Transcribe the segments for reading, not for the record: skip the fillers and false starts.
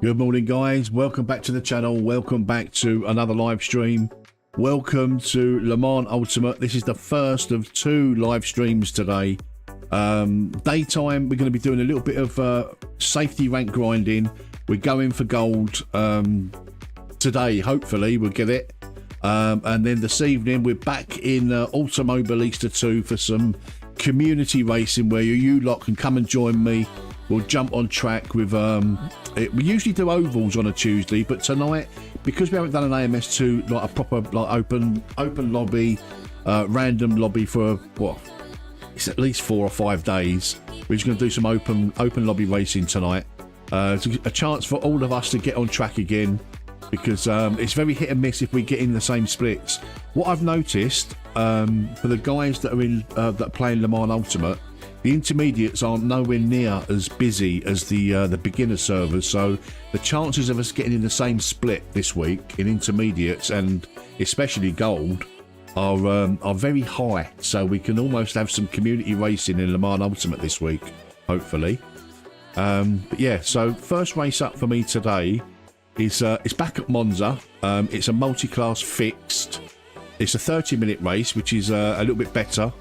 Good morning, guys. Welcome back to the channel. Welcome back to another live stream. Welcome to Le Mans Ultimate. This is the first of 2 live streams today. Daytime, we're going to be doing a little bit of safety rank grinding. We're going for gold today. Hopefully, we'll get it. And then this evening, we're back in Automobilista 2 for some community racing where you lot can come and join me. We'll jump on track with we usually do ovals on a Tuesday, but tonight, because we haven't done an AMS2, like a proper like open lobby, random lobby for what, it's at least 4 or 5 days. We're just going to do some open lobby racing tonight. It's a chance for all of us to get on track again, because it's very hit and miss if we get in the same splits. What I've noticed for the guys that are in that are playing Le Mans Ultimate, the intermediates aren't nowhere near as busy as the beginner servers, so the chances of us getting in the same split this week in intermediates and especially gold are very high. So we can almost have some community racing in Le Mans Ultimate this week, hopefully. But yeah, so first race up for me today is it's back at Monza. It's a multi-class fixed. It's a 30-minute race, which is a little bit better.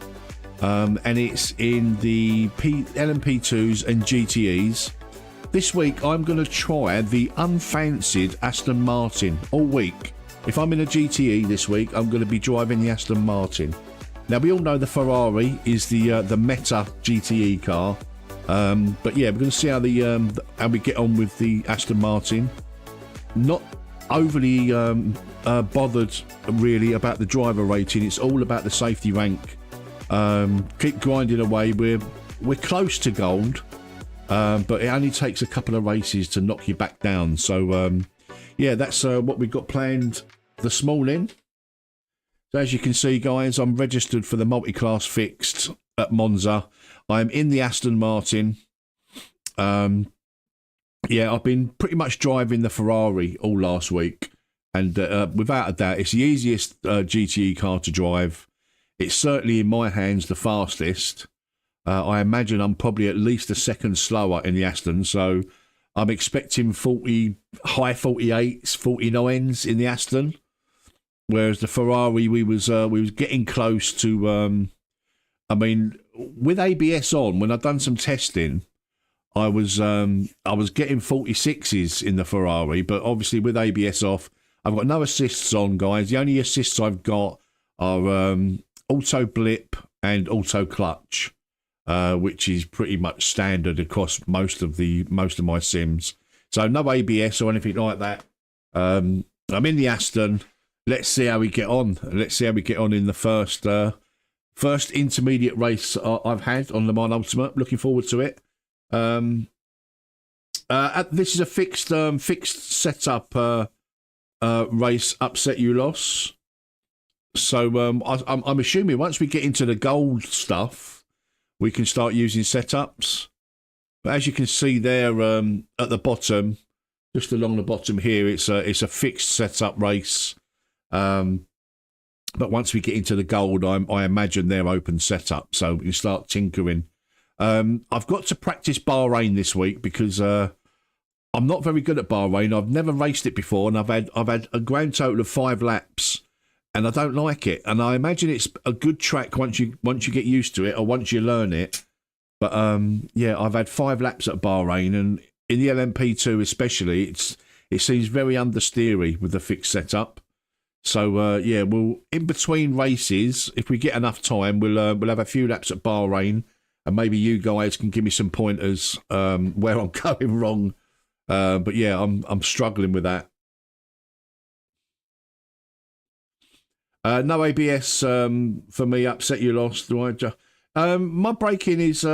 And it's in the LMP2s and GTEs. This week I'm going to try the unfancied Aston Martin all week. if I'm in a GTE this week, I'm going to be driving the Aston Martin. Now, we all know the Ferrari is the METZ GTE car. But yeah, we're going to see how we get on with the Aston Martin. Not overly bothered really about the driver rating. It's all about the safety rank. Keep grinding away. We're close to gold, but it only takes a couple of races to knock you back down. So yeah, that's what we've got planned this morning. So as you can see, guys, I'm registered for the multi-class fixed at Monza. I'm in the Aston Martin. Yeah, I've been pretty much driving the Ferrari all last week, and without a doubt, it's the easiest GTE car to drive. It's certainly in my hands the fastest. I imagine I'm probably at least a second slower in the Aston, so I'm expecting 40, high 48s, 49s in the Aston. Whereas the Ferrari, we was getting close to. I mean, with ABS on, when I've done some testing, I was getting 46s in the Ferrari, but obviously with ABS off, I've got no assists on, guys. The only assists I've got are auto blip and auto clutch, which is pretty much standard across most of my sims. So no ABS or anything like that. I'm in the Aston. Let's see how we get on. Let's see how we get on in the first intermediate race I've had on Le Mans Ultimate. Looking forward to it. This is a fixed setup race. Upset you loss. So I'm assuming once we get into the gold stuff, we can start using setups. But as you can see there at the bottom, just along the bottom here, it's a fixed setup race. But once we get into the gold, I imagine they're open setup, so we can start tinkering. I've got to practice Bahrain this week because I'm not very good at Bahrain. I've never raced it before, and I've had a grand total of 5 laps, and I don't like it. And I imagine it's a good track once you get used to it or once you learn it. But yeah, I've had 5 laps at Bahrain, and in the LMP2 especially, it seems very understeery with the fixed setup. So yeah, we'll in between races, if we get enough time, we'll have a few laps at Bahrain, and maybe you guys can give me some pointers where I'm going wrong. But yeah, I'm struggling with that. No ABS for me. Upset you lost. My braking is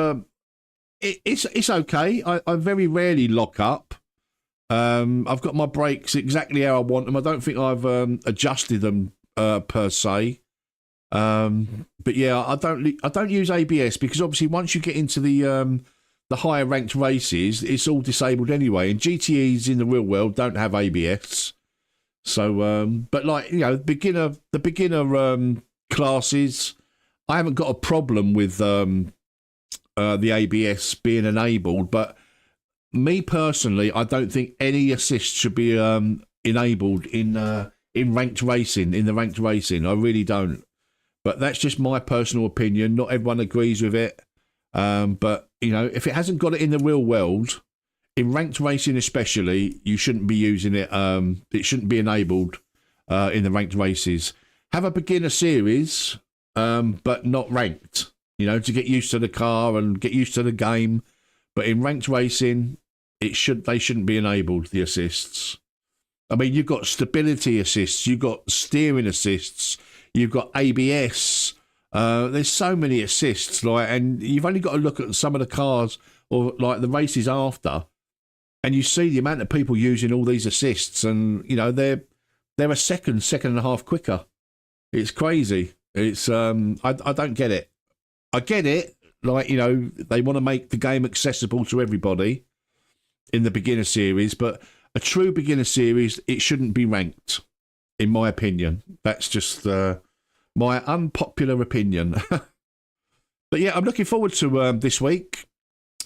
it's okay. I very rarely lock up. I've got my brakes exactly how I want them. I don't think I've adjusted them per se. But yeah, I don't use ABS because obviously once you get into the higher ranked races, it's all disabled anyway. And GTEs in the real world don't have ABS. So, but like the beginner classes, I haven't got a problem with the ABS being enabled, but me personally, I don't think any assist should be enabled in ranked racing. In the ranked racing, I really don't. But that's just my personal opinion. Not everyone agrees with it. But if it hasn't got it in the real world, in ranked racing especially, you shouldn't be using it. It shouldn't be enabled in the ranked races. Have a beginner series, but not ranked. To get used to the car and get used to the game. But in ranked racing, they shouldn't be enabled, the assists. I mean, you've got stability assists, you've got steering assists, you've got ABS. There's so many assists, and you've only got to look at some of the cars or like the races after, and you see the amount of people using all these assists, and they're a second and a half quicker. It's crazy. It's I don't get it. I get it. They want to make the game accessible to everybody in the beginner series, but a true beginner series, it shouldn't be ranked, in my opinion. That's just my unpopular opinion. But yeah, I'm looking forward to this week.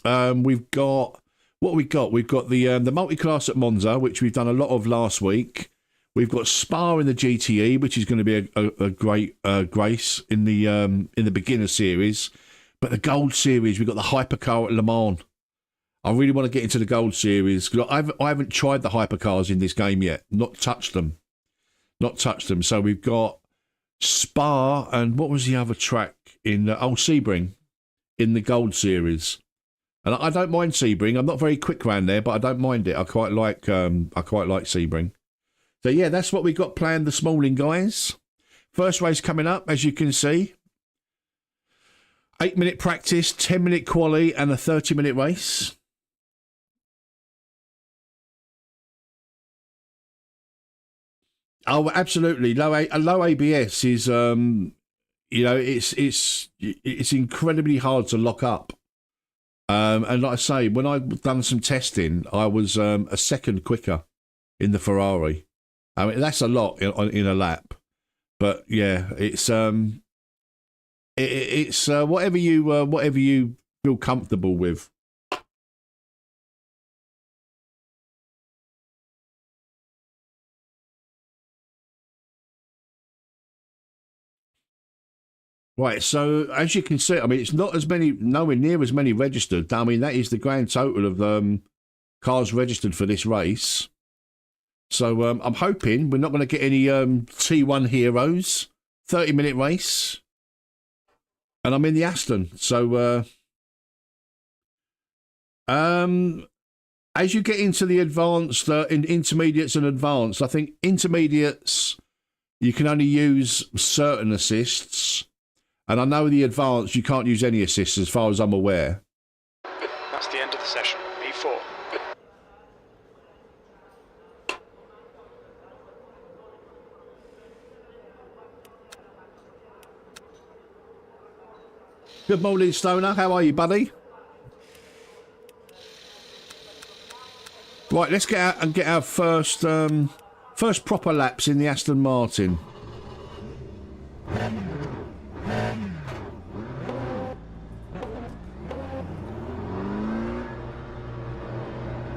We've got We've got the multi-class at Monza, which we've done a lot of last week. We've got Spa in the GTE, which is going to be a great race in the beginner series. But the Gold Series, we've got the hypercar at Le Mans. I really want to get into the Gold Series because I haven't tried the hypercars in this game yet, not touched them. Not touched them. So we've got Spa and what was the other track in Sebring in the Gold Series. And I don't mind Sebring. I'm not very quick round there, but I don't mind it. I quite like Sebring. So yeah, that's what we got planned this morning, guys. First race coming up, as you can see. 8-minute practice, 10-minute quali, and a 30-minute race. Oh, absolutely. Low ABS is, it's incredibly hard to lock up. And like I say, when I've done some testing, I was a second quicker in the Ferrari. I mean, that's a lot in a lap. But yeah, it's whatever you feel comfortable with. Right, so as you can see, I mean, it's not as many, nowhere near as many registered. I mean, that is the grand total of cars registered for this race. So I'm hoping we're not going to get any T1 heroes. 30-minute race. And I'm in the Aston. So as you get into the advanced, in intermediates and advanced, I think intermediates, you can only use certain assists. And I know the advanced, you can't use any assists as far as I'm aware. That's the end of the session. P4. Good morning, Stoner. How are you, buddy? Right, let's get out and get our first proper laps in the Aston Martin.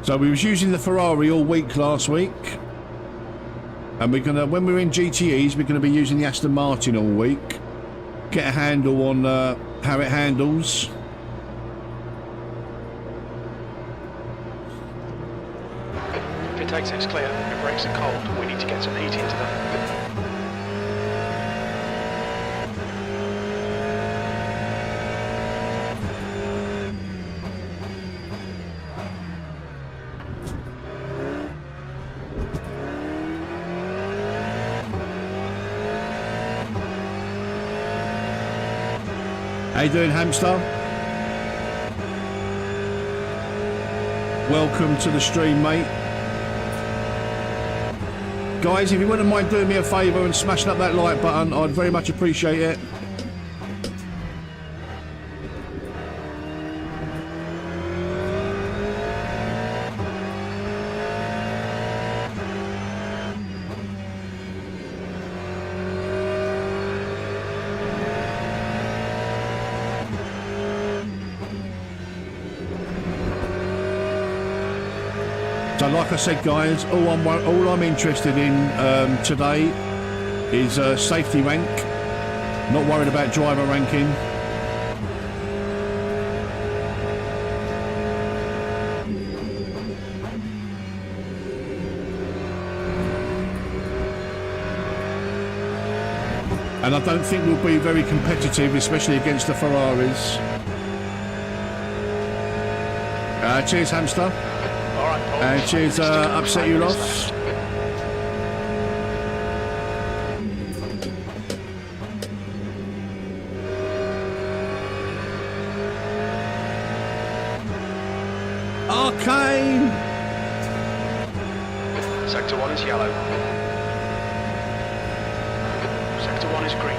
So we was using the Ferrari all week last week, and we're gonna, when we're in GTEs, we're gonna be using the Aston Martin all week. Get a handle on how it handles. Pit exit's clear. Your brakes are cold. We need to get some heat into them. How you doing, hamster? Welcome to the stream, mate. Guys, if you wouldn't mind doing me a favour and smashing up that like button, I'd very much appreciate it. So like I said, guys, all I'm interested in today is safety rank. Not worried about driver ranking. And I don't think we'll be very competitive, especially against the Ferraris. Cheers, hamster. And cheers, upset you lost. Arcane! Sector 1 is yellow. Sector 1 is green.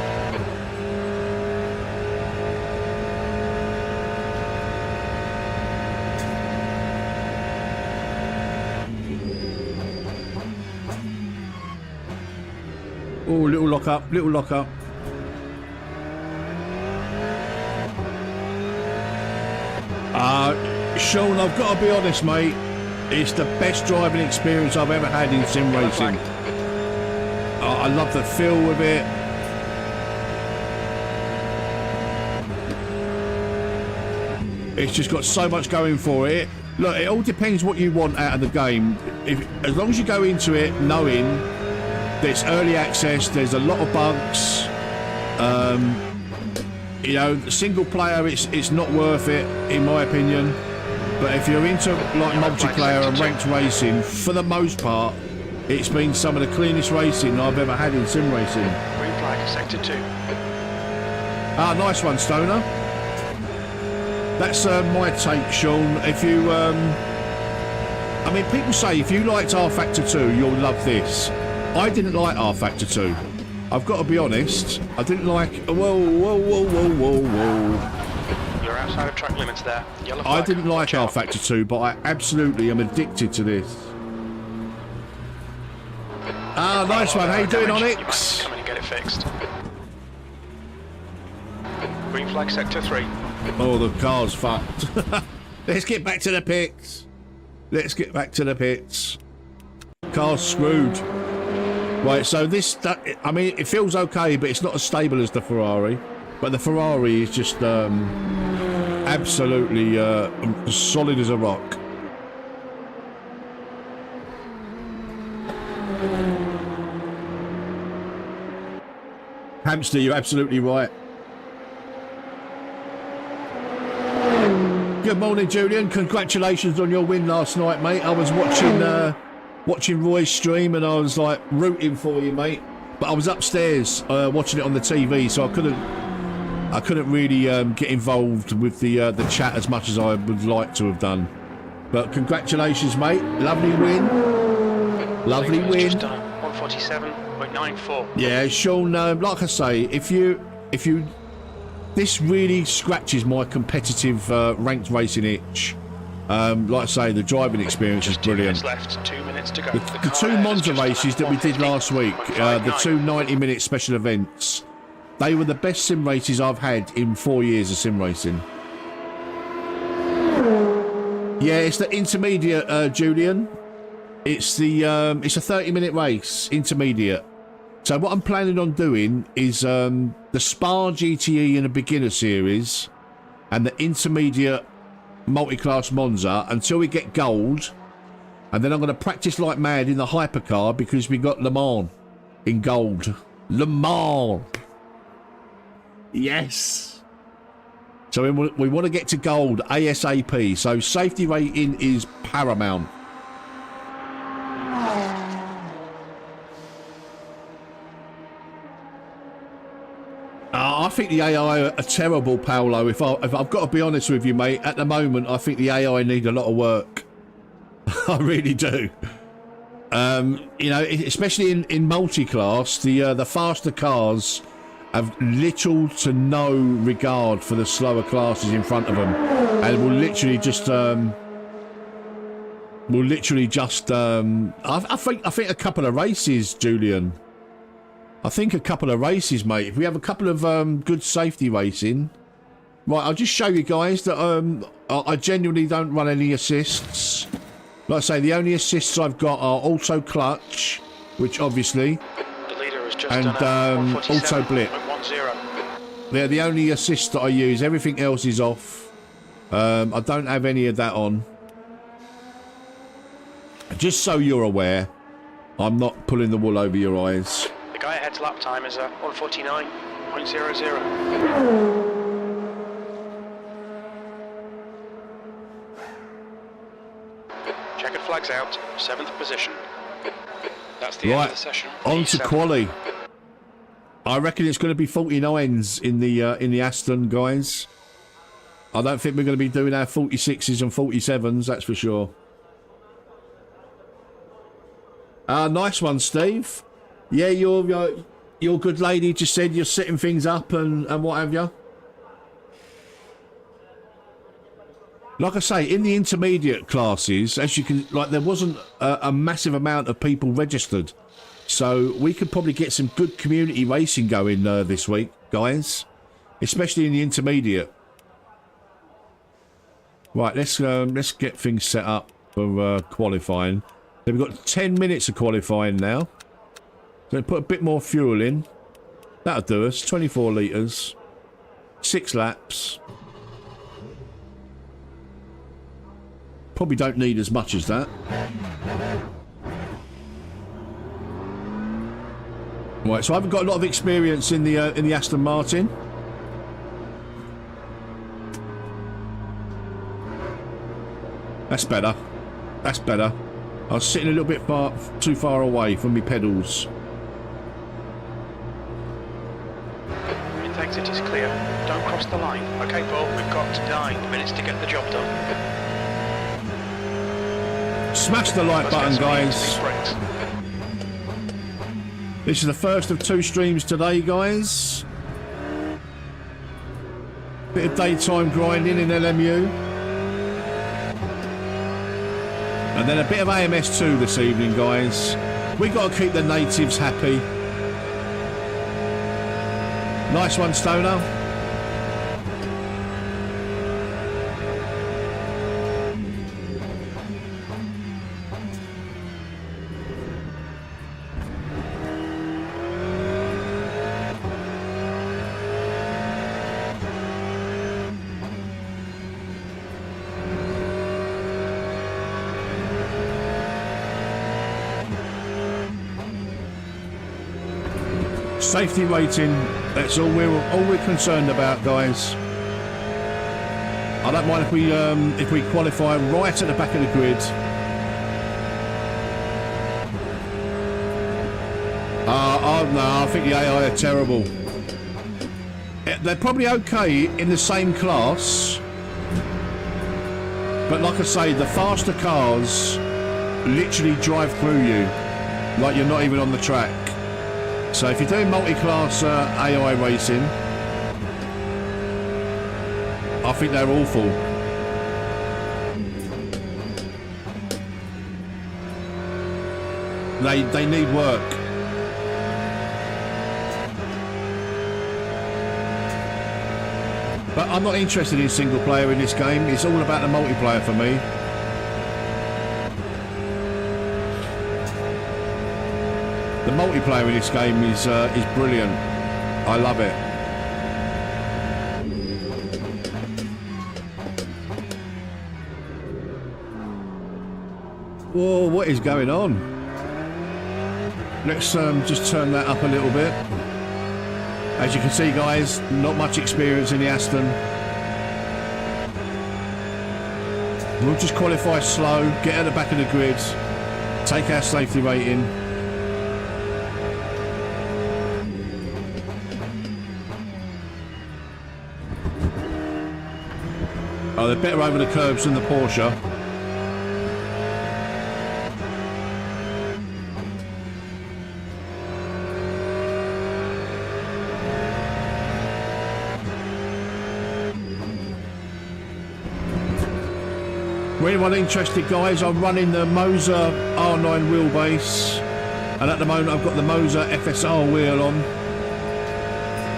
Oh, little lock up, little lock up. Sean, I've got to be honest, mate. It's the best driving experience I've ever had in sim racing. I love the feel of it. It's just got so much going for it. Look, it all depends what you want out of the game. As long as you go into it knowing there's early access. There's a lot of bugs. You know, single player, it's not worth it in my opinion. But if you're into like multiplayer and ranked racing, for the most part, it's been some of the cleanest racing I've ever had in sim racing. Green flag, sector 2. Ah, nice one, Stoner. That's my take, Sean. If you, I mean, people say if you liked R Factor 2, you'll love this. I didn't like R Factor 2. I've got to be honest. I didn't like. Whoa. You're outside of track limits there. Yellow flag. I didn't like R Factor 2, but I absolutely am addicted to this. Ah, nice one. How you doing, Onyx? Come in and get it fixed. Green flag, sector 3. Oh, the car's fucked. Let's get back to the pits. Let's get back to the pits. Car's screwed. Right, so this, I mean, it feels okay, but it's not as stable as the Ferrari. But the Ferrari is just absolutely solid as a rock. Hamster, you're absolutely right. Good morning, Julian. Congratulations on your win last night, mate. I was watching Roy's stream and I was like rooting for you, mate. But I was upstairs watching it on the TV, so I couldn't really get involved with the chat as much as I would like to have done. But congratulations, mate. Lovely win. Lovely win. Just done 147.94. Yeah, Sean. Like I say, if you, this really scratches my competitive ranked racing itch. Like I say, the driving experience is brilliant. 2 minutes left, 2 minutes to go. The two Monza races that we did last week, the two 90-minute special events, they were the best sim races I've had in 4 years of sim racing. Yeah, it's the intermediate, Julian. It's a 30-minute race, intermediate. So what I'm planning on doing is the Spa GTE in a beginner series and the intermediate multi-class Monza until we get gold, and then I'm going to practice like mad in the hypercar because we got Le Mans in gold. Le Mans. Yes. So we want to get to gold ASAP. So safety rating is paramount. I think the AI are terrible, Paolo. If I've got to be honest with you, mate, at the moment, I think the AI need a lot of work. I really do. You know, especially in multi-class, the faster cars have little to no regard for the slower classes in front of them, and will literally just I think a couple of races, Julian. I think a couple of races, mate. If we have a couple of good safety racing. Right, I'll just show you guys that I genuinely don't run any assists. Like I say, the only assists I've got are auto clutch, which obviously, the leader has just and auto blip. They're the only assists that I use. Everything else is off. I don't have any of that on. Just so you're aware, I'm not pulling the wool over your eyes. The guy ahead's lap time is 149.00. Checkered flags out, 7th position. That's the end of the session. On to quali. I reckon it's going to be 49s in the Aston, guys. I don't think we're going to be doing our 46s and 47s, that's for sure. Nice one, Steve. Yeah, your good lady just said you're setting things up and what have you. Like I say, in the intermediate classes, as you can, like, there wasn't a massive amount of people registered, so we could probably get some good community racing going this week, guys, especially in the intermediate. Right, let's get things set up for qualifying. So we've got 10 minutes of qualifying now. So put a bit more fuel in. That'll do us. 24 litres. 6 laps. Probably don't need as much as that. Right, so I haven't got a lot of experience in the Aston Martin. That's better. That's better. I was sitting a little bit too far away from my pedals. Exit is clear. Don't cross the line. Okay, Paul, we've got 9 minutes to get the job done. Smash the like button, guys. This is the first of 2 streams today, guys. Bit of daytime grinding in LMU. And then a bit of AMS2 this evening, guys. We got to keep the natives happy. Nice one, Stoner. Safety rating, that's all we're concerned about, guys. I don't mind if we qualify right at the back of the grid. No, I think the AI are terrible. They're probably okay in the same class, but like I say, the faster cars literally drive through you like you're not even on the track. So if you're doing multi-class AI racing, I think they're awful. They need work. But I'm not interested in single player in this game. It's all about the multiplayer for me. The multiplayer in this game is brilliant. I love it. Whoa, what is going on? Let's just turn that up a little bit. As you can see, guys, not much experience in the Aston. We'll just qualify slow, get at the back of the grid, take our safety rating. Oh, they're better over the curbs than the Porsche. For anyone interested, guys, I'm running the Monza R9 wheelbase, and at the moment I've got the Monza FSR wheel on.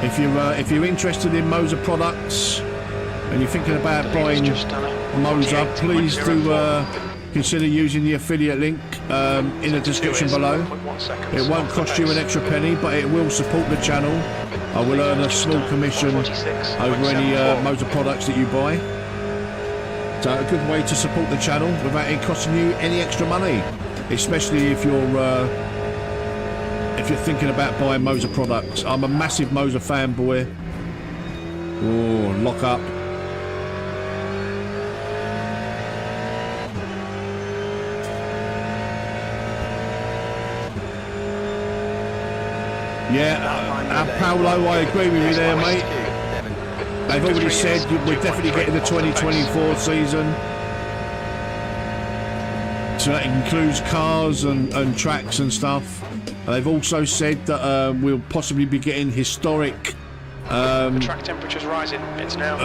If you're interested in Monza products and you're thinking about buying Monza, please do consider using the affiliate link in the description below. It won't cost you an extra penny, but it will support the channel. I will earn a small commission over any Monza products that you buy. So a good way to support the channel without it costing you any extra money, especially if you're thinking about buying Monza products. I'm a massive Monza fanboy. Oh, lock up. Yeah, Paolo, I agree with you there, mate. They've already said we're definitely getting the 2024 season. So that includes cars and tracks and stuff. And they've also said that we'll possibly be getting historic the track temperature's rising. It's now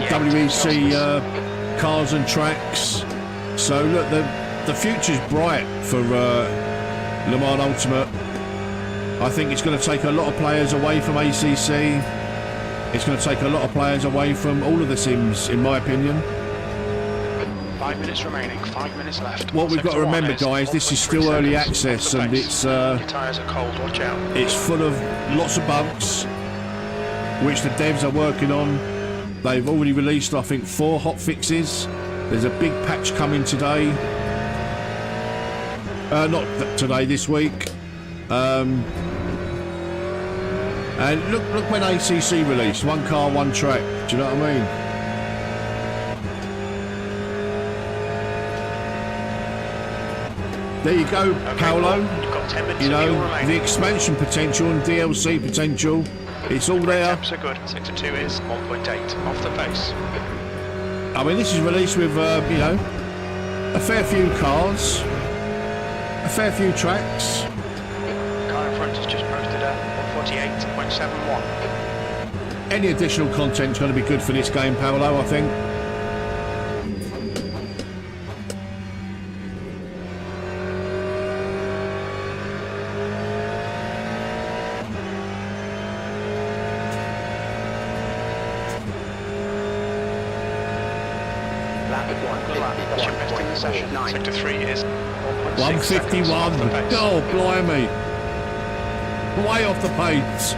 WEC cars and tracks. So look, the future's bright for Le Mans Ultimate. I think it's going to take a lot of players away from ACC. It's going to take a lot of players away from all of the sims, in my opinion. 5 minutes remaining, 5 minutes left. What we've got to remember, guys, this is still early access, and it's your tyres are cold, watch out. It's full of lots of bugs, which the devs are working on. They've already released, I think, 4 hot fixes. There's a big patch coming today. Not today, this week. And look when ACC released, one car, one track. Do you know what I mean? There you go, Paolo. You've got 10 minutes You know, of the expansion potential and DLC potential, it's all there. Temps are good. Sector 2 is 1.8 off the pace. I mean, this is released with, you know, a fair few cars, a fair few tracks. The car in front has just posted a 148.71. Any additional content is going to be good for this game, Paolo, I think. That's your best in the session. Sector 3 is 151. Oh, blimey. Way off the pace.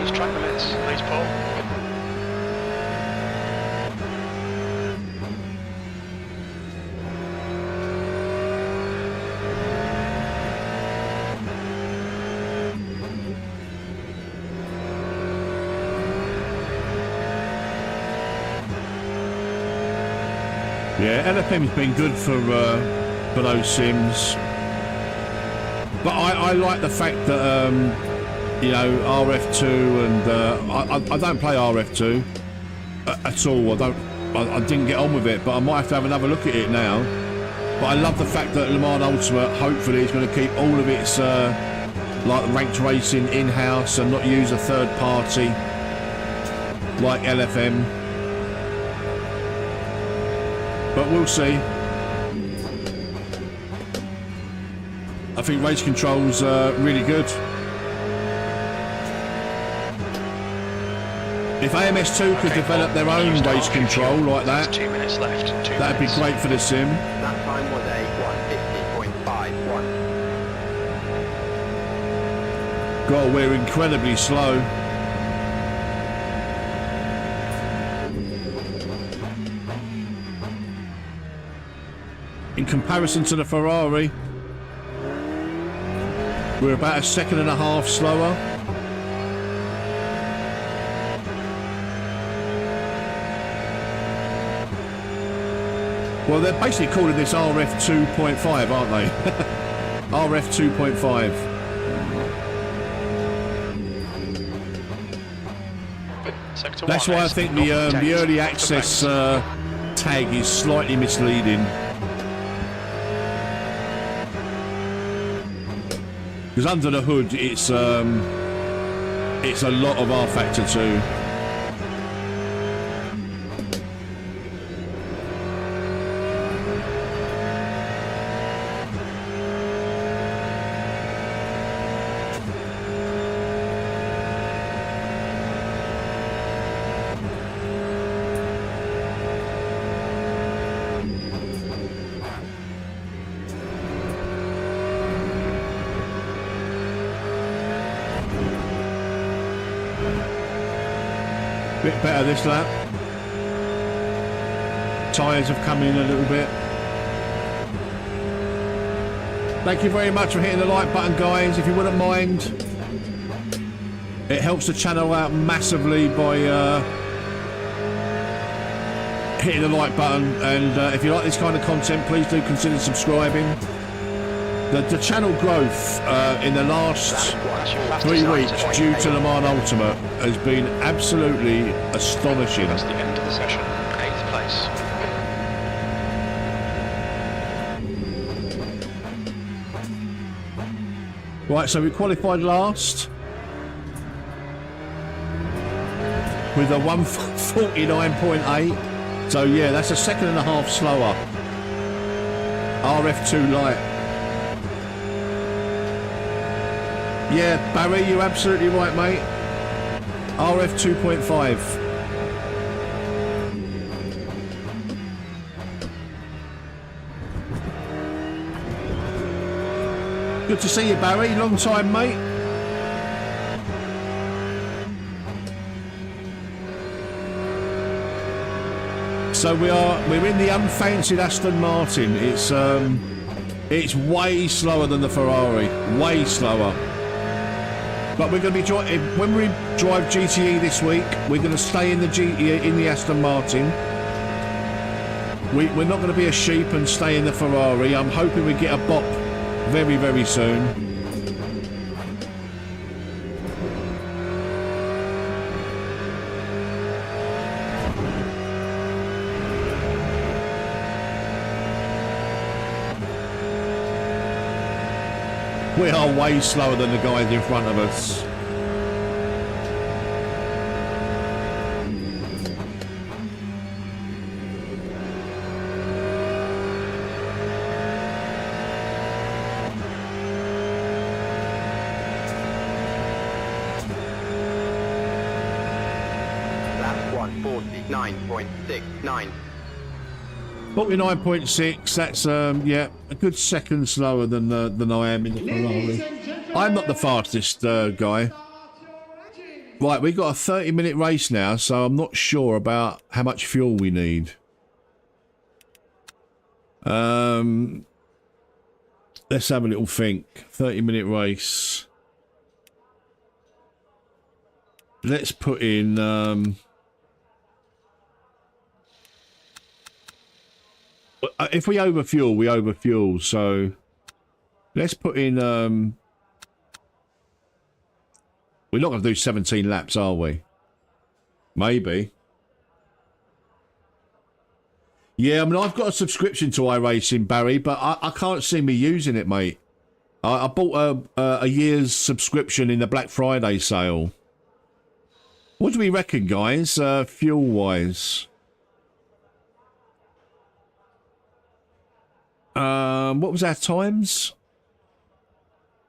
Use track limits, please, Paul. Yeah, LFM's been good for those sims, but I like the fact that you know, RF2 and I don't play RF2 at all. I didn't get on with it, but I might have to have another look at it now. But I love the fact that Le Mans Ultimate hopefully is going to keep all of its like ranked racing in-house and not use a third party like LFM. But we'll see. I think race control's really good. If AMS2 could develop their own race control like that, 2 minutes left. That'd be great for the sim. That time was a 150.51. God, we're incredibly slow. In comparison to the Ferrari, we're about a second and a half slower. Well, they're basically calling this RF 2.5, aren't they? RF 2.5. That's why I think the early access tag is slightly misleading. Because under the hood, it's a lot of R Factor 2. Bit better this lap. Tyres have come in a little bit. Thank you very much for hitting the like button, guys. If you wouldn't mind, it helps the channel out massively by hitting the like button. And if you like this kind of content, please do consider subscribing. The channel growth in the last 3 weeks due to Le Mans Ultimate has been absolutely astonishing. That's the end of the session. 8th place. Right, so we qualified last with a 149.8. So yeah, that's a second and a half slower. RF2 light. Yeah, Barry, you're absolutely right, mate. RF 2.5. Good to see you, Barry. Long time, mate. So we're in the unfancied Aston Martin. It's way slower than the Ferrari, way slower. But we're going to be when we drive GTE this week. We're going to stay in the Aston Martin. We're not going to be a sheep and stay in the Ferrari. I'm hoping we get a bop very, very soon. We are way slower than the guys in front of us. Lap 1:49.69. 49.6, that's yeah, a good second slower than I am in the Ferrari. I'm not the fastest guy. Right, we've got a 30-minute race now, so I'm not sure about how much fuel we need. Let's have a little think. 30-minute race. Let's put in if we overfuel, we overfuel, so let's put in we're not going to do 17 laps, are we? Maybe. Yeah, I mean, I've got a subscription to iRacing, Barry, but I can't see me using it, mate. I bought a year's subscription in the Black Friday sale. What do we reckon, guys, fuel-wise? What was our times?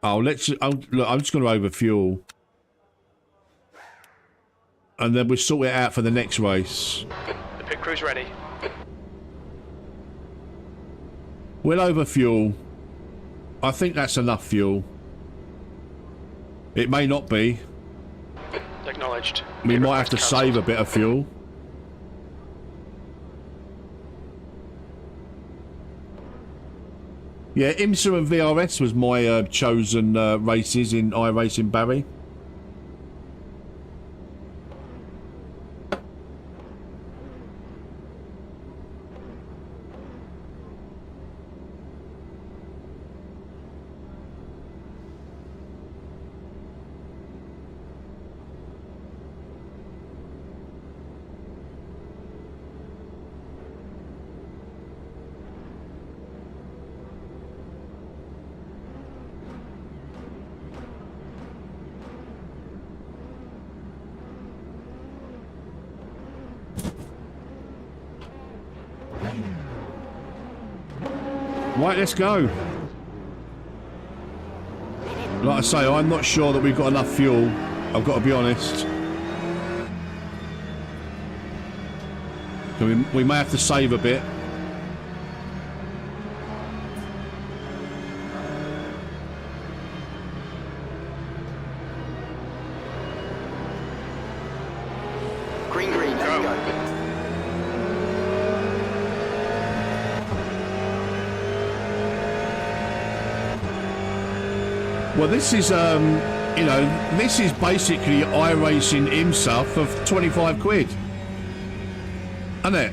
Oh, look, I'm just going to overfuel. And then we'll sort it out for the next race. The pit crew's ready. We'll overfuel. I think that's enough fuel. It may not be. Acknowledged. We might have to save a bit of fuel. Yeah, IMSA and VRS was my chosen races in iRacing, Barry. Right, let's go. Like I say, I'm not sure that we've got enough fuel. I've got to be honest. So we may have to save a bit. Green, let's go. Well, this is, you know, this is basically iRacing IMSA for 25 quid. Isn't it?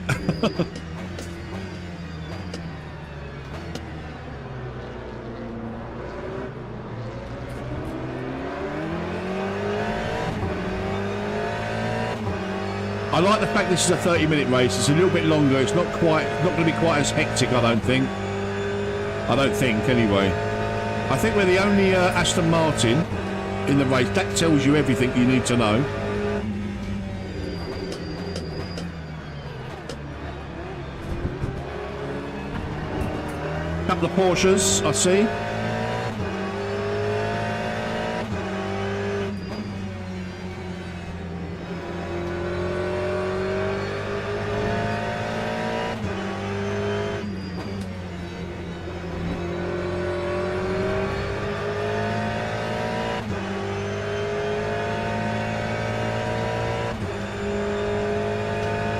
I like the fact this is a 30-minute race. It's a little bit longer. It's not going to be quite as hectic, I don't think. Anyway. I think we're the only Aston Martin in the race. That tells you everything you need to know. Couple of Porsches, I see.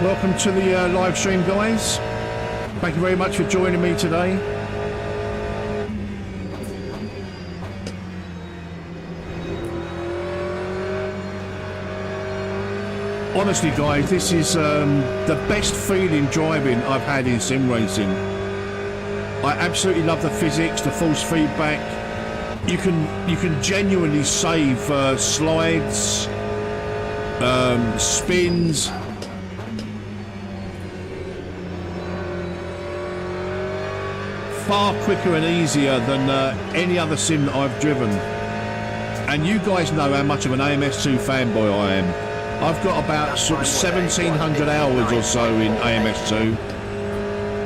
Welcome to the live stream, guys. Thank you very much for joining me today. Honestly, guys, this is the best feeling driving I've had in sim racing. I absolutely love the physics, the force feedback. You can genuinely save slides, spins. Far quicker and easier than any other sim that I've driven. And you guys know how much of an AMS2 fanboy I am. I've got about sort of 1,700 hours or so in AMS2.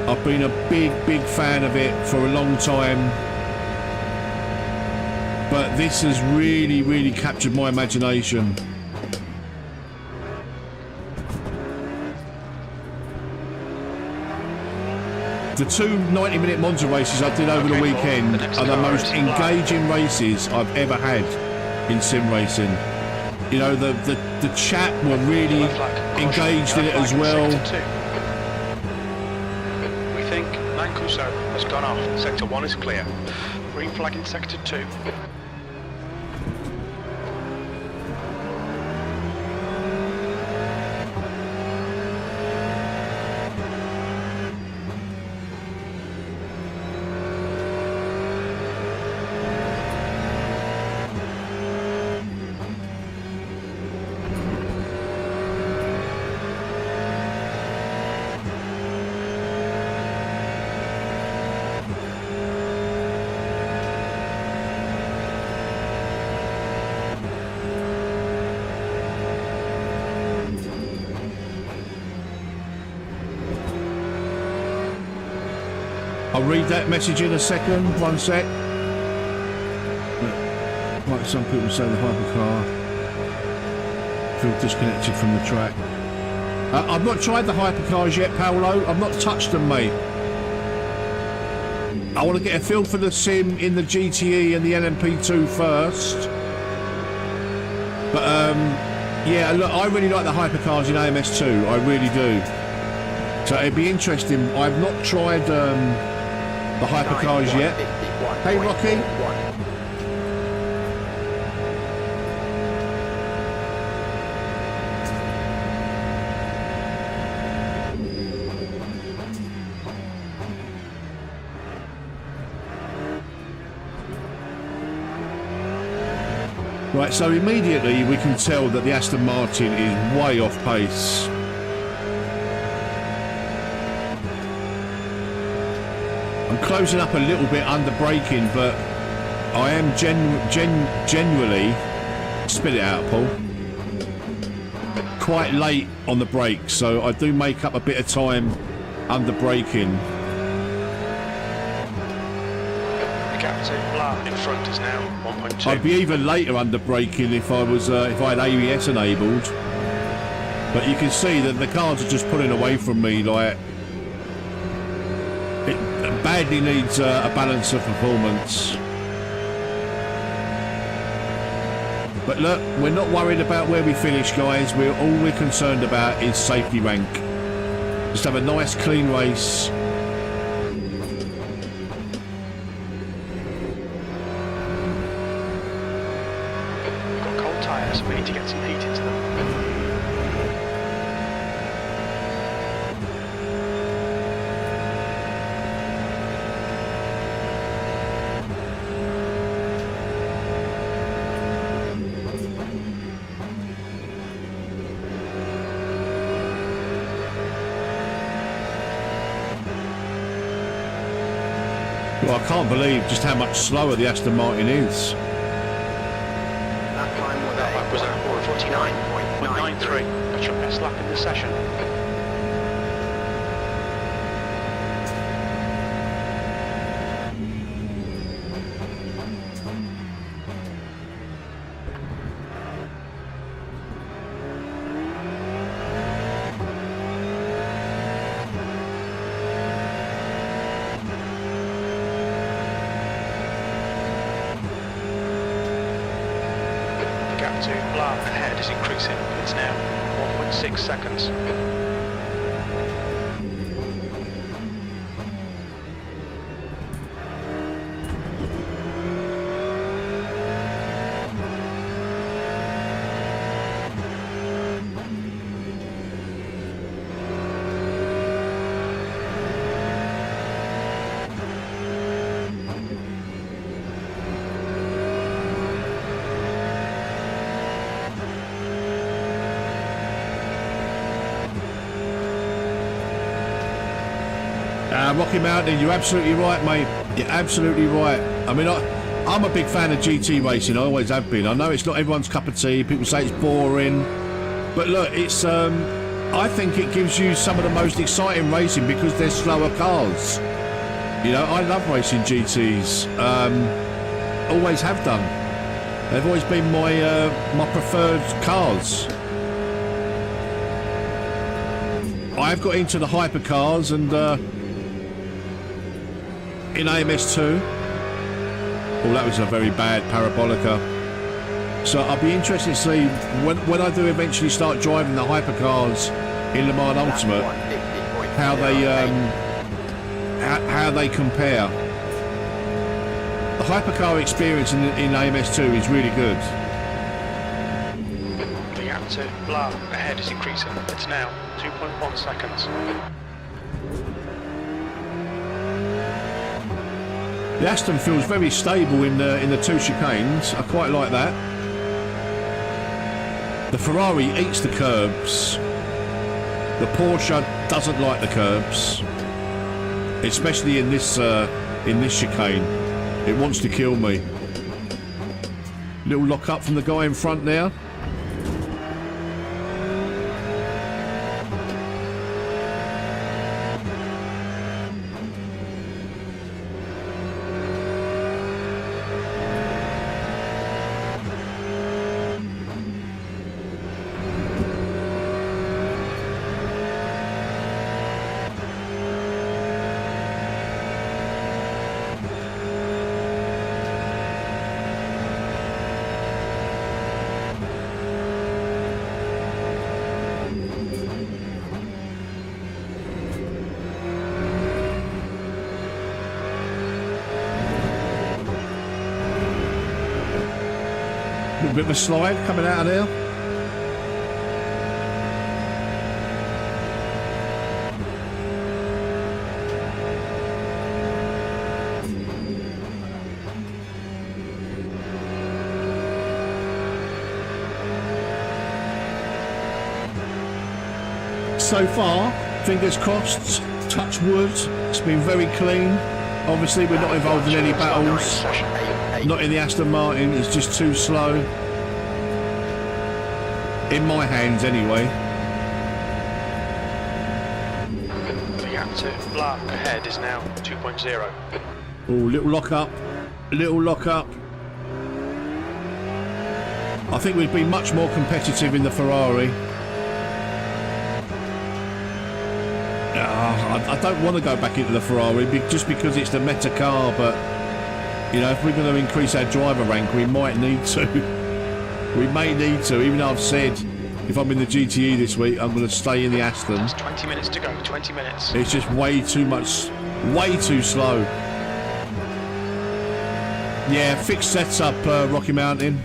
I've been a big fan of it for a long time. But this has really captured my imagination. The two 90-minute Monza races I did over the weekend are the most engaging races I've ever had in sim racing. You know, the chat were really engaged in it as well. We think Mancuso has gone off. Sector 1 is clear. Green flag in Sector 2. I'll read that message in a second, one sec. Like some people say, the hypercar feel disconnected from the track. I've not tried the hypercars yet, Paolo. I've not touched them, mate. I want to get a feel for the sim in the GTE and the LMP2 first. But yeah, look, I really like the hypercars in AMS2. I really do. So it'd be interesting. I've not tried the hypercars yet. Hey, Rocky. Right, so immediately we can tell that the Aston Martin is way off pace. I'm closing up a little bit under braking, but I am genuinely, spit it out, Paul, quite late on the brakes, so I do make up a bit of time under braking. The gap to Blah in front is now 1.2. I'd be even later under braking if I was if I had ABS enabled, but you can see that the cars are just pulling away from me. Like, it badly needs a balance of performance. But look, we're not worried about where we finish, guys. All we're concerned about is safety rank. Just have a nice clean race. We've got cold tyres, we need to get some heat into them. Well, I can't believe just how much slower the Aston Martin is. That time was a 49.93. That's your best lap in the session. To Blah ahead is increasing. It's now 1.6 seconds. Rocky Mountain, you're absolutely right, mate. You're absolutely right. I mean, I'm a big fan of GT racing. I always have been. I know it's not everyone's cup of tea. People say it's boring. But look, it's... I think it gives you some of the most exciting racing because they're slower cars. You know, I love racing GTs. Always have done. They've always been my preferred cars. I've got into the hypercars and in AMS2. Oh, that was a very bad parabolica. So I'll be interested to see when I do eventually start driving the hypercars in Le Mans Ultimate, how they compare. The hypercar experience in AMS2 is really good. The gap to Blah ahead is increasing. It's now 2.1 seconds. The Aston feels very stable in the two chicanes. I quite like that. The Ferrari eats the curbs. The Porsche doesn't like the curbs, especially in this chicane. It wants to kill me. Little lock up from the guy in front now. A bit of a slide coming out of there. So far, fingers crossed, touch wood, it's been very clean. Obviously we're not involved in any battles. Not in the Aston Martin, it's just too slow. In my hands, anyway. The gap to Blah ahead is now 2.0. Oh, little lock up. Little lock up. I think we'd be much more competitive in the Ferrari. I don't want to go back into the Ferrari just because it's the meta car, but you know, if we're going to increase our driver rank, we might need to. We may need to, even though I've said if I'm in the GTE this week, I'm going to stay in the Aston. That's 20 minutes to go, 20 minutes. It's just way too much, way too slow. Yeah, fix sets up Rocky Mountain.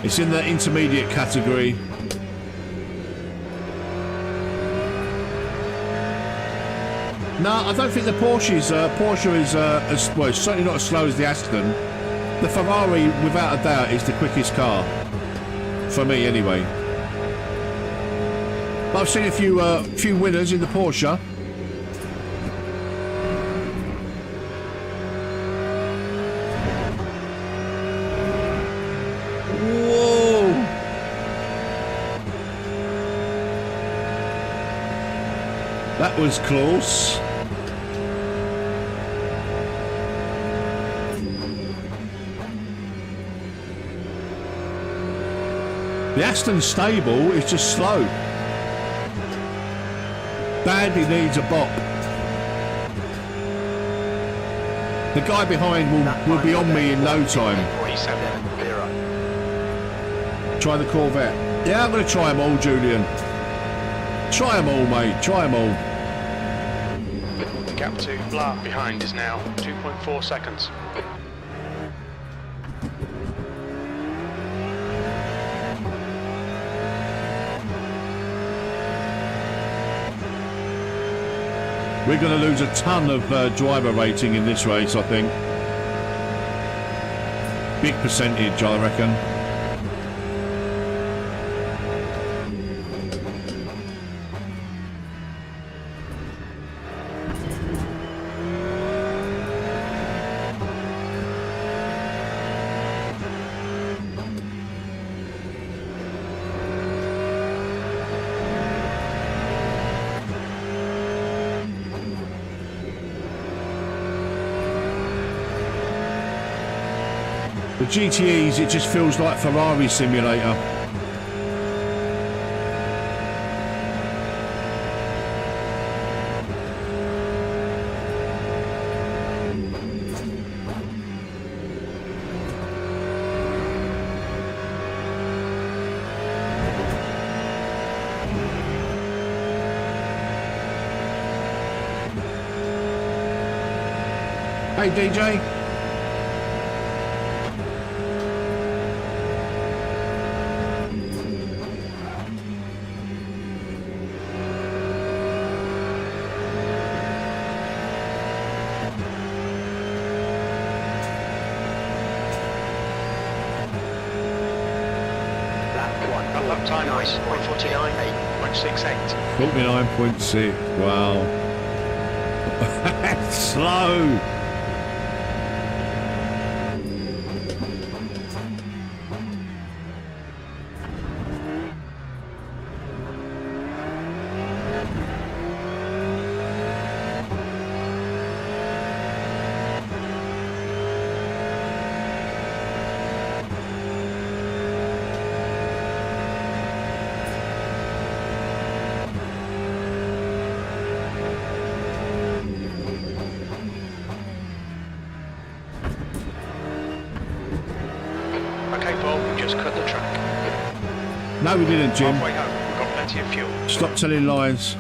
It's in the intermediate category. No, I don't think the Porsche is as well. It's certainly not as slow as the Aston. The Ferrari, without a doubt, is the quickest car for me, anyway. But I've seen a few winners in the Porsche. Whoa! That was close. The Aston's stable, it's just slow. Badly needs a bop. The guy behind will be on me in no time. Try the Corvette. Yeah, I'm going to try them all, Julian. Try them all, mate. Try them all. The gap to Blah behind is now 2.4 seconds. We're going to lose a ton of driver rating in this race, I think. Big percentage, I reckon. The GTEs, it just feels like Ferrari simulator. Hey DJ. That lap time was 1:49.68. 49.6. Wow. That's slow. Okay, Paul, we just cut the track. No, we didn't, Jim. Halfway home, we've got plenty of fuel. Stop telling lies.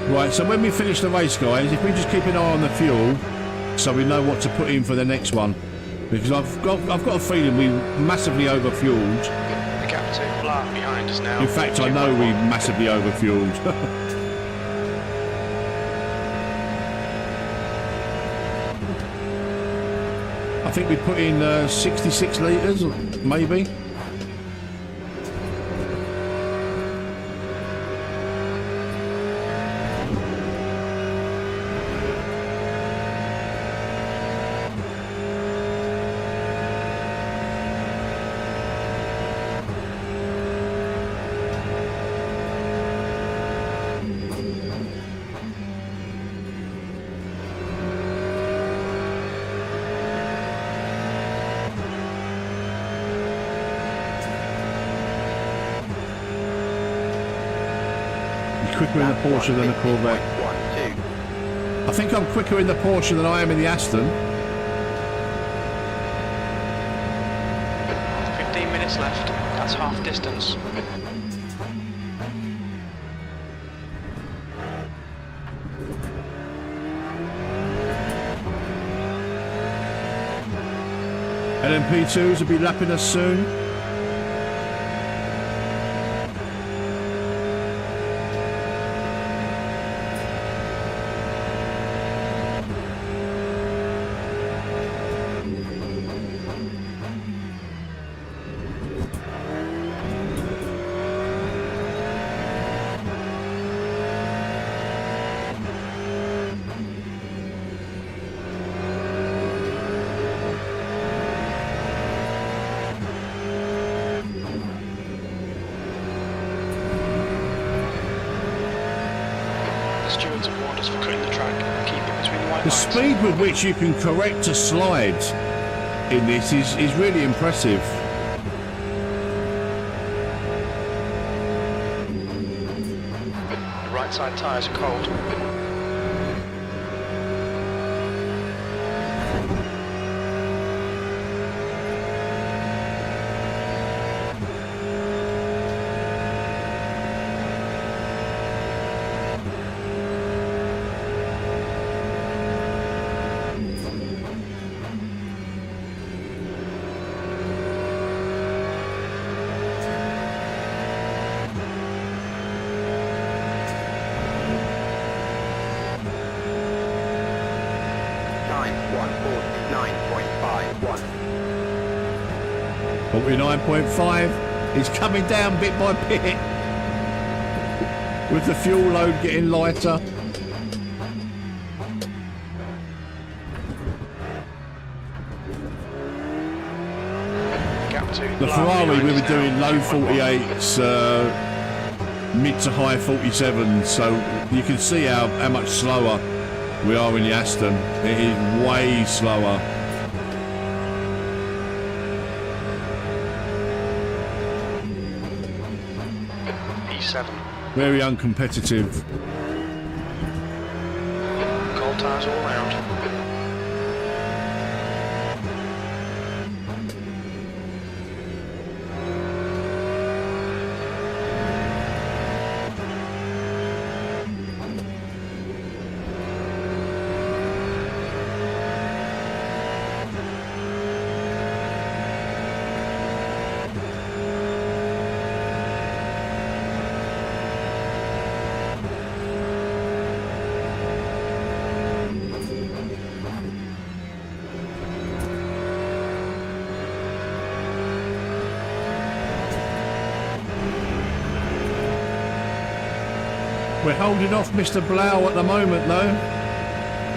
Right, so when we finish the race, guys, if we just keep an eye on the fuel, so we know what to put in for the next one, because I've got a feeling we massively overfueled. The gap to Blah behind us now. In fact, I know we massively overfueled. I think we put in 66 litres, maybe. Quicker in the Porsche than the Corvette. I think I'm quicker in the Porsche than I am in the Aston. 15 minutes left. That's half distance. LMP2s will be lapping us soon. Stewards have warned us for cutting the track. Keep it between the white The lines. speed with which you can correct a slide in this is really impressive. The right side tyres are cold. Time 1:49.51. 49.5 is coming down bit by bit with the fuel load getting lighter. Gap to The Blah Ferrari, behind we us were now. doing low 2.1. 48s, mid to high 47s, so you can see how much slower we are in the Aston. It is way slower. Very uncompetitive. Cold tyres all round. We're holding off Mr. Blau at the moment though.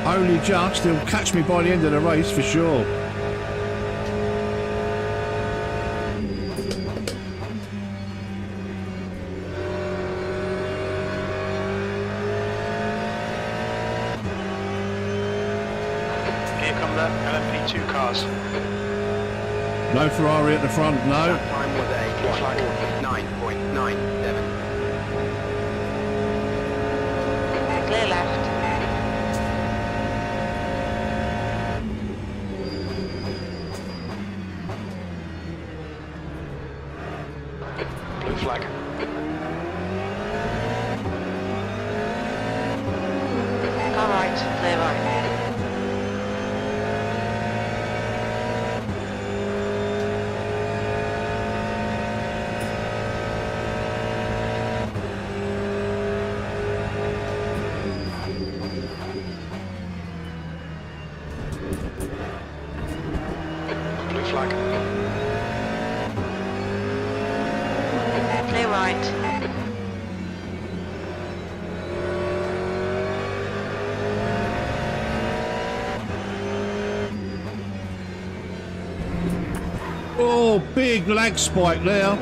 Only just. He'll catch me by the end of the race for sure. Here come the LMP2 cars. No Ferrari at the front, no. That time was a 149.97. Clear left. Blue flag. Car right, clear right. Blue flag. Clear right. Oh, big lag spike there.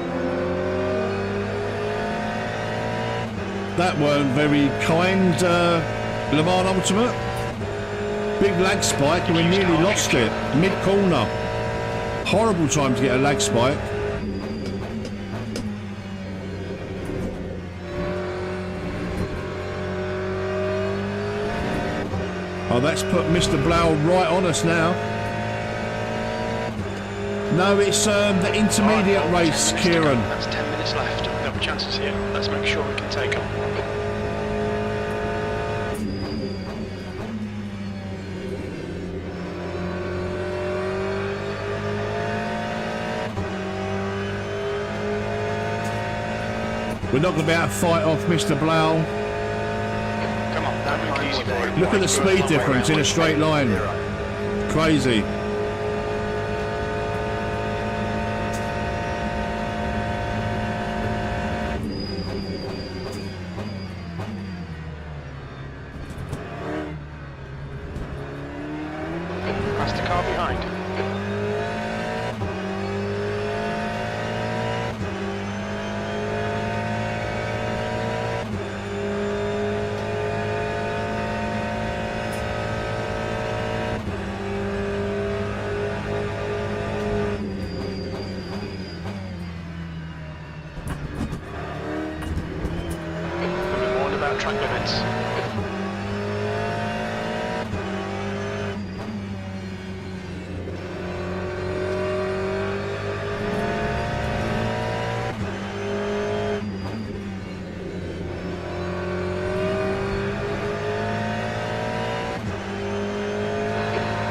That weren't very kind, Le Mans Ultimate. Big lag spike and we nearly lost it. Mid-corner. Horrible time to get a lag spike. Oh, that's put Mr. Blau right on us now. No, it's the intermediate race, Kieran. That's 10 minutes left. There'll be chances here. Let's make sure we can take them. We're not going to be able to fight off Mr. Blau. Come on, don't make it easy for him. Look at the speed difference in a straight line. Crazy. That's the car behind. We've been warned about track limits.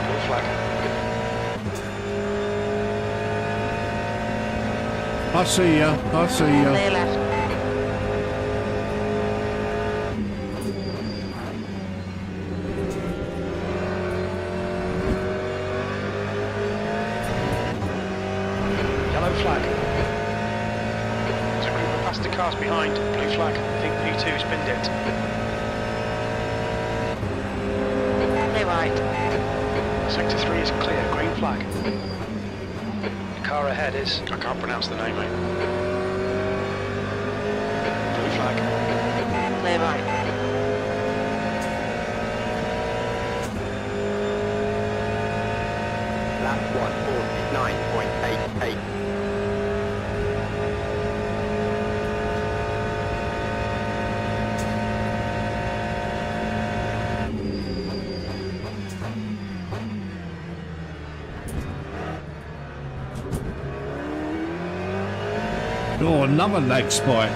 Blue flag. I see ya. I see ya. Clear left. Yellow flag. There's a group of faster cars behind. Blue flag. I think P2 spinned it. Clear right. Sector 3 is clear. Green flag. The car ahead is... I can't pronounce the name, mate. Blue flag. Clear right. Lap 149.88. Oh, another lag spike.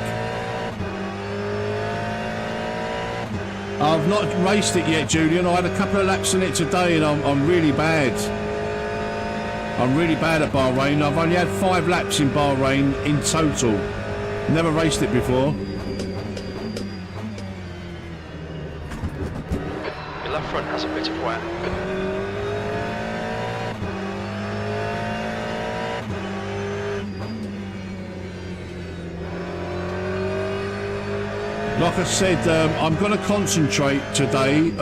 I've not raced it yet, Julian. I had a couple of laps in it today and I'm really bad. I'm really bad at Bahrain. I've only had 5 laps in Bahrain in total. Never raced it before. Your left front has a bit of wear. Like I said, I'm going to concentrate today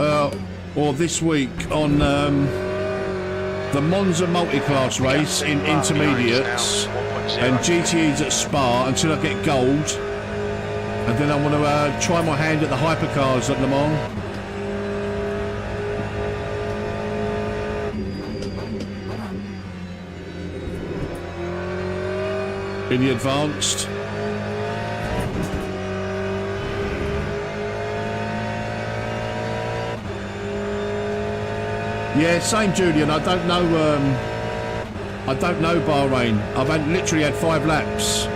or this week on the Monza multiclass race in intermediates and GTEs at Spa until I get gold, and then I want to try my hand at the hypercars at Le Mans. In the advanced. Yeah, same, Julian. I don't know Bahrain. I've literally had 5 laps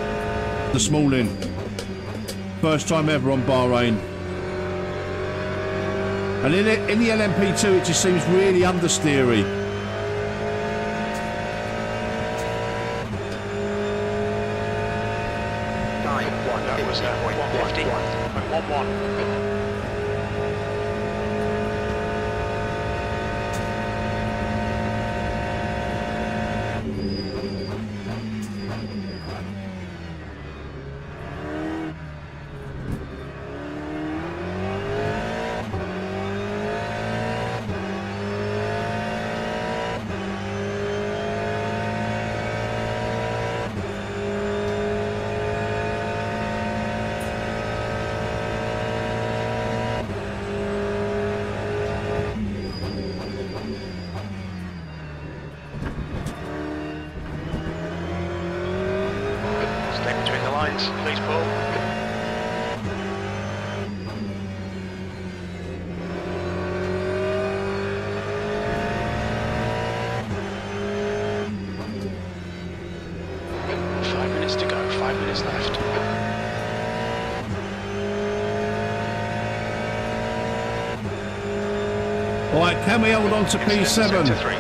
this morning. First time ever on Bahrain. And in the LMP2, it just seems really understeery. That was 150.11. Please, Paul. Five minutes to go, 5 minutes left. Right, can we hold on to P7? Sector 3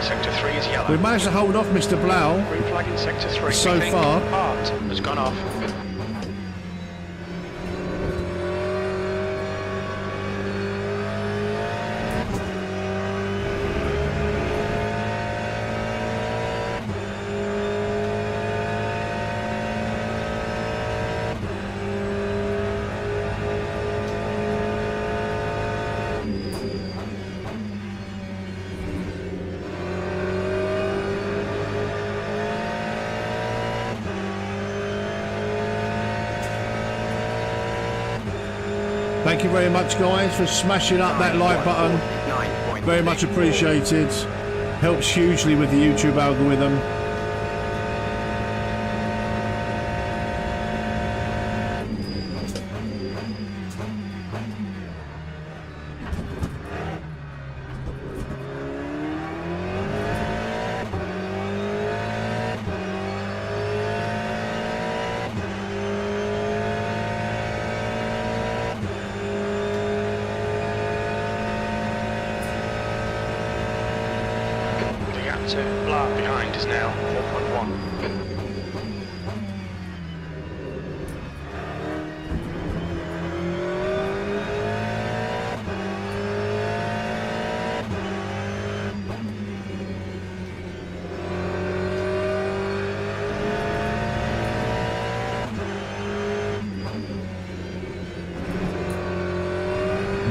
is yellow. We've managed to hold off Mr. Blau Green flag in sector 3. so far. Art has gone off. Thank you very much, guys, for smashing up that like button. Very much appreciated. Helps hugely with the YouTube algorithm. To Blah behind is now 4.1.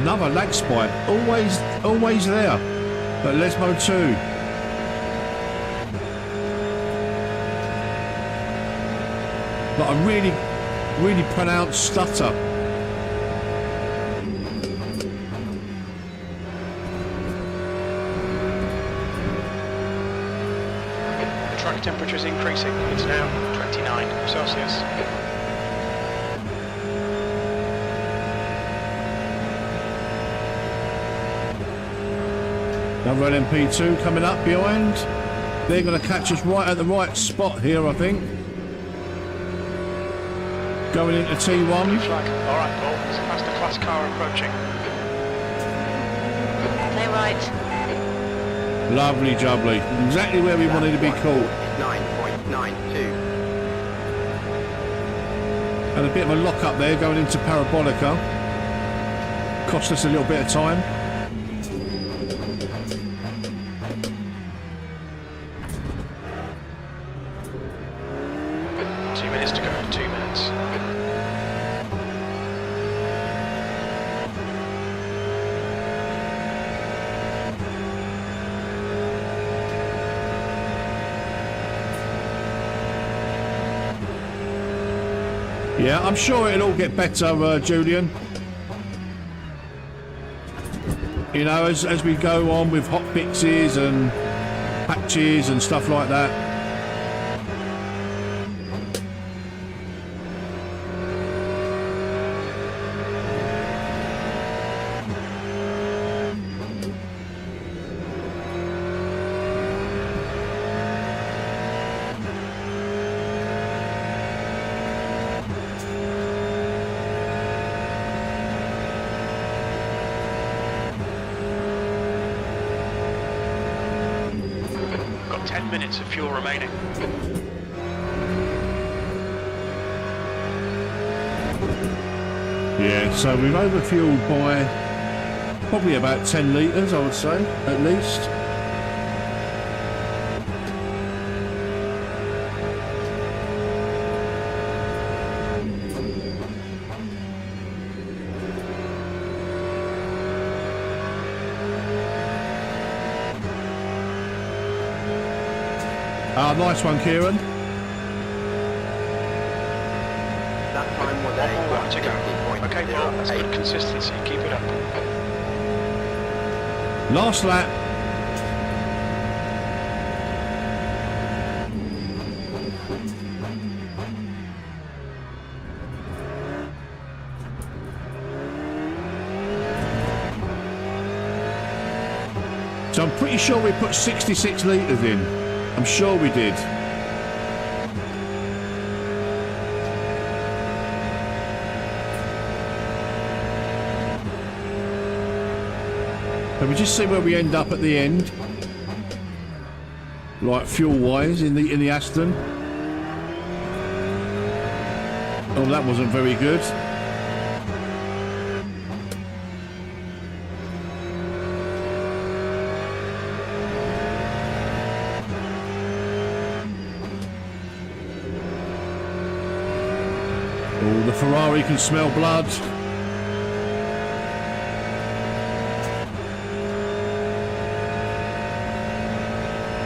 Another lag spike, always there at Lesmo 2. But a really pronounced stutter. The track temperature is increasing. It's now 29 Celsius. Another LMP2 coming up behind. They're going to catch us right at the right spot here, I think. Going into T1. Blue flag. All right, Paul. It's a faster class car approaching. Clear right. Lovely jubbly. Exactly where we wanted to be caught. 9.92. And a bit of a lock up there going into Parabolica. Cost us a little bit of time. To go, 2 minutes. Yeah, I'm sure it'll all get better, Julian. You know, as we go on with hot fixes and patches and stuff like that. Got 10 minutes of fuel remaining. Yeah, so we've overfueled by probably about 10 litres, I would say, at least. Nice one, Kieran. That time was One more lap to go. Okay, Paul, that's good 150.08. consistency. Keep it up. Last lap. So I'm pretty sure we put 66 litres in. I'm sure we did. Can we just see where we end up at the end? Like fuel-wise in the Aston. Oh, that wasn't very good. Oh, the Ferrari can smell blood.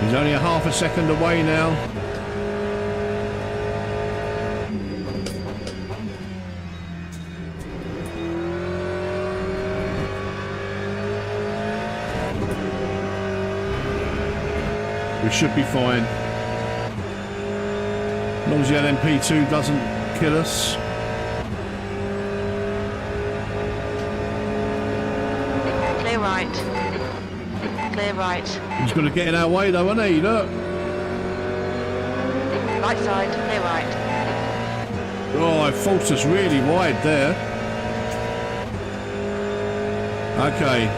He's only a half a second away now. We should be fine. As long as the LMP2 doesn't kill us. Clear right. Clear right. He's going to get in our way though, isn't he? Look. Right side. Clear right. Oh, I forced us really wide there. Okay.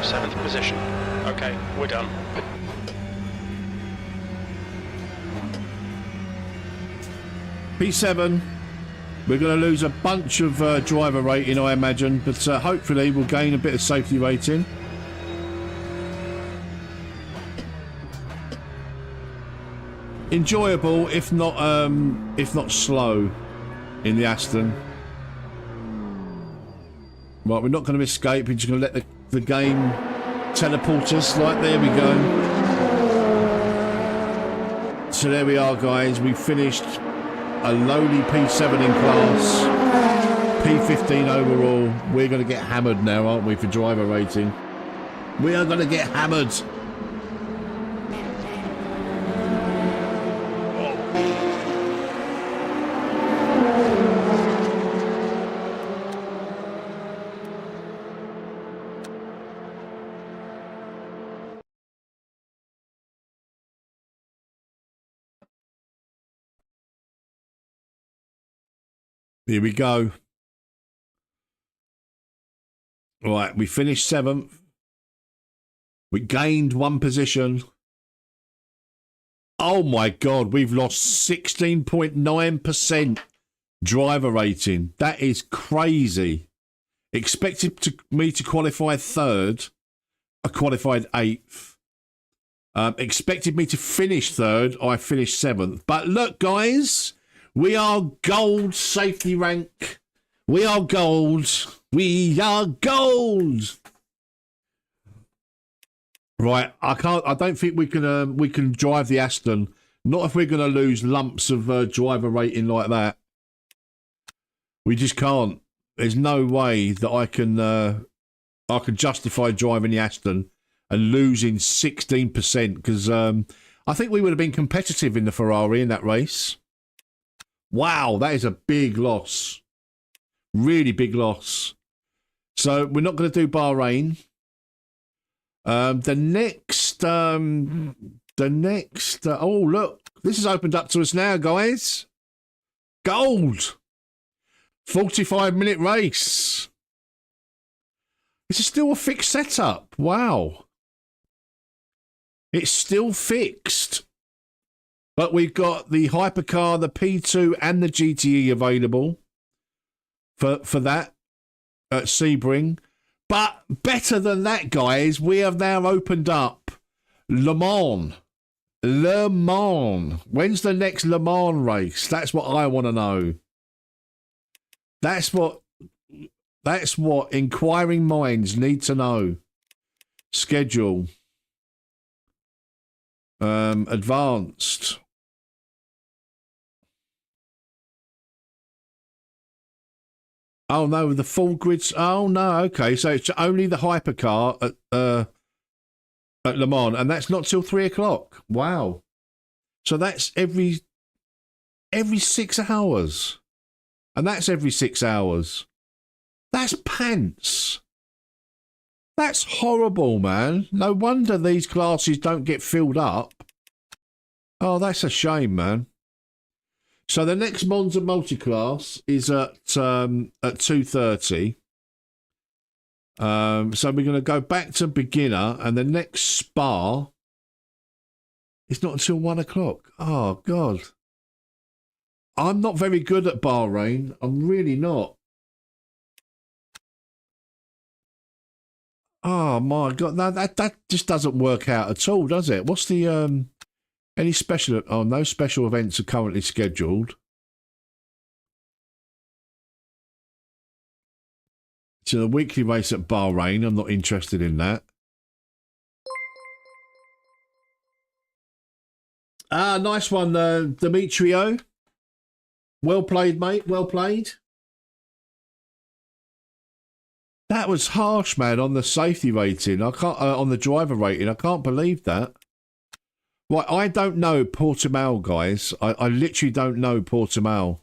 7th position. Okay, we're done. P7. We're going to lose a bunch of driver rating, I imagine, but hopefully we'll gain a bit of safety rating. Enjoyable, if not slow, in the Aston. Right, we're not going to escape. We're just going to let the game teleport us. Like, there we go. So there we are, guys. We finished a lowly P7 in class, P15 overall. We're going to get hammered now, aren't we, for driver rating? We are going to get hammered. Here we go. Right, we finished 7th. We gained 1 position. Oh my God, we've lost 16.9% driver rating. That is crazy. Expected me to qualify 3rd. I qualified 8th. Expected me to finish 3rd. I finished 7th. But look, guys, we are gold safety rank. We are gold. We are gold. Right, I don't think we can drive the Aston. Not if we're going to lose lumps of driver rating like that. We just can't. There's no way that I can justify driving the Aston and losing 16% because I think we would have been competitive in the Ferrari in that race. Wow, that is a big loss. Really big loss. So we're not going to do Bahrain. The next, oh, look, this has opened up to us now, guys. Gold. 45-minute race. This is still a fixed setup. Wow. It's still fixed. But we've got the hypercar, the P2 and the GTE available for that at Sebring. But better than that, guys, we have now opened up Le Mans. Le Mans. When's the next Le Mans race? That's what I want to know. That's what inquiring minds need to know. Schedule. Advanced. Oh no, the full grids. Oh no, okay. So it's only the hypercar at Le Mans, and that's not till 3 o'clock. Wow. So that's every 6 hours, and that's every 6 hours. That's pants. That's horrible, man. No wonder these classes don't get filled up. Oh, that's a shame, man. So the next Monza multiclass is at 2:30. So we're going to go back to beginner, and the next Spa is not until 1 o'clock. Oh God, I'm not very good at Bahrain. I'm really not. Oh my God, no, that just doesn't work out at all, does it? What's the any special? Oh, no special events are currently scheduled. So the weekly race at Bahrain, I'm not interested in that. Ah, nice one, Demetrio. Well played, mate. Well played. That was harsh, man, on the safety rating. I can't on the driver rating. I can't believe that. Right, I don't know Portimao, guys. I literally don't know Portimao.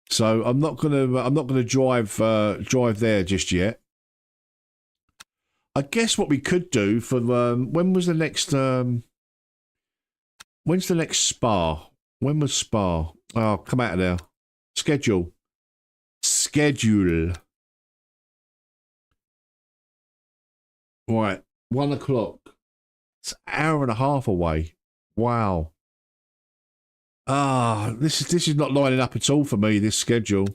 So I'm not gonna drive there just yet. I guess what we could do for when's the next Spa? When was Spa? Oh, come out of there. Schedule. Right, 1 o'clock. It's an hour and a half away. Wow. Ah, this is not lining up at all for me, this schedule.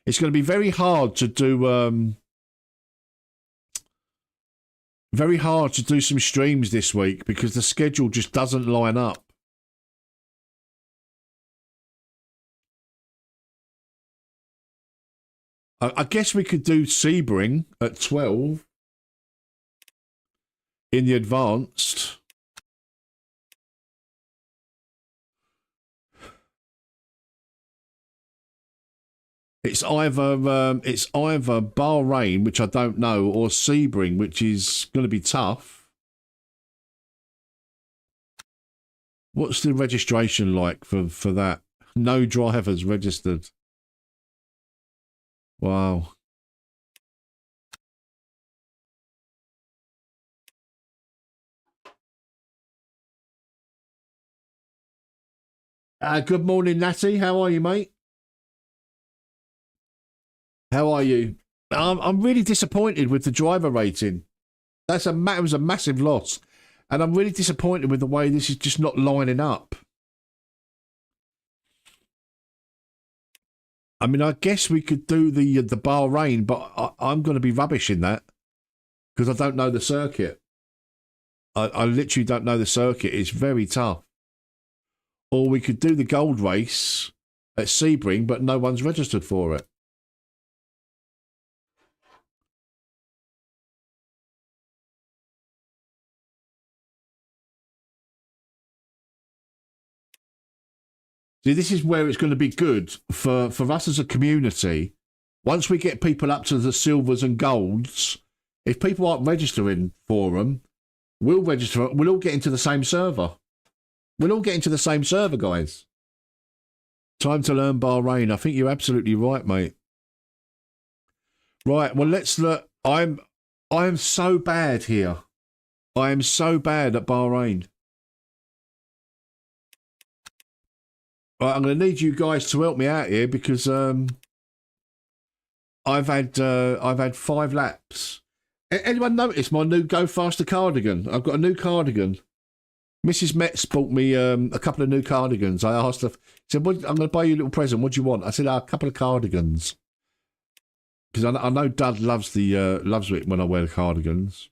It's going to be very hard to do some streams this week because the schedule just doesn't line up. I guess we could do Sebring at 12 in the advanced. It's either Bahrain, which I don't know, or Sebring, which is going to be tough. What's the registration like for that? No drivers registered. Wow. Good morning, Natty. How are you, mate? How are you? I'm really disappointed with the driver rating. It was a massive loss. And I'm really disappointed with the way this is just not lining up. I mean, I guess we could do the Bahrain, but I'm going to be rubbish in that because I don't know the circuit. I literally don't know the circuit. It's very tough. Or we could do the gold race at Sebring, but no one's registered for it. See, this is where it's going to be good for us as a community. Once we get people up to the silvers and golds, if people aren't registering for them, we'll register. We'll all get into the same server. We'll all get into the same server, guys. Time to learn Bahrain. I think you're absolutely right, mate. Right, well, let's look. I am so bad here. I am so bad at Bahrain. Right, I'm going to need you guys to help me out here because I've had 5 laps. Anyone notice my new Go Faster cardigan? I've got a new cardigan. Mrs. Metz bought me a couple of new cardigans. I asked her, said, I'm going to buy you a little present. What do you want? I said, a couple of cardigans. Because I know Dad loves it when I wear the cardigans.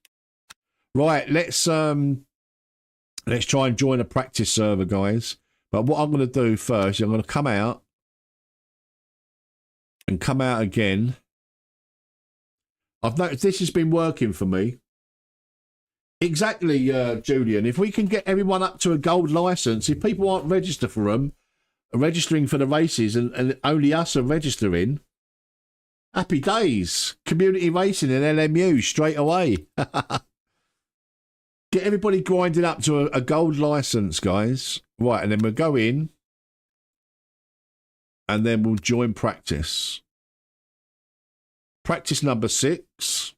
Right, let's try and join a practice server, guys. But what I'm going to do first, I'm going to come out and come out again. I've noticed this has been working for me. Exactly, Julian. If we can get everyone up to a gold license, if people aren't registered for them, registering for the races and only us are registering, happy days. Community racing and LMU straight away. Get everybody grinding up to a gold license, guys. Right, and then we'll go in. And then we'll join practice. Practice number 6.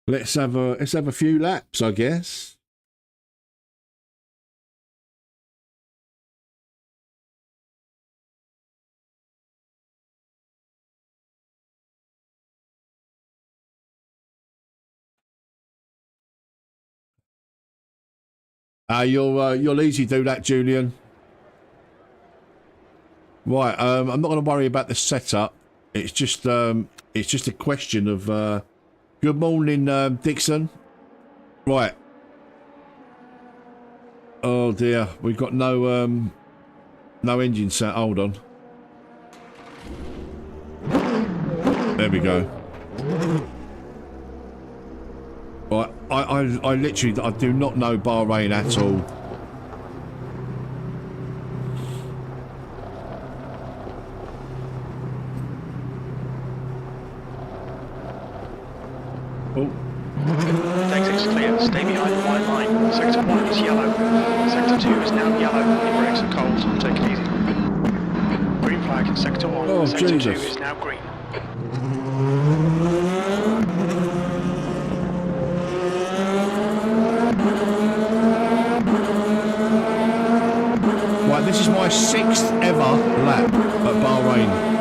Let's have a few laps, I guess. You'll easily do that, Julian. Right, I'm not going to worry about the setup. It's just a question of good morning, Dixon. Right. Oh dear, we've got no engine set. Hold on. There we go. Right, I literally do not know Bahrain at all. Oh. Exit's clear. Stay behind the white line. Sector 1 is yellow. Sector 2 is now yellow. Your brakes are cold. Take it easy. Green flag in Sector 1. Oh, Sector Jesus. 2 is now green. Right, this is my 6th ever lap at Bahrain.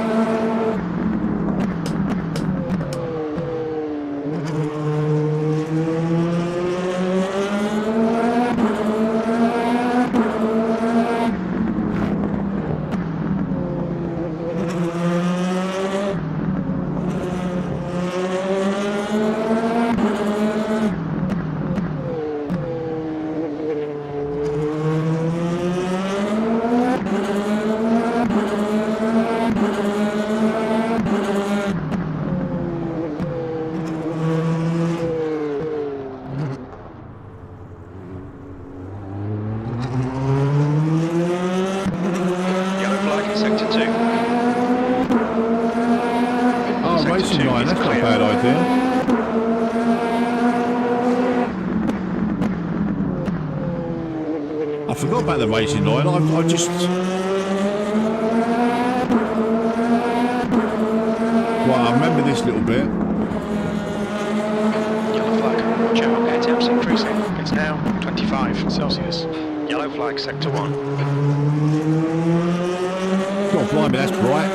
Racing line, I just... Right, I remember this little bit. Yellow flag, watch out, air temps increasing. It's now 25 Celsius. Yellow flag, sector 1. God blimey, that's bright.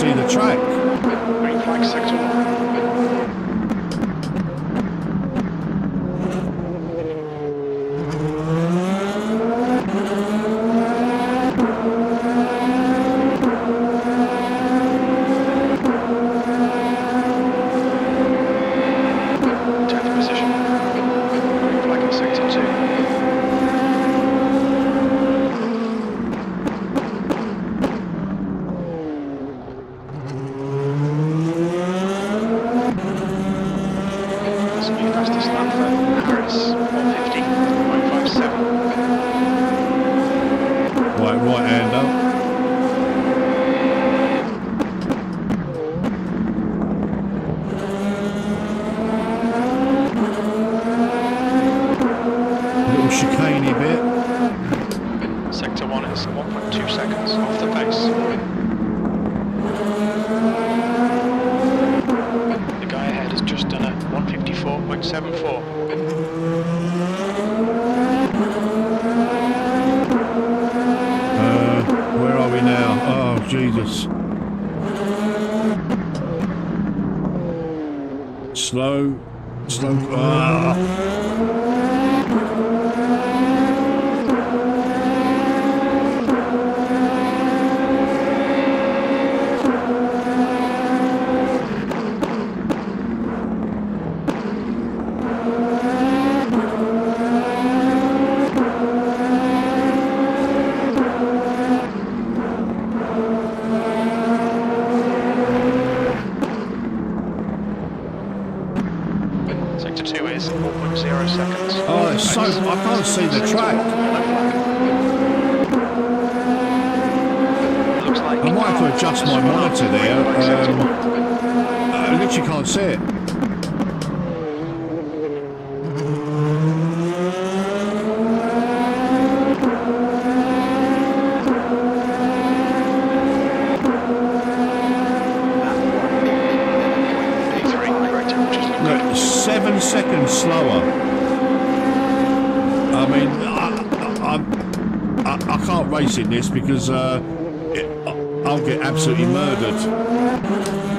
see the track. Green flag, sector 1. Chicaney bit. Sector 1 is 1.2 seconds off the pace. The guy ahead has just done a 154.74. Where are we now? Oh, Jesus. Slow. Ah. Sector 2 is 4.0 seconds. Oh, it's so... I can't see the track. It looks like... I might have to adjust my monitor there. I literally can't see it. Look, 7 seconds slower. I mean, I can't race in this because I'll get absolutely murdered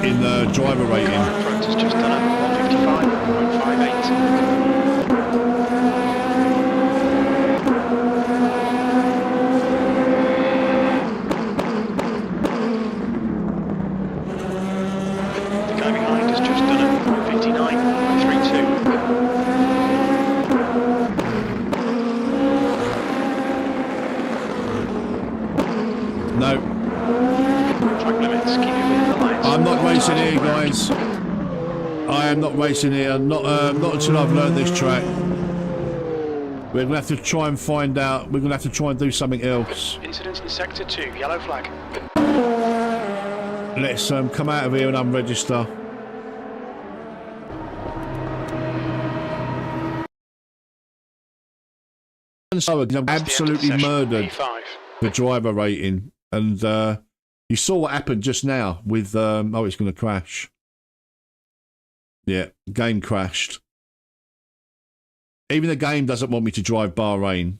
in the driver rating. Front has just done a 155.58. The guy behind has just done a 159.32. No. Track limits, keep it within the lines. I'm not racing here, guys. I am not racing here. Not until I've learned this track. We're going to have to try and find out. We're going to have to try and do something else. Incidents in Sector 2, yellow flag. Let's come out of here and unregister. So I'm absolutely murdered A5. the driver rating. And you saw what happened just now with... oh, it's going to crash. Yeah, game crashed. Even the game doesn't want me to drive Bahrain.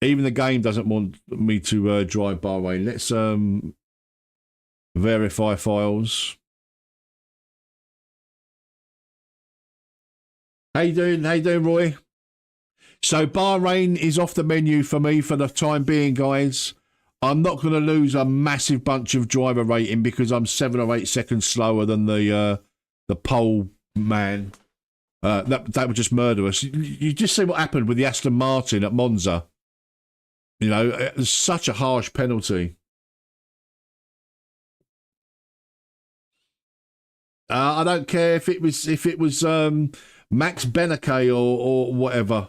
Even the game doesn't want me to drive Bahrain. Let's verify files. How you doing? How you doing, Roy? So Bahrain is off the menu for me for the time being, guys. I'm not going to lose a massive bunch of driver rating because I'm 7 or 8 seconds slower than the pole man. That would just murder us. You just see what happened with the Aston Martin at Monza. You know, it was such a harsh penalty. I don't care if it was Max Beneke or whatever.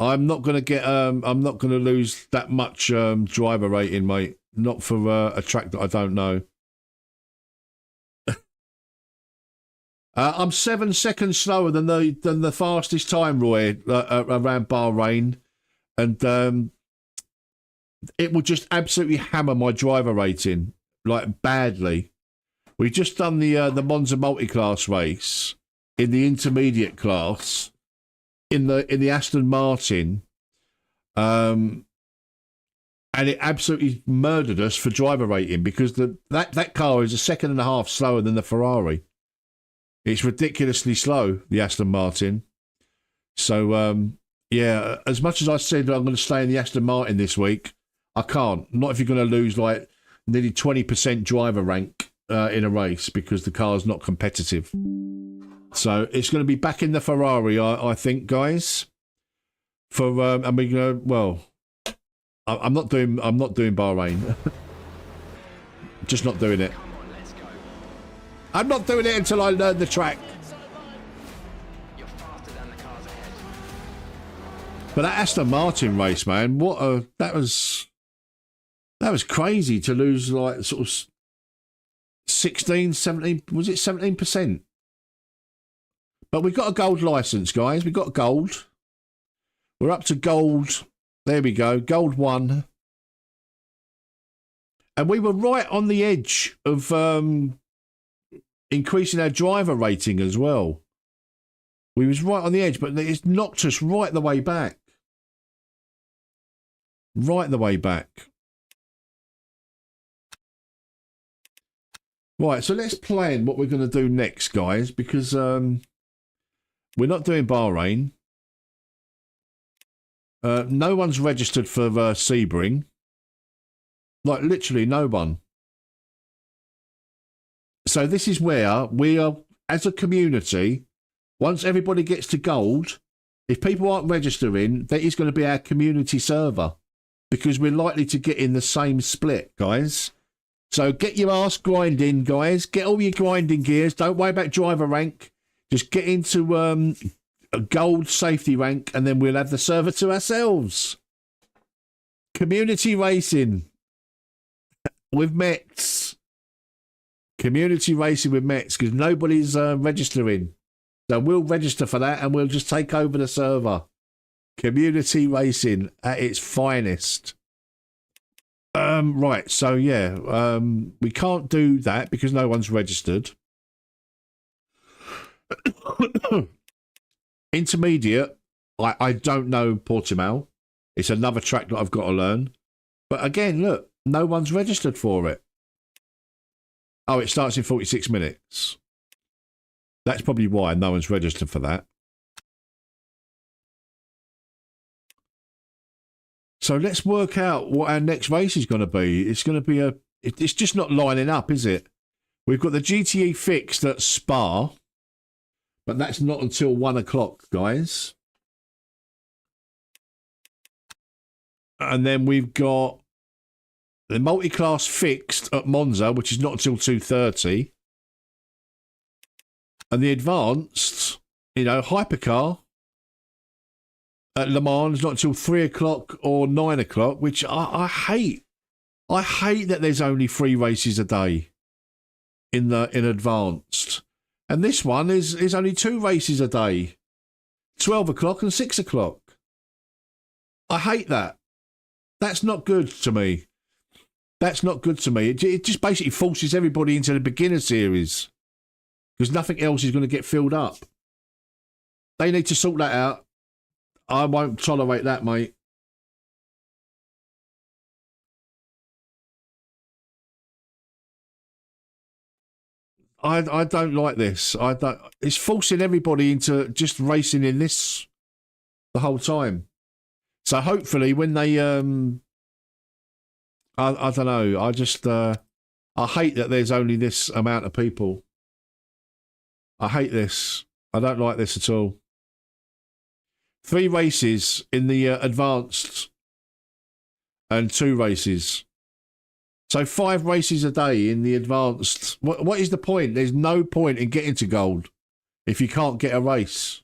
I'm not going to get. I'm not going to lose that much driver rating, mate. Not for a track that I don't know. I'm 7 seconds slower than the fastest time, Roy, around Bahrain, and it will just absolutely hammer my driver rating like badly. We've just done the Monza multiclass race in the intermediate class in the Aston Martin, and and it absolutely murdered us for driver rating because that car is a second and a half slower than the Ferrari. It's ridiculously slow, the Aston Martin. So, yeah, as much as I said I'm going to stay in the Aston Martin this week, I can't. Not if you're going to lose like nearly 20% driver rank in a race because the car's not competitive. So it's going to be back in the Ferrari, I think, guys. For I mean, well, I'm not doing Bahrain. Just not doing it. I'm not doing it until I learn the track. But that Aston Martin race, man, that was crazy to lose like sort of 16, 17, was it 17%? But we got a gold license, guys. We got gold. We're up to gold. There we go. Gold 1. And we were right on the edge of increasing our driver rating as well. We was right on the edge, but it's knocked us right the way back. Right the way back. Right, so let's plan what we're going to do next, guys, because we're not doing Bahrain. No one's registered for Sebring. Like, literally no one. So this is where we are, as a community, once everybody gets to gold, if people aren't registering, that is going to be our community server because we're likely to get in the same split, guys. So get your ass grinding, guys. Get all your grinding gears. Don't worry about driver rank. Just get into a gold safety rank and then we'll have the server to ourselves. Community racing with METZ. Community racing with METZ because nobody's registering. So we'll register for that and we'll just take over the server. Community racing at its finest. Right, so yeah, we can't do that because no one's registered. Intermediate, I don't know Portimao. It's another track that I've got to learn. But again, look, no one's registered for it. Oh, it starts in 46 minutes. That's probably why no one's registered for that. So let's work out what our next race is going to be. It's going to be it's just not lining up, is it? We've got the GTE fixed at Spa, but that's not until 1 o'clock, guys. And then we've got the multi-class fixed at Monza, which is not until 2:30. And the advanced, hypercar at Le Mans not until 3 o'clock or 9 o'clock, which I hate. I hate that there's only 3 races a day in advanced. And this one is only 2 races a day. 12 o'clock and 6 o'clock. I hate that. That's not good to me. That's not good to me. It just basically forces everybody into the beginner series. Because nothing else is going to get filled up. They need to sort that out. I won't tolerate that, mate. I don't like this. It's forcing everybody into just racing in this the whole time. So hopefully when they I don't know. I hate that there's only this amount of people. I hate this. I don't like this at all. 3 races in the advanced and 2 races. So 5 races a day in the advanced. What is the point? There's no point in getting to gold if you can't get a race.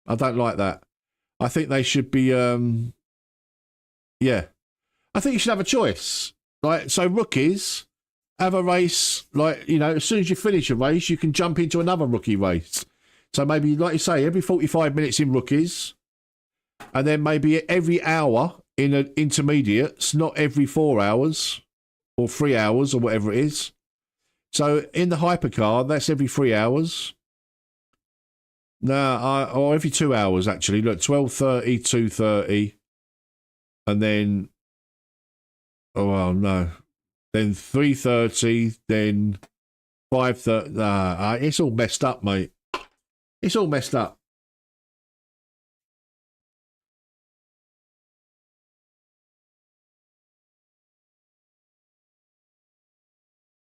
I don't like that. I think they should be, yeah. I think you should have a choice. Like, so rookies have a race, like, as soon as you finish a race, you can jump into another rookie race. So maybe, like you say, every 45 minutes in rookies, and then maybe every hour in intermediates, not every 4 hours or 3 hours or whatever it is. So in the hypercar, that's every 3 hours. No, or every 2 hours, actually. Look, 12:30, 2:30. and then, oh well, no, then 3:30, then 5:30. It's all messed up, mate. It's all messed up.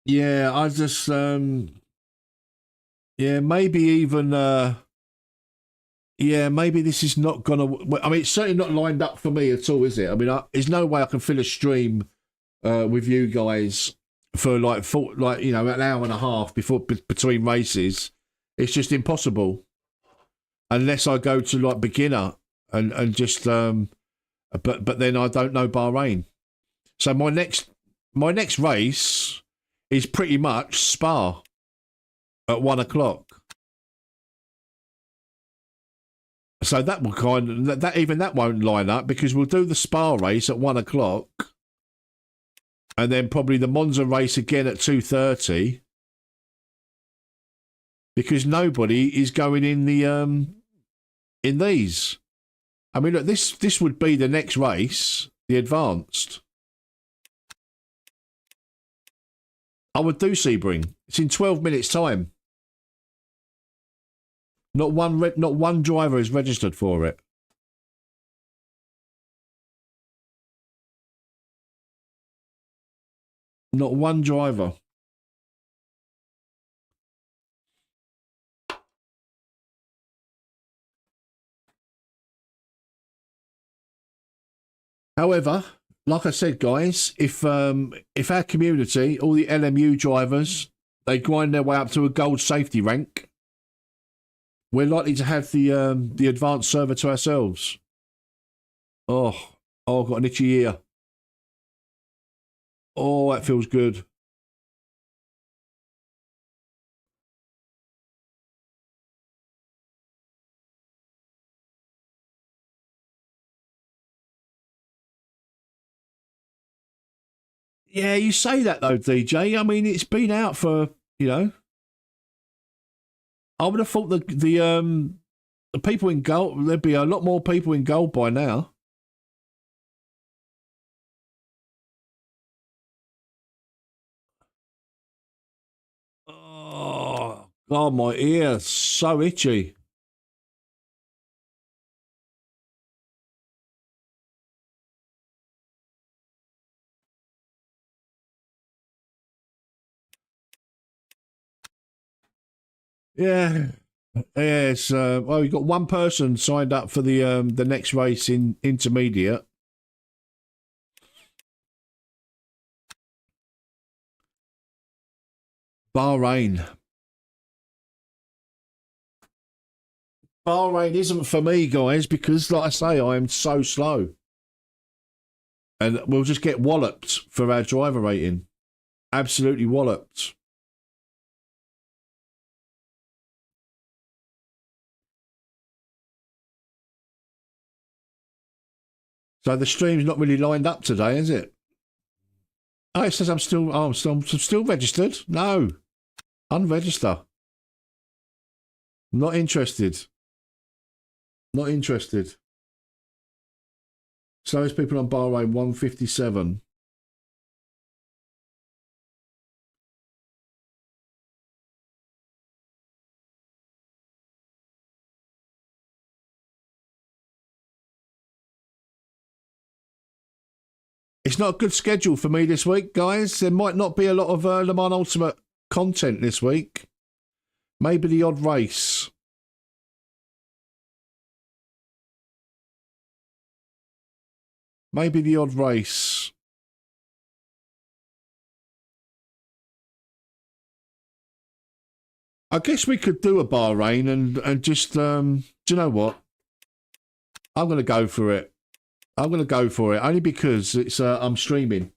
Yeah, I just yeah, maybe even yeah, maybe this is not gonna. I mean, it's certainly not lined up for me at all, is it? I mean, there's no way I can fill a stream with you guys for like you know, an hour and a half between races. It's just impossible unless I go to like beginner and just but then I don't know Bahrain. So my next race is pretty much Spa at 1 o'clock. So that will that won't line up because we'll do the Spa race at 1 o'clock, and then probably the Monza race again at 2:30, because nobody is going in the in these. I mean, look, this would be the next race, the advanced. I would do Sebring. It's in 12 minutes' time. Not one driver is registered for it. Not one driver. However, like I said, guys, if our community, all the LMU drivers, they grind their way up to a gold safety rank, we're likely to have the advanced server to ourselves. Oh, I've got an itchy ear. Oh, that feels good. Yeah, you say that though, DJ. I mean, it's been out for, you know. I would have thought the people in gold, there'd be a lot more people in gold by now. Oh, God, my ear's so itchy. Yeah. Yes. Well, you've got one person signed up for the next race in intermediate. Bahrain. Bahrain isn't for me, guys, because, like I say, I am so slow. And we'll just get walloped for our driver rating. Absolutely walloped. So the stream's not really lined up today, is it? Oh, it says I'm still registered. No. Unregister. Not interested. Not interested. Slowest people on Bahrain, 157. It's not a good schedule for me this week, guys. There might not be a lot of Le Mans Ultimate content this week. Maybe the odd race. Maybe the odd race. I guess we could do a Bahrain and just, do you know what? I'm going to go for it. I'm going to go for it, only because it's I'm streaming.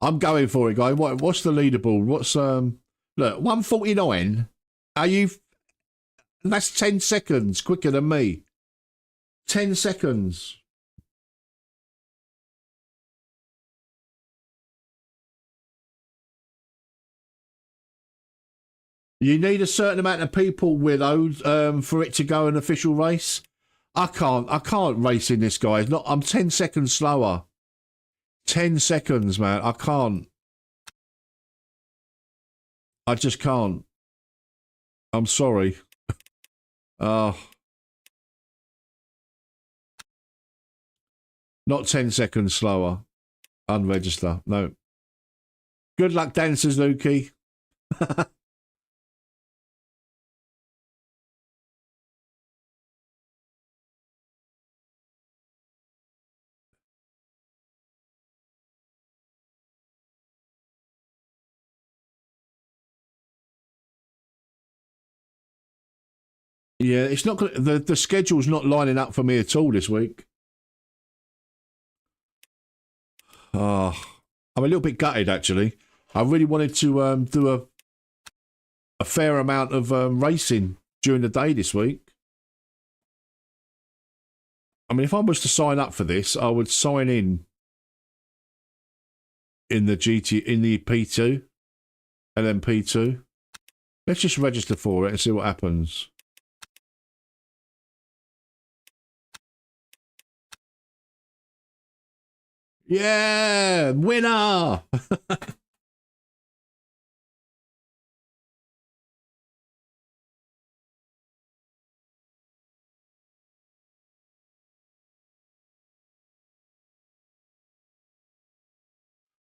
I'm going for it, guys. What's the leaderboard? What's look, 149. Are you? That's 10 seconds quicker than me. 10 seconds. You need a certain amount of people, Willow, for it to go an official race. I can't race in this, guys. Not. I'm 10 seconds slower. 10 seconds, man. I can't. I just can't. I'm sorry. Not 10 seconds slower. Unregister. No. Good luck, Dan Suzuki. Yeah, it's not gonna, the schedule's not lining up for me at all this week. I'm a little bit gutted actually. I really wanted to do a fair amount of racing during the day this week. I mean, if I was to sign up for this, I would sign in the P2 and then P2. Let's just register for it and see what happens. Yeah, winner!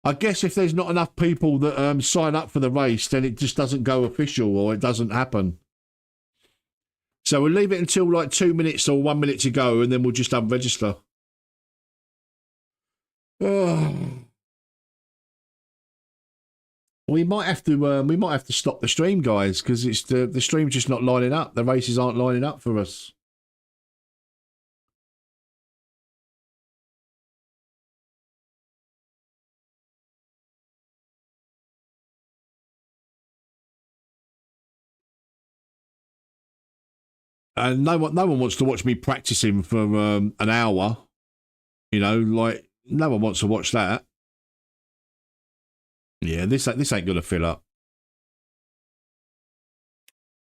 I guess if there's not enough people that sign up for the race, then it just doesn't go official or it doesn't happen. So we'll leave it until like 2 minutes or 1 minute to go, and then we'll just unregister. Oh. We might have to stop the stream, guys, because it's the stream's just not lining up. The races aren't lining up for us. And no one wants to watch me practicing for an hour. You know, like no one wants to watch that. Yeah, this ain't gonna fill up.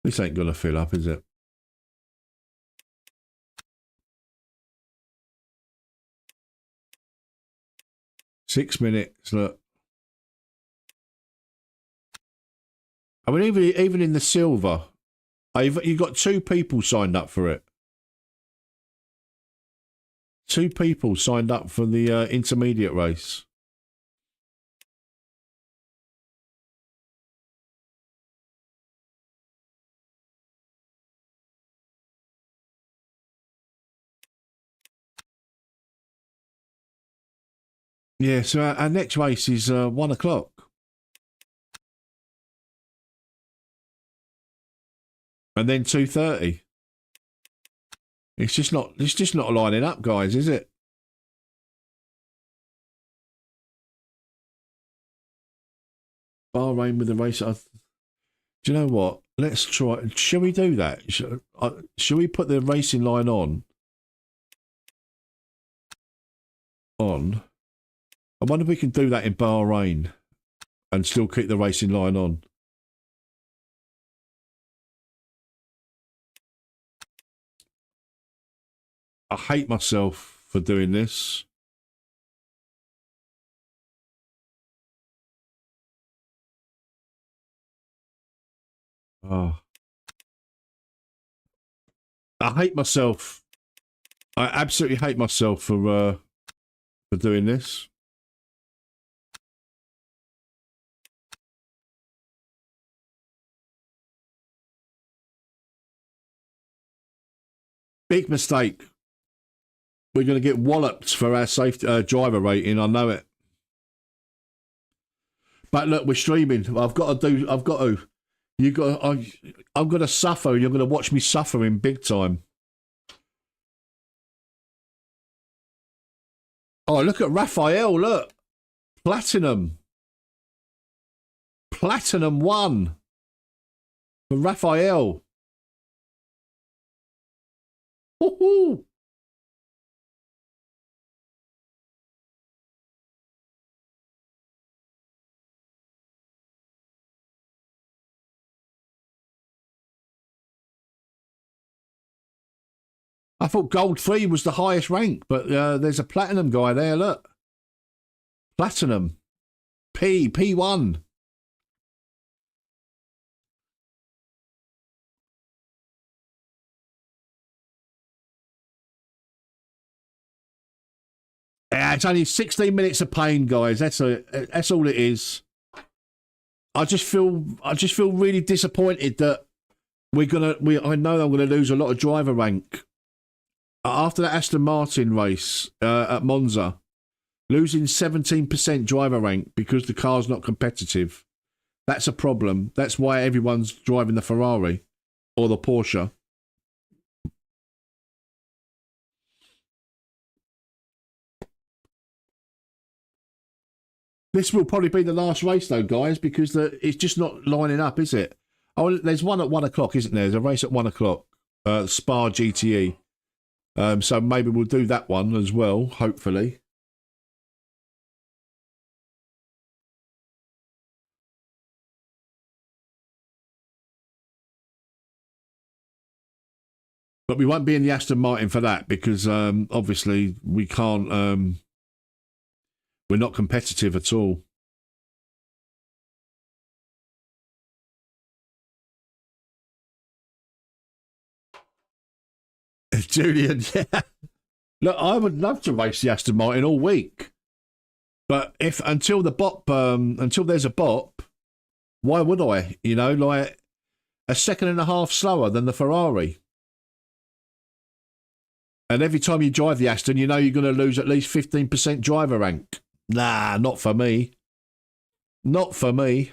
This ain't gonna fill up, is it? Six minutes. Look. I mean, even in the silver, you got 2 people signed up for it. 2 people signed up for the intermediate race. Yeah, so our next race is 1 o'clock. And then 2:30. It's just not lining up, guys, is it? Bahrain with the race. Do you know what? Let's try. Shall we do that? Shall we put the racing line on? I wonder if we can do that in Bahrain and still keep the racing line on. I hate myself for doing this. Oh. I hate myself. I absolutely hate myself for doing this. Big mistake. We're going to get walloped for our safety driver rating. I know it. But look, we're streaming. I'm going to suffer. You're going to watch me suffer in big time. Oh, look at Raphael. Look. Platinum 1 for Raphael. Woohoo! I thought Gold 3 was the highest rank, but there's a Platinum guy there, look. Platinum. P1. Yeah, it's only 16 minutes of pain, guys. That's all it is. I just feel really disappointed that I know I'm gonna lose a lot of driver rank after that Aston Martin race at Monza, losing 17% driver rank because the car's not competitive. That's a problem. That's why everyone's driving the Ferrari or the Porsche. This will probably be the last race, though, guys, because it's just not lining up, is it? Oh, there's one at 1 o'clock, isn't there? There's a race at 1 o'clock, Spa GTE. So maybe we'll do that one as well, hopefully. But we won't be in the Aston Martin for that because obviously we can't. We're not competitive at all. Julian, yeah. Look, I would love to race the Aston Martin all week, but until there's a bop, why would I? You know, like a second and a half slower than the Ferrari. And every time you drive the Aston, you know you're going to lose at least 15% driver rank. Nah, not for me. Not for me.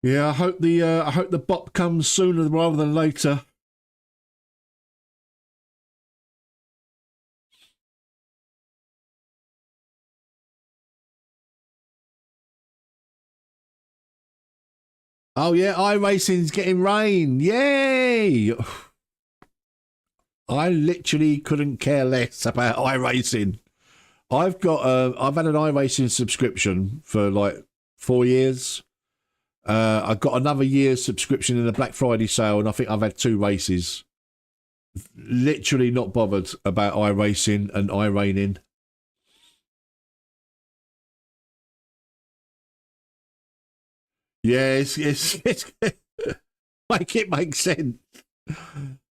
Yeah, I hope the bop comes sooner rather than later. Oh yeah, iRacing's getting rain. Yay! I literally couldn't care less about iRacing. I've had an iRacing subscription for like 4 years. I got another year's subscription in the Black Friday sale, and I think I've had 2 races. Literally not bothered about iRacing and iRaining. Yeah, it's make it make sense.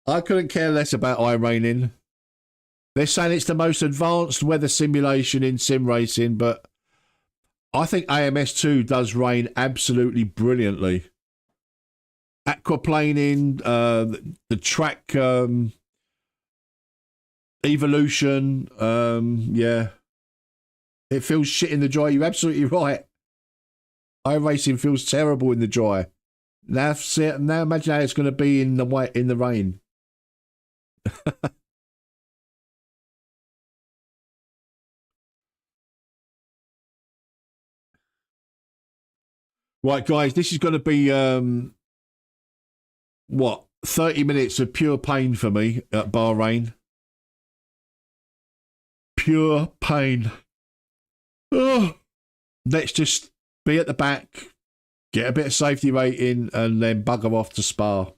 I couldn't care less about iRaining. They're saying it's the most advanced weather simulation in sim racing, but I think AMS2 does rain absolutely brilliantly. Aquaplaning, the track evolution, yeah. It feels shit in the dry. You're absolutely right. iRacing feels terrible in the dry. Now imagine how it's going to be in the rain. Right, guys, this is going to be, 30 minutes of pure pain for me at Bahrain. Pure pain. Oh, let's just be at the back, get a bit of safety rating, and then bugger off to Spa.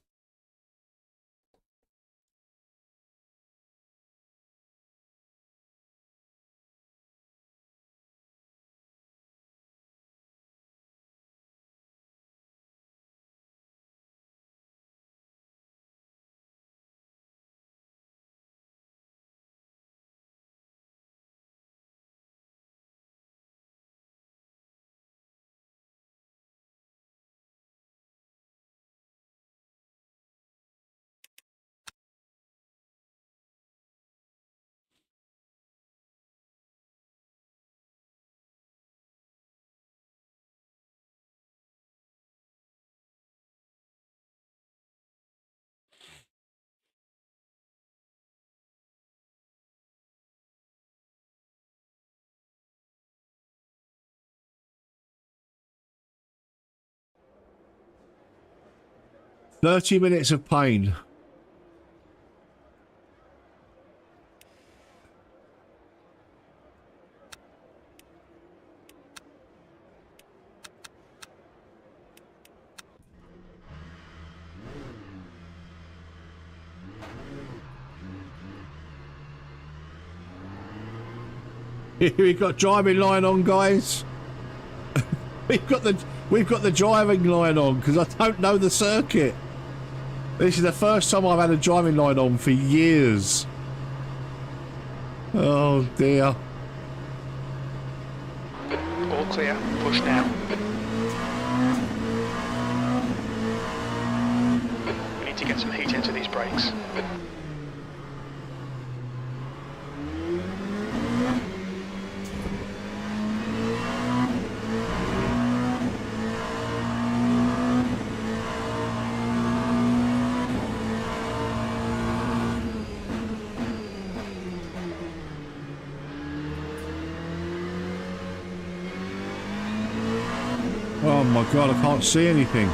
"30 minutes of pain." We've got driving line on, guys. we've got the driving line on because I don't know the circuit. This is the first time I've had a driving line on for years. Oh dear. All clear. Push now. We need to get some heat into these brakes. Oh my god, I can't see anything.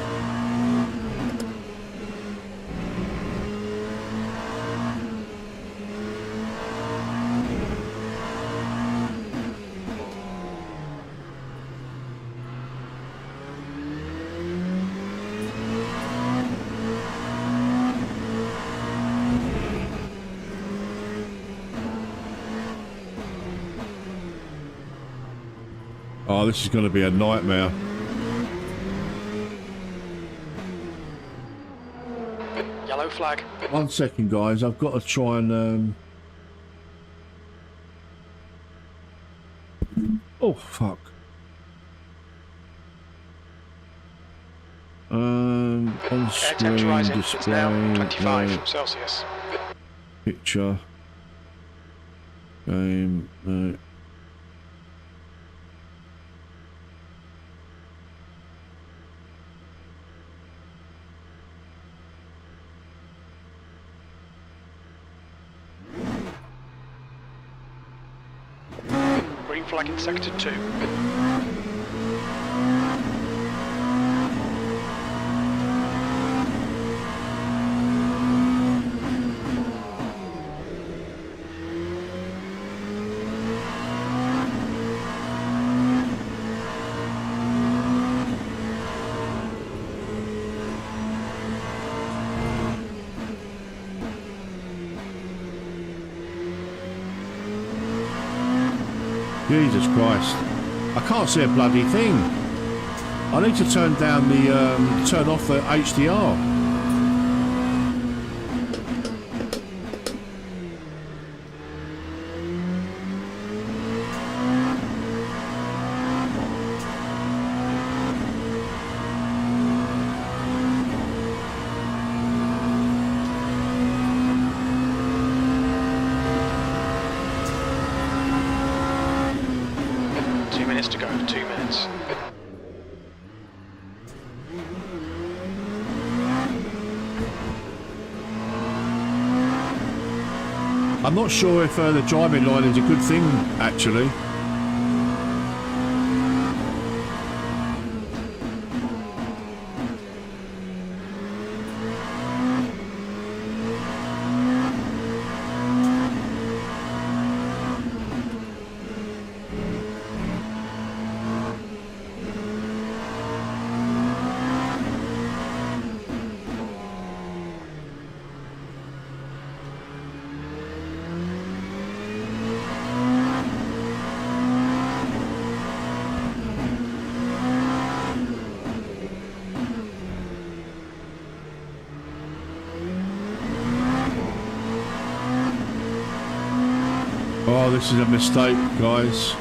Oh, this is going to be a nightmare. Yellow flag. 1 second, guys. I've got to try and... Oh, fuck. On Air screen temperature rising. It's display, now 25 no, Celsius. picture, game, no. Green flag in sector 2. Jesus Christ. I can't see a bloody thing. I need to turn down the, turn off the HDR. To go, 2 minutes. I'm not sure if the driving line is a good thing, actually. Oh, this is a mistake, guys.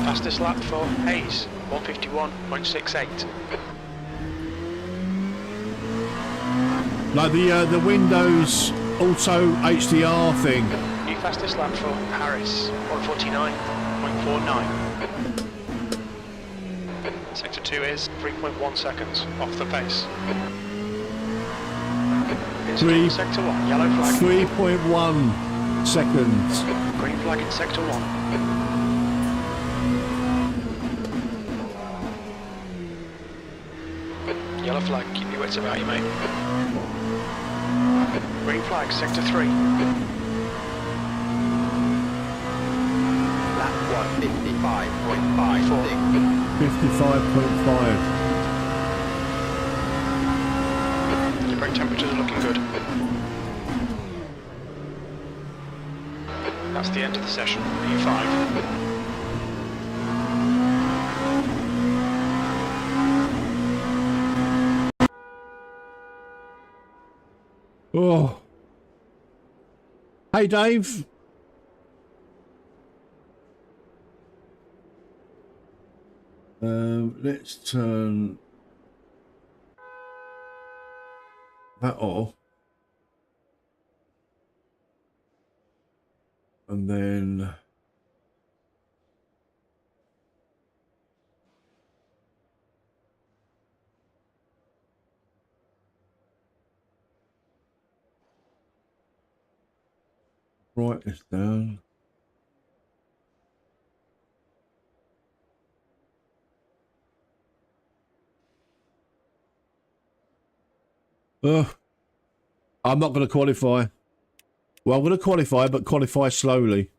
Fastest lap for Hayes, 151.68. Like the Windows Auto HDR thing. New fastest lap for Harris, 149.49. Sector 2 is 3.1 seconds off the pace. Three- Sector 1, yellow flag. 3.1 seconds. Green flag in sector 1. Yellow flag, keep your wits about you, mate. Green flag, sector 3. Lap 155.56. 55.5. Your brake temperatures are looking good. That's the end of the session. P5. Oh. Hey, Dave. Let's turn that off. And then write this down. I'm not going to qualify. Well, I'm going to qualify, but qualify slowly.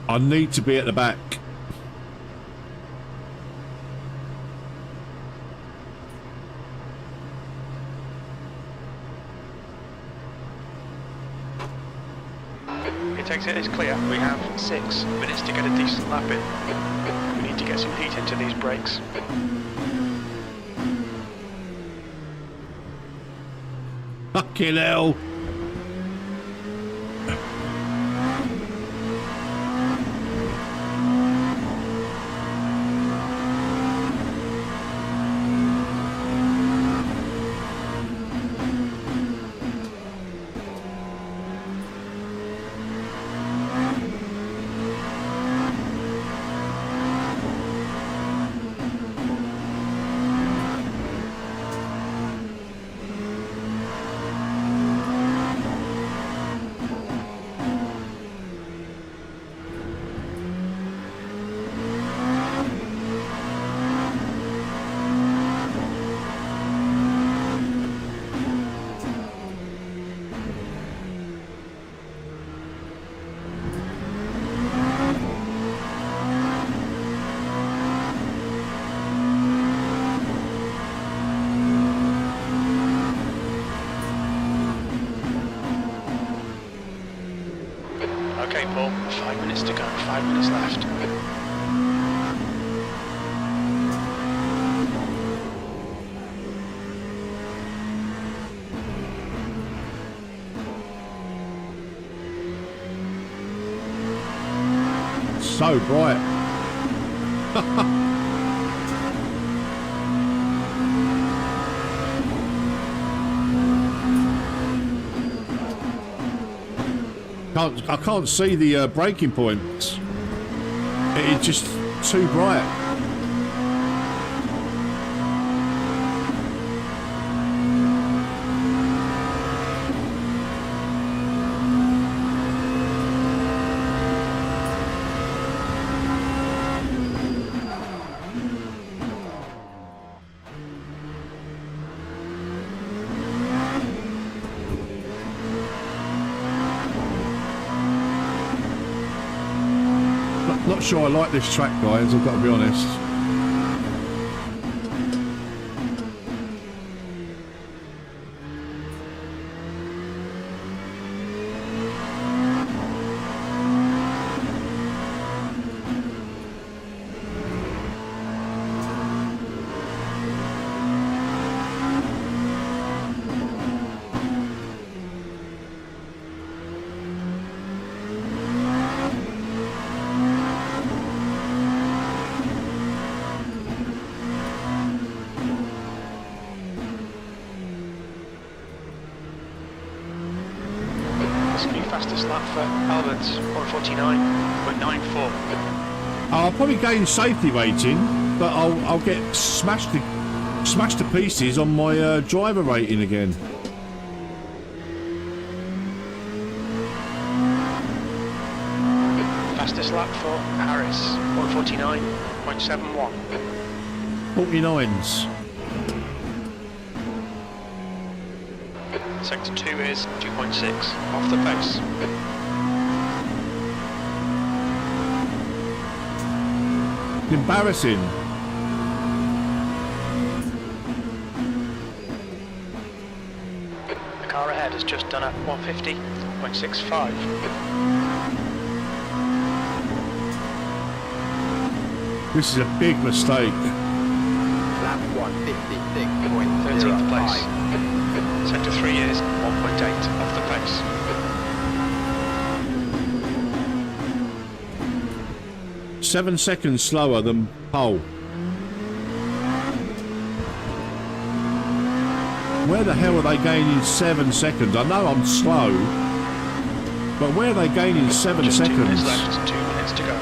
I need to be at the back. It exit is clear. We have 6 minutes to get a decent lap in. We need to get some heat into these brakes. Fucking hell. Okay, Paul, 5 minutes to go, 5 minutes left. So bright. I can't see the braking points. It's just too bright. Not sure I like this track, guys, I've got to be honest. Fastest lap for Albert's 149.94. I'll probably gain safety rating, but I'll get smashed to pieces on my driver rating again. Fastest lap for Harris, 149.71. 49s. Sector 2 is 2.6, off the pace. It's embarrassing. The car ahead has just done a 150.65. This is a big mistake. Lap 156.05. 13th place. Sector 3 is 1.8 off the pace. Seven seconds slower than pole. Where the hell are they gaining 7 seconds? I know I'm slow, but where are they gaining 7 Just 2 minutes seconds? left, 2 minutes to go.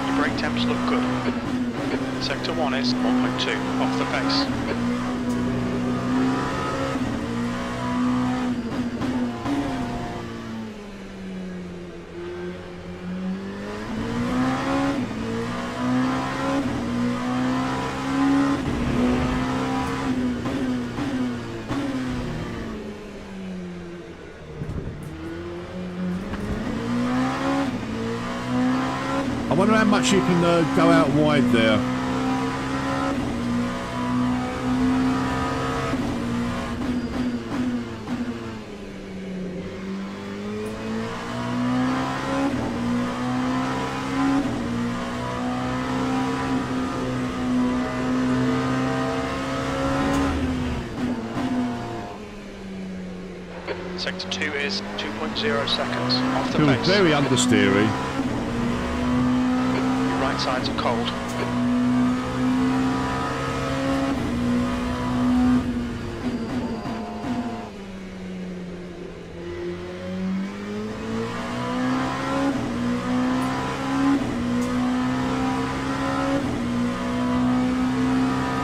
Your brake temps look good. Sector 1 is 1.2 off the pace. I wonder how much you can go out wide there. Sector 2 is 2.0 seconds off the Feels pace. very understeery. Your right sides are cold.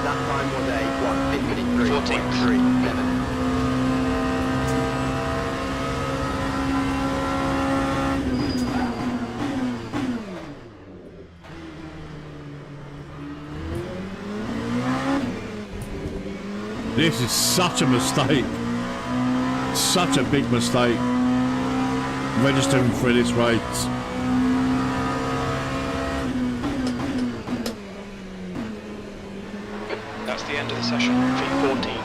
That time was a 153.37. This is such a mistake. Such a big mistake. Registering for this race. That's the end of the session, V14.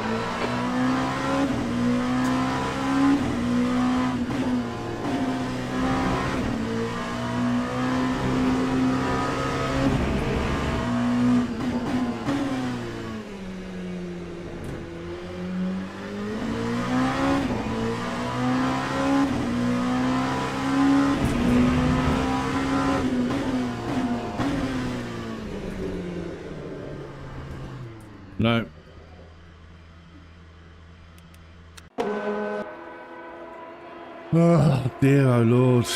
No. Oh dear, oh Lord.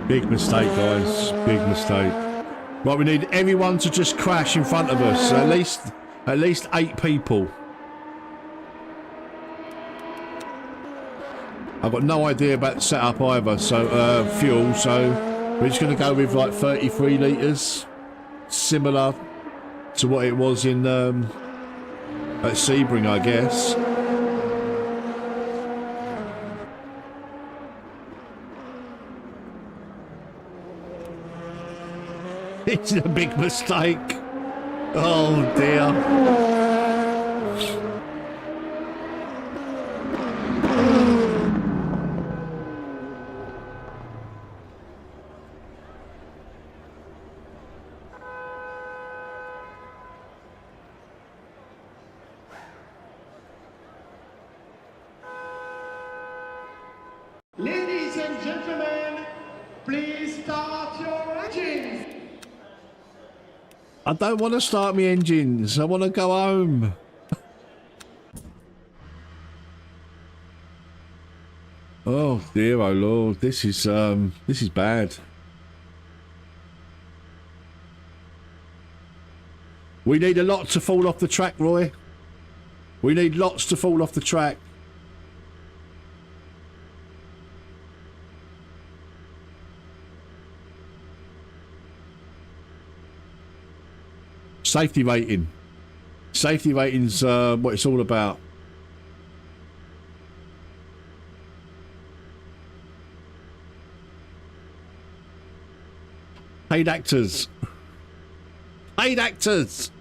Big mistake, guys. Big mistake. Right, we need everyone to just crash in front of us. At least 8 people. I've got no idea about the setup either, so fuel, so we're just going to go with like 33 litres, similar to what it was in at Sebring, I guess. It's a big mistake. Oh dear. Ladies and gentlemen, please start your engines. I don't want to start my engines. I want to go home. Oh dear, oh Lord, this is bad. We need a lot to fall off the track, Roy. We need lots to fall off the track. Safety rating. Safety rating's what it's all about. Paid actors. Paid actors.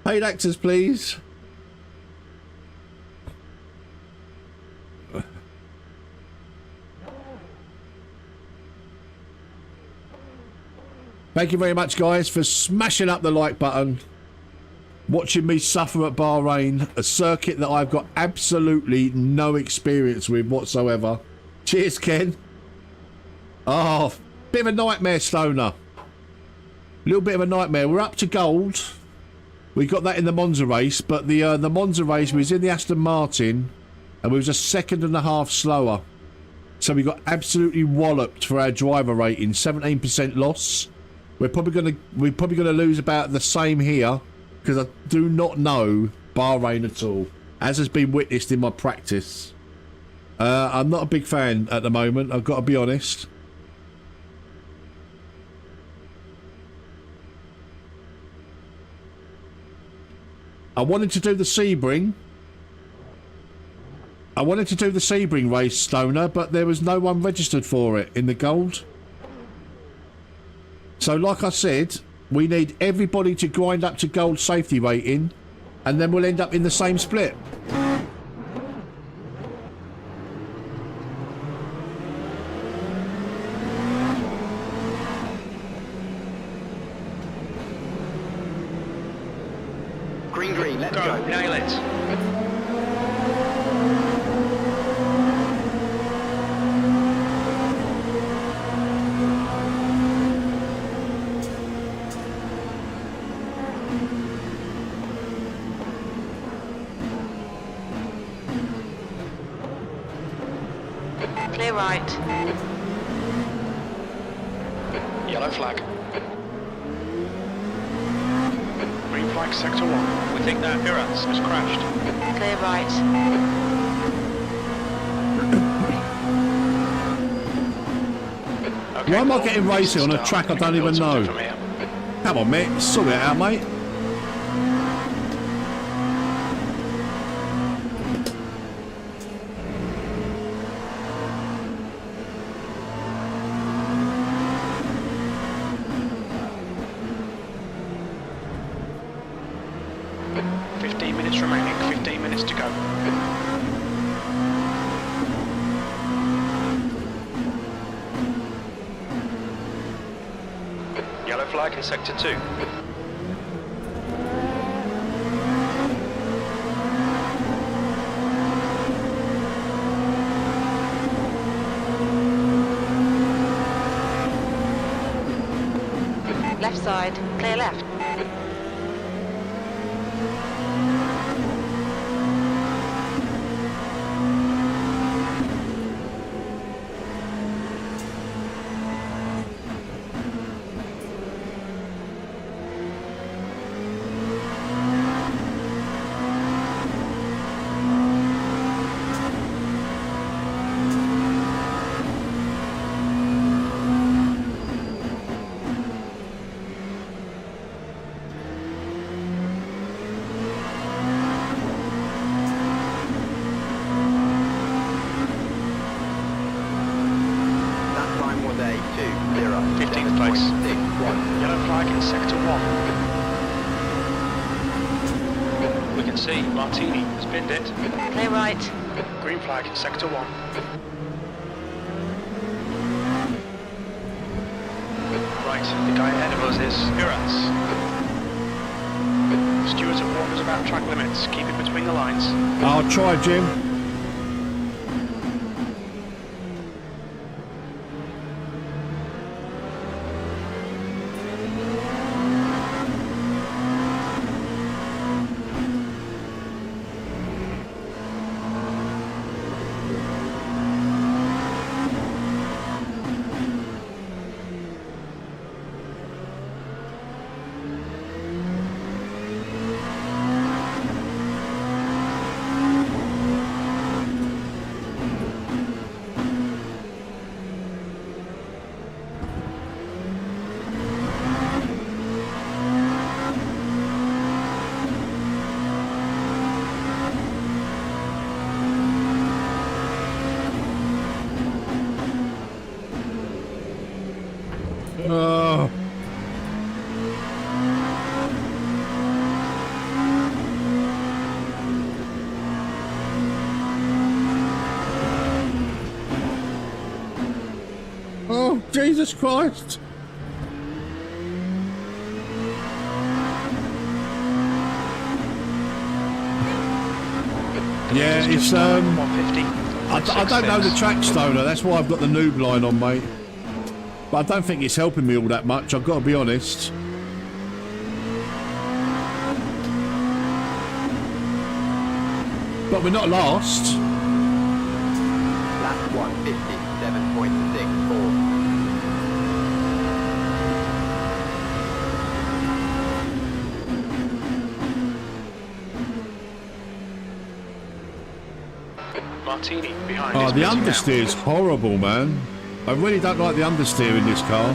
Paid actors, please. Thank you very much, guys, for smashing up the like button. Watching me suffer at Bahrain, a circuit that I've got absolutely no experience with whatsoever. Cheers, Ken. Oh, bit of a nightmare, Stoner. Little bit of a nightmare. We're up to gold. We got that in the Monza race, but the Monza race was in the Aston Martin, and we was a second and a half slower. So we got absolutely walloped for our driver rating. 17% loss. We're probably gonna lose about the same here, because I do not know Bahrain at all, as has been witnessed in my practice. I'm not a big fan at the moment, I've got to be honest. I wanted to do the Sebring. I wanted to do the Sebring race, Stoner, but there was no one registered for it in the gold. So like I said, we need everybody to grind up to gold safety rating, and then we'll end up in the same split. Green, let's go. Nail it. Clear right. Yellow flag. Green flag, sector 1. We think that Irans has crashed. Clear right. Okay, Why am I well, getting racing on a start. track I You don't can even build know? something from here. Come on, mate. Sort it out, mate. Remaining, 15 minutes to go. Yellow flag in sector 2. Left side, clear left. Martini has binned it. Clear right. Green flag in sector 1. Right, the guy ahead of us is Irans. Stewards have warned us about track limits. Keep it between the lines. I'll try, Jim. Oh. Oh, Jesus Christ. Yeah, it's 150. I don't know the track, Stoner. That's why I've got the noob line on, mate. But I don't think it's helping me all that much. I've got to be honest. But we're not last. Lap 157.64. Martini behind. Oh, is the missing understeer's horrible, man. I really don't like the understeer in this car.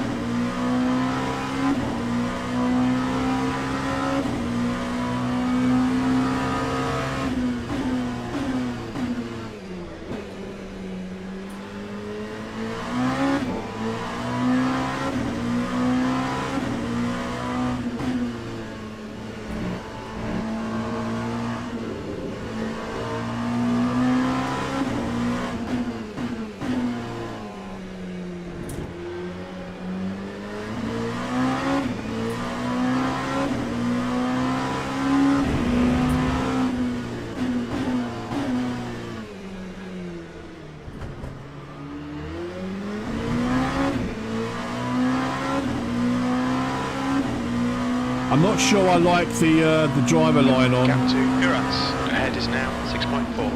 I'm not sure I like the driver line on. Gap to Uras. Ahead is now 6.4.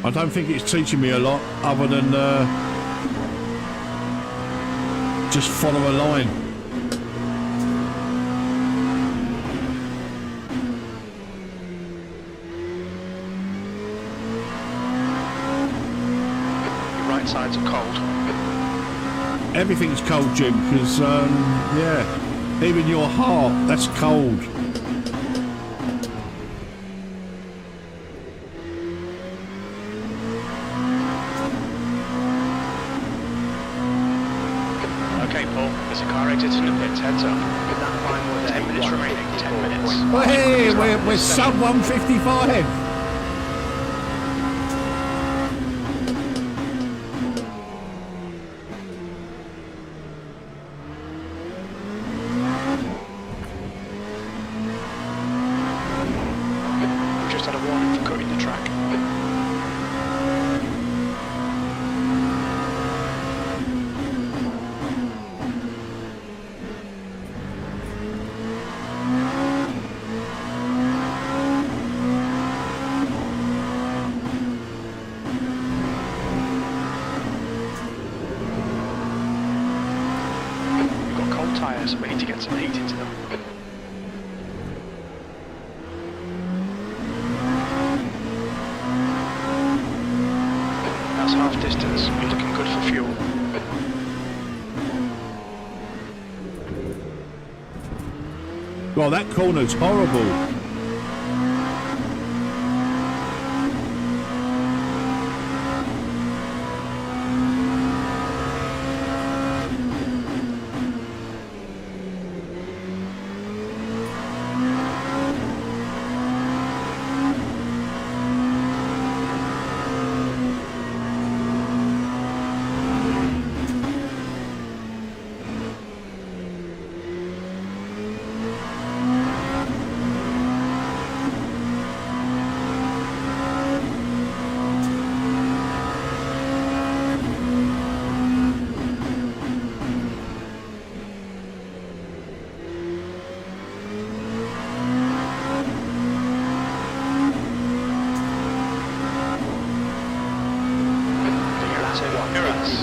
I don't think it's teaching me a lot other than just follow a line. Your right sides are cold. Everything's cold, Jim, because, yeah, even your heart, that's cold. Okay, Paul, there's a car exiting the pits, heads up. That time was 10 minutes remaining, 10 minutes. Well, hey, we're sub 155. Just had a warning for cutting the track. We've got cold tyres, we need to get some heat into them. That's half distance, you're looking good for fuel. Well, that corner's horrible.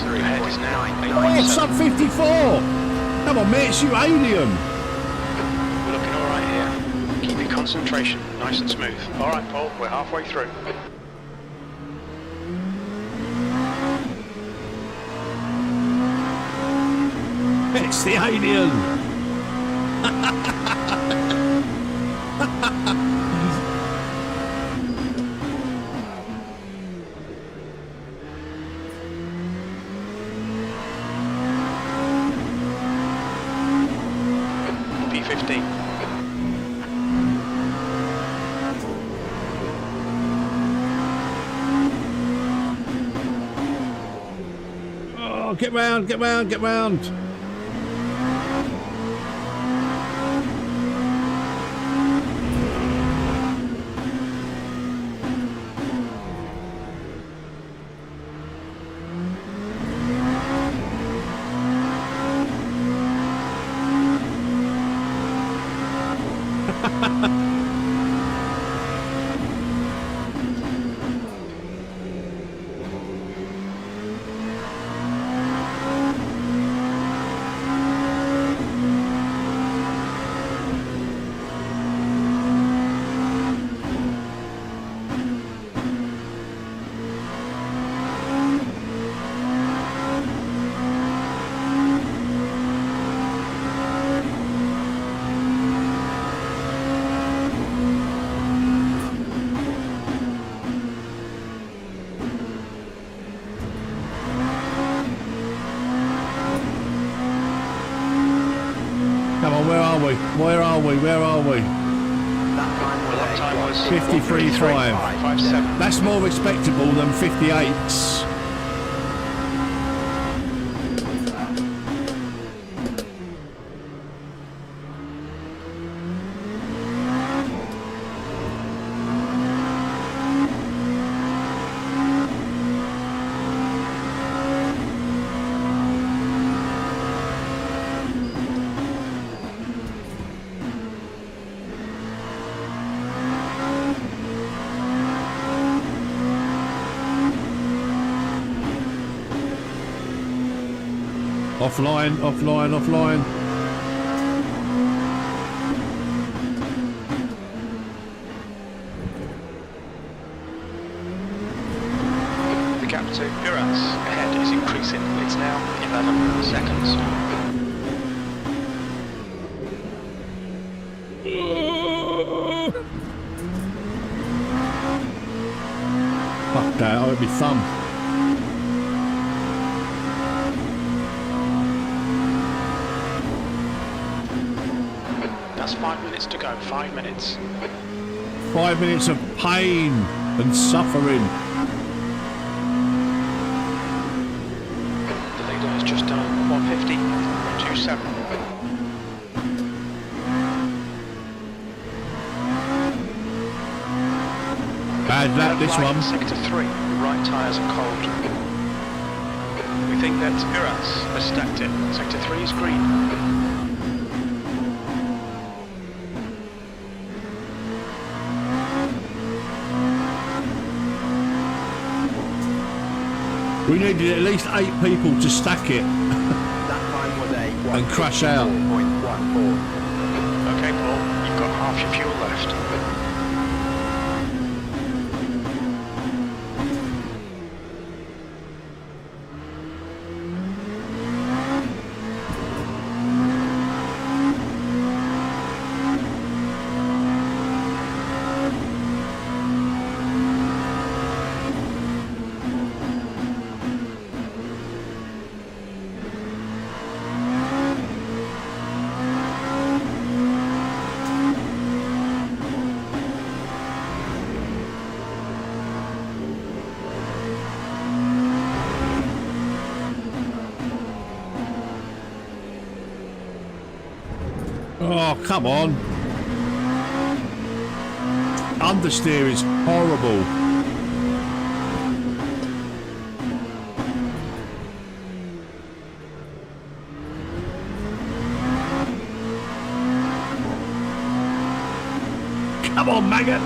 Your head is now Oh, it's 8.7. sub 54. Come on, mate, it's you alien. We're looking alright here. Keep your concentration nice and smooth. Alright, Paul, we're halfway through. It's the alien. 15. Oh, get round, get round, get round. Come on, where are we? Where are we? Where are we? That time was 53.5. 5.7. That's more respectable than 58s. Offline, offline, offline. The gap to Uras ahead is increasing. It's now 11 seconds. Fuck that, I would be thumb. That's 5 minutes to go. 5 minutes. 5 minutes of pain and suffering. The leader has just done 150.27. Bad lap, this one. Sector 3, right tyres are cold. We think that Uras has stacked it. Sector 3 is green. We needed at least 8 people to stack it That time was a and crash out. 1.14. Okay, Paul, you've got half your fuel left. Oh, come on. Understeer is horrible. Come on, maggot.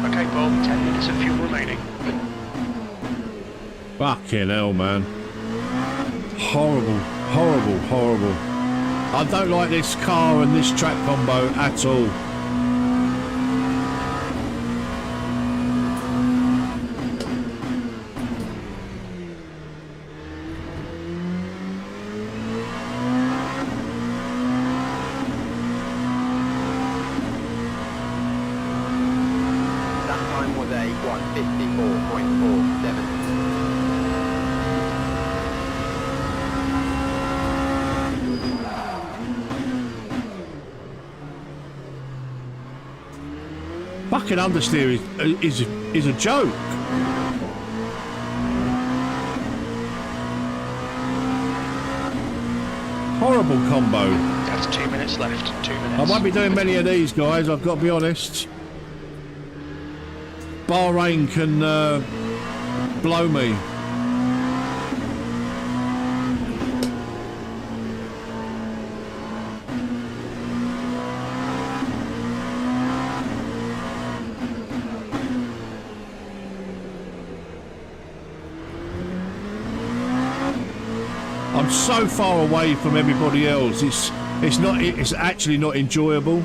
Okay, Paul, 10 minutes of fuel remaining. Fucking hell, man. Horrible, horrible, horrible. I don't like this car and this track combo at all. fucking understeer is a joke. Horrible combo. That's 2 minutes left. 2 minutes. I won't be doing many of these, guys. I've got to be honest. Bahrain can blow me. I'm so far away from everybody else. It's actually not enjoyable.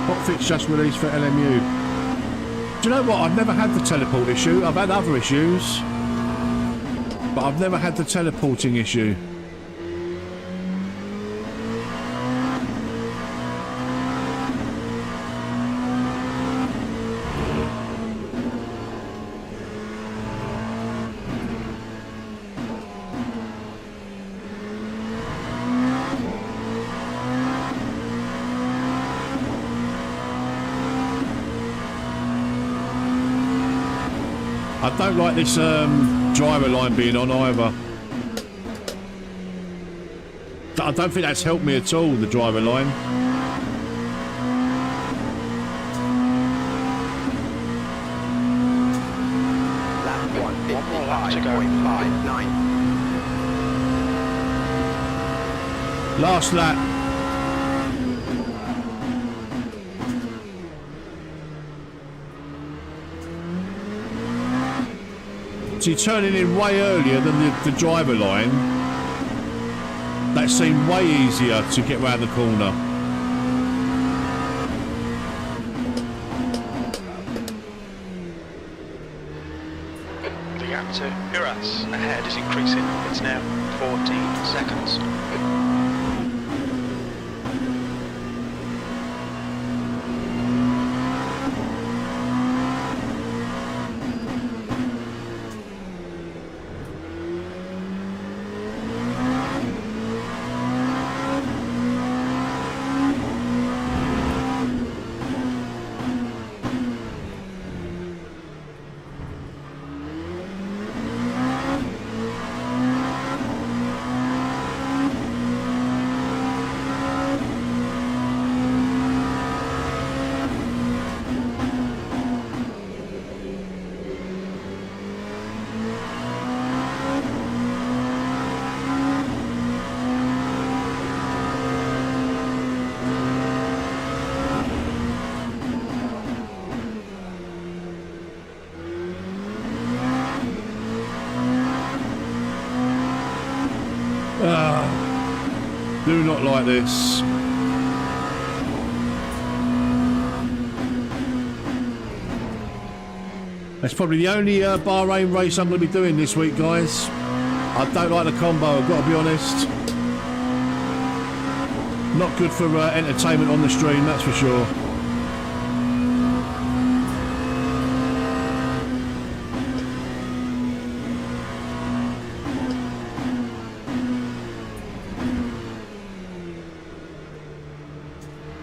Hotfix just released for LMU. Do you know what? I've never had the teleport issue. I've had other issues, but I've never had the teleporting issue. I don't like this driver line being on either. I don't think that's helped me at all, the driver line. Lap One more lap to go. 155.59. Last lap. So you're turning in way earlier than the driver line. That seemed way easier to get round the corner. The gap to Uras ahead is increasing. It's now 14 seconds. Do not like this. That's probably the only Bahrain race I'm going to be doing this week, guys. I don't like the combo, I've got to be honest. Not good for entertainment on the stream, that's for sure.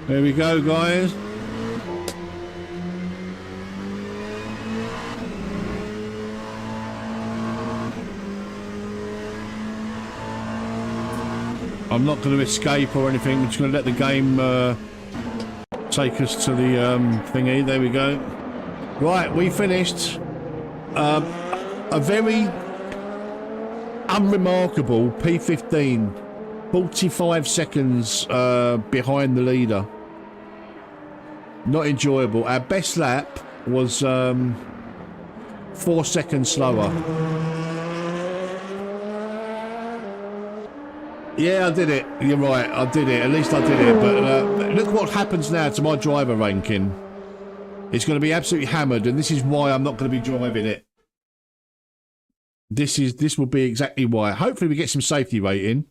There we go, guys. I'm not going to escape or anything. I'm just going to let the game take us to the thingy. There we go. Right, we finished. A very unremarkable P15. 45 seconds behind the leader. Not enjoyable. Our best lap was 4 seconds slower. Yeah, I did it. You're right. I did it. At least I did it. But look what happens now to my driver ranking. It's going to be absolutely hammered, and this is why I'm not going to be driving it. This will be exactly why. Hopefully we get some safety rating.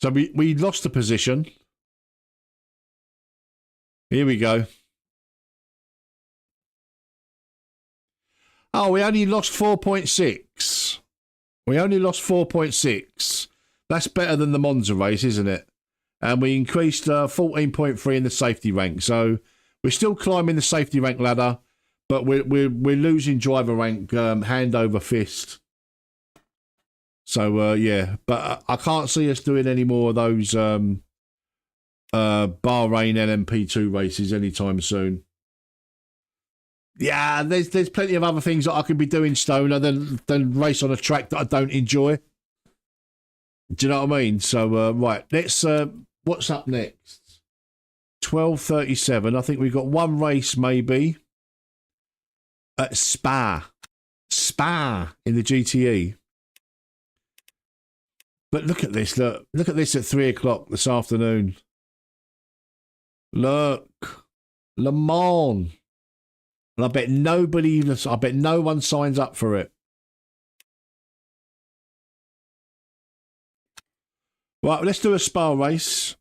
So we lost the position. Here we go. Oh, we only lost 4.6. We only lost 4.6. That's better than the Monza race, isn't it? And we increased 14.3 in the safety rank. So we're still climbing the safety rank ladder, but we're losing driver rank hand over fist. So yeah, but I can't see us doing any more of those Bahrain LMP2 races anytime soon. Yeah, there's plenty of other things that I could be doing, Stoner, than race on a track that I don't enjoy. Do you know what I mean? So right, let's what's up next? 12:37. I think we've got one race maybe at Spa in the GTE. But look at this. Look at this at 3 o'clock this afternoon. Look, Le Mans. And I bet no one signs up for it. Right, let's do a Spa race.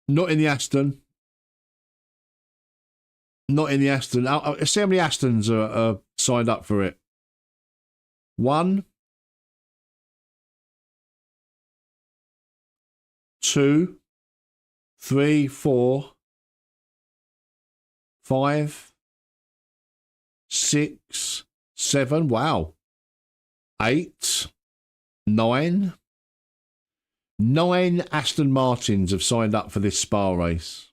Not in the Aston. Not in the Aston. Let's see how many Astons are signed up for it. 1, 2, 3, 4, 5, 6, 7. Wow. 8, 9. 9 Aston Martins have signed up for this Spa race.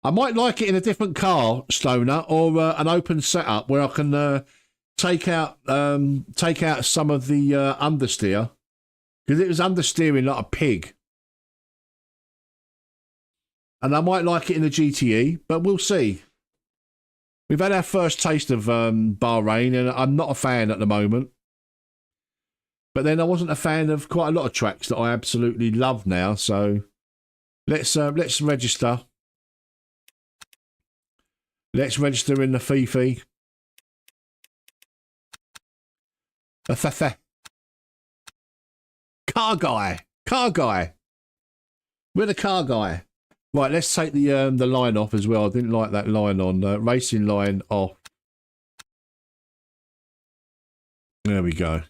I might like it in a different car, Stoner, or an open setup where I can take out some of the understeer, because it was understeering like a pig. And I might like it in the GTE, but we'll see. We've had our first taste of Bahrain, and I'm not a fan at the moment. But then I wasn't a fan of quite a lot of tracks that I absolutely love now. So let's register. Let's register in the Fifi. Car guy. We're the car guy. Right, let's take the line off as well. I didn't like that line on. Racing line off. There we go.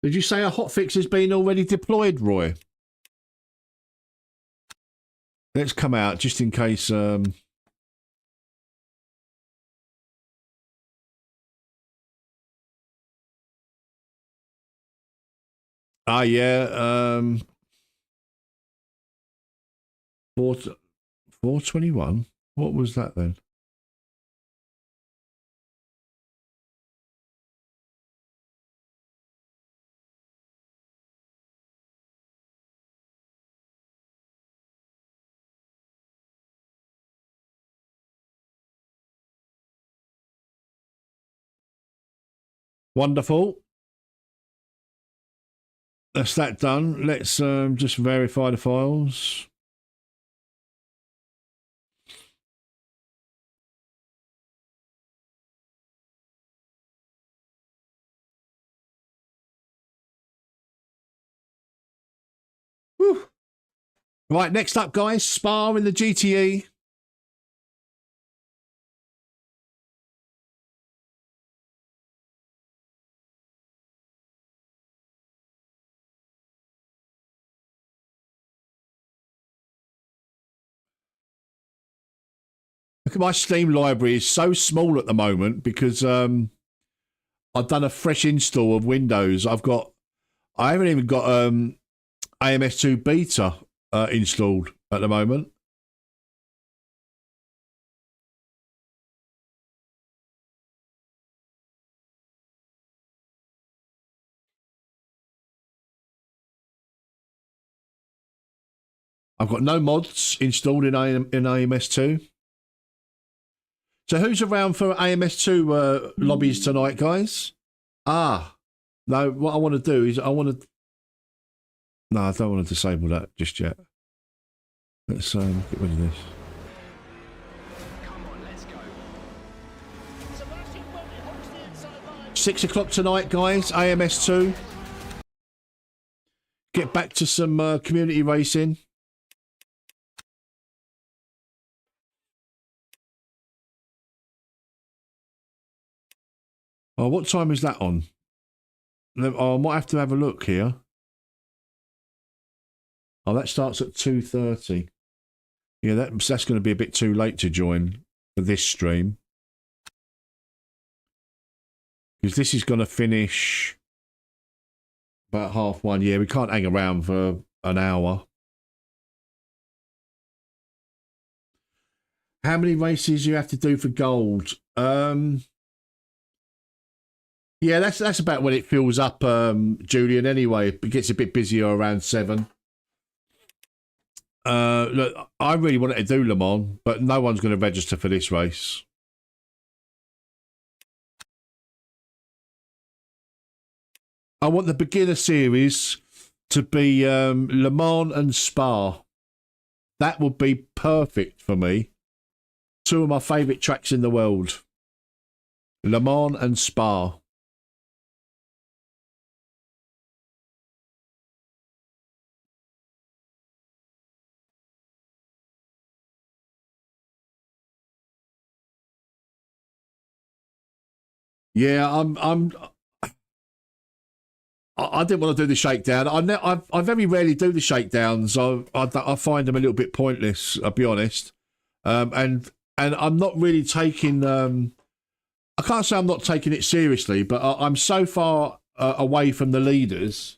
Did you say a hotfix has been already deployed, Roy? Let's come out just in case... Ah, yeah. 421. What was that then? Wonderful. That's that done. Let's just verify the files. Whew. Right, next up, guys, Spa in the GTE. Look at my Steam library. It's so small at the moment because I've done a fresh install of Windows. I haven't even got AMS2 beta installed at the moment. I've got no mods installed in AMS2. So who's around for AMS2 lobbies tonight, guys? Ah, no, what I want to do is no, I don't want to disable that just yet. Let's get rid of this. 6 o'clock tonight, guys. AMS2. Get back to some community racing. Oh, what time is that on? Oh, I might have to have a look here. Oh, that starts at 2:30. Yeah, that's going to be a bit too late to join for this stream. Because this is going to finish about 1:30. Yeah, we can't hang around for an hour. How many races you have to do for gold? Yeah, that's about when it fills up, Julian, anyway. It gets a bit busier around 7. Look, I really wanted to do Le Mans, but no one's going to register for this race. I want the beginner series to be Le Mans and Spa. That would be perfect for me. 2 of my favourite tracks in the world. Le Mans and Spa. Yeah, I didn't want to do the shakedown. I very rarely do the shakedowns. I find them a little bit pointless, I'll be honest. And I'm not really taking. I can't say I'm not taking it seriously, but I'm so far away from the leaders.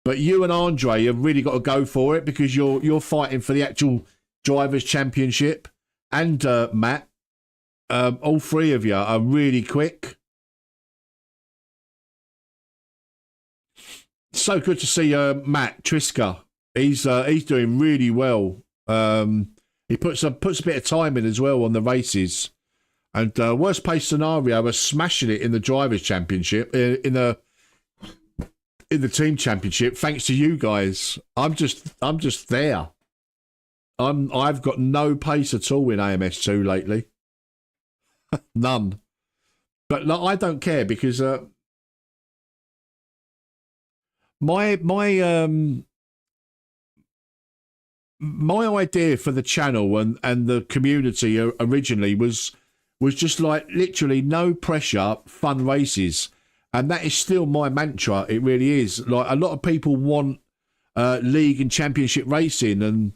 But you and Andre have really got to go for it because you're fighting for the actual drivers' championship. And Matt, all 3 of you are really quick. So good to see Matt Triska. He's doing really well. He puts a bit of time in as well on the races. And worst case scenario, we're smashing it in the drivers' championship, in the team championship. Thanks to you guys, I'm just there. I've got no pace at all in AMS2 lately. None. But no, I don't care because. My idea for the channel and the community originally was just like literally no pressure, fun races, and that is still my mantra. It really is. Like a lot of people want league and championship racing, and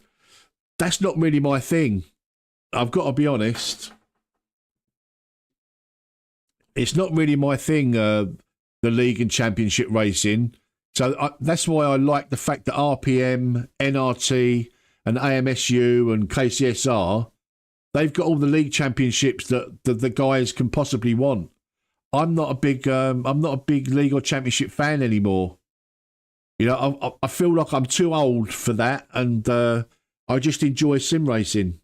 that's not really my thing. I've got to be honest. It's not really my thing. The league and championship racing. So that's why I like the fact that RPM, NRT, and AMSU and KCSR, they've got all the league championships that the guys can possibly want. I'm not a big league or championship fan anymore. You know, I feel like I'm too old for that, and I just enjoy sim racing.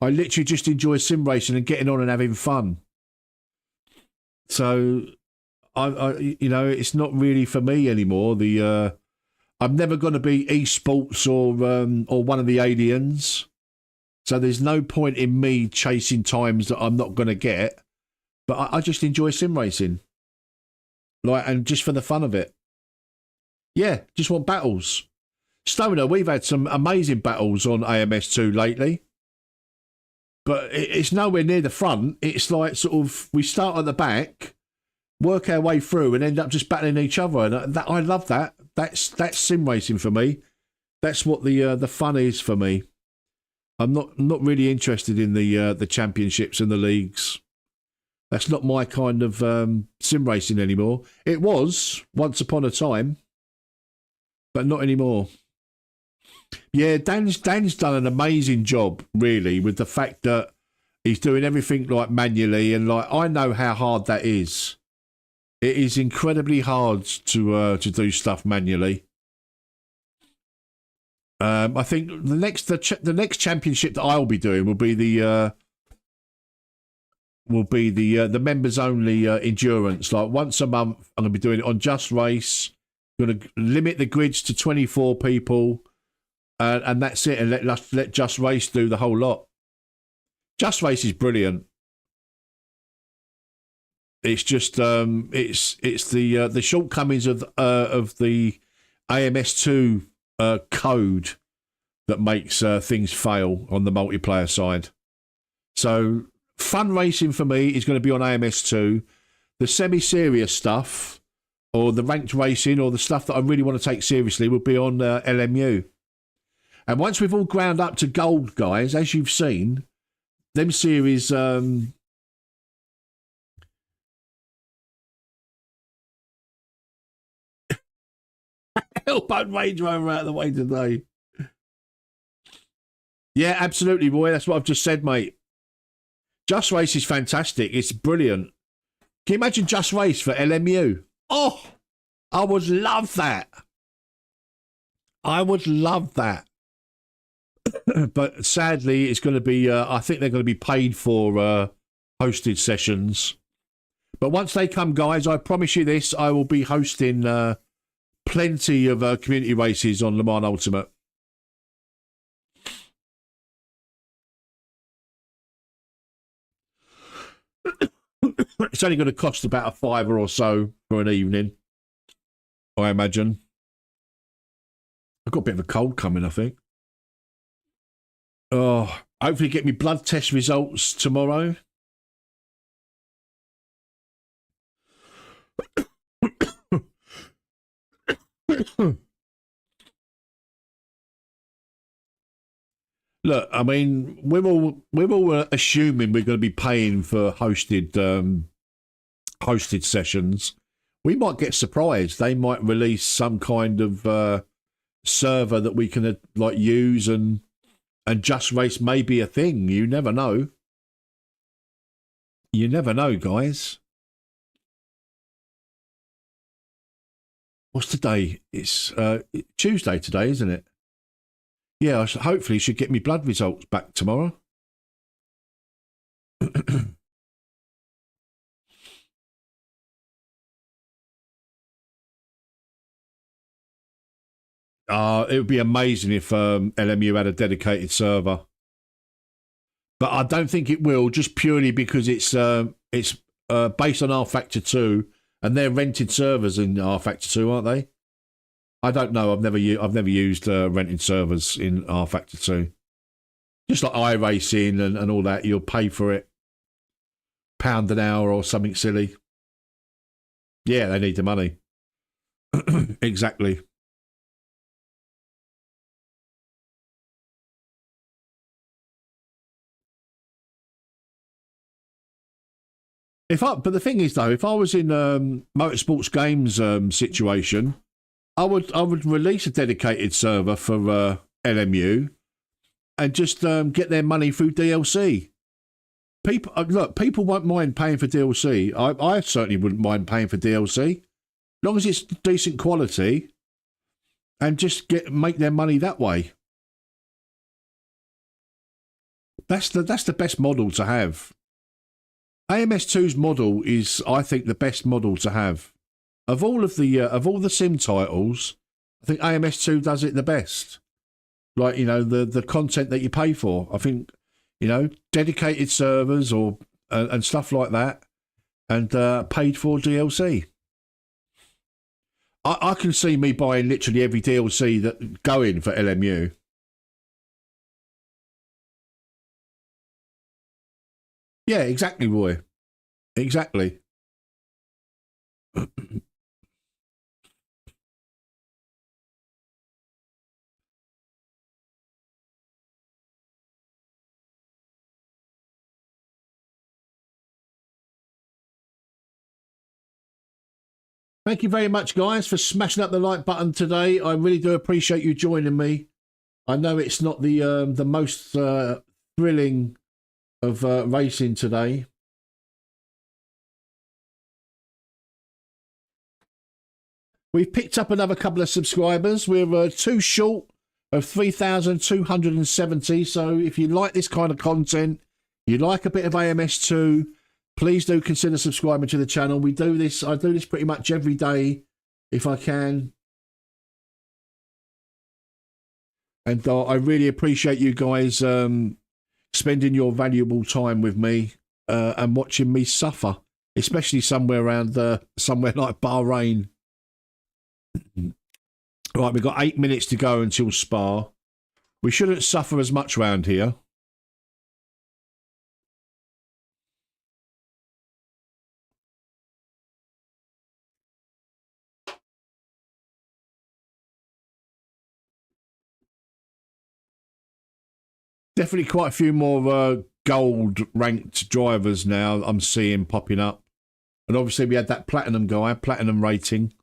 I literally just enjoy sim racing and getting on and having fun. So. You know, it's not really for me anymore. I'm never going to be esports or one of the aliens, so there's no point in me chasing times that I'm not going to get. But I just enjoy sim racing, like, and just for the fun of it. Yeah, just want battles. Stoner, we've had some amazing battles on AMS2 lately, but it's nowhere near the front. It's like sort of we start at the back, work our way through and end up just battling each other, and I love that. That's sim racing for me. That's what the fun is for me. I'm not really interested in the championships and the leagues. That's not my kind of sim racing anymore. It was once upon a time, but not anymore. Yeah, Dan's done an amazing job, really, with the fact that he's doing everything like manually, and like I know how hard that is. It is incredibly hard to do stuff manually. I think the next championship that I'll be doing will be the members only endurance. Like once a month, I'm gonna be doing it on Just Race. I'm gonna limit the grids to 24 people, and that's it. And let Just Race do the whole lot. Just Race is brilliant. It's just it's the shortcomings of the AMS2 code that makes things fail on the multiplayer side. So fun racing for me is going to be on AMS2. The semi-serious stuff, or the ranked racing, or the stuff that I really want to take seriously, will be on LMU. And once we've all ground up to gold, guys, as you've seen, them series. Help Range Rover out of the way today. Yeah, absolutely, Roy. That's what I've just said, mate. Just Race is fantastic. It's brilliant. Can you imagine Just Race for LMU? Oh, I would love that. I would love that. But sadly, it's going to be, I think they're going to be paid for hosted sessions. But once they come, guys, I promise you this, I will be hosting plenty of community races on Le Mans Ultimate. It's only going to cost about $5 or so for an evening, I imagine. I've got a bit of a cold coming, I think. Oh, hopefully get me blood test results tomorrow. Look, I mean, we're all assuming we're going to be paying for hosted sessions. We might get surprised. They might release some kind of server that we can like use, and Just Race may be a thing. You never know. You never know, guys. What's today? It's Tuesday today, isn't it? Yeah, I hopefully should get me blood results back tomorrow. It would be amazing if LMU had a dedicated server. But I don't think it will, just purely because it's based on R-Factor 2, and they're rented servers in R-Factor 2, aren't they? I don't know. I've never used rented servers in R-Factor 2. Just like iRacing and all that, you'll pay for it. £1 an hour or something silly. Yeah, they need the money. Exactly. But the thing is, though, if I was in Motorsports Games situation, I would release a dedicated server for LMU and just get their money through DLC. People won't mind paying for DLC. I certainly wouldn't mind paying for DLC, as long as it's decent quality, and just make their money that way. That's the best model to have. AMS2's model is, I think, the best model to have. Of all the sim titles, I think AMS2 does it the best. Like, you know, the content that you pay for. I think, you know, dedicated servers or and stuff like that, and paid for DLC. I can see me buying literally every DLC that going for LMU. Yeah, exactly, Roy. Exactly. Thank you very much, guys, for smashing up the like button today. I really do appreciate you joining me. I know it's not the most thrilling of racing today. We've picked up another couple of subscribers. We're too short of 3,270. So if you like this kind of content, you like a bit of AMS2, please do consider subscribing to the channel. I do this pretty much every day if I can. And I really appreciate you guys spending your valuable time with me and watching me suffer especially somewhere around somewhere like Bahrain. Right, we've got 8 minutes to go until Spa. We shouldn't suffer as much round here. Definitely quite a few more gold ranked drivers now I'm seeing popping up. And obviously we had that platinum guy, platinum rating.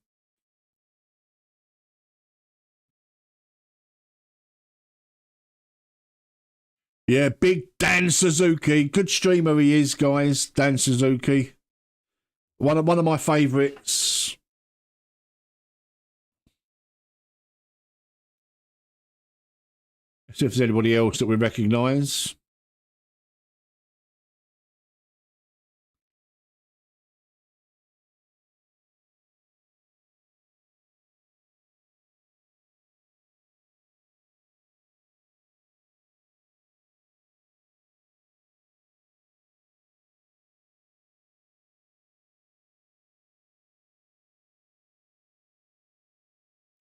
Yeah, big Dan Suzuki. Good streamer he is, guys. Dan Suzuki. One of my favourites. See if there's anybody else that we recognise.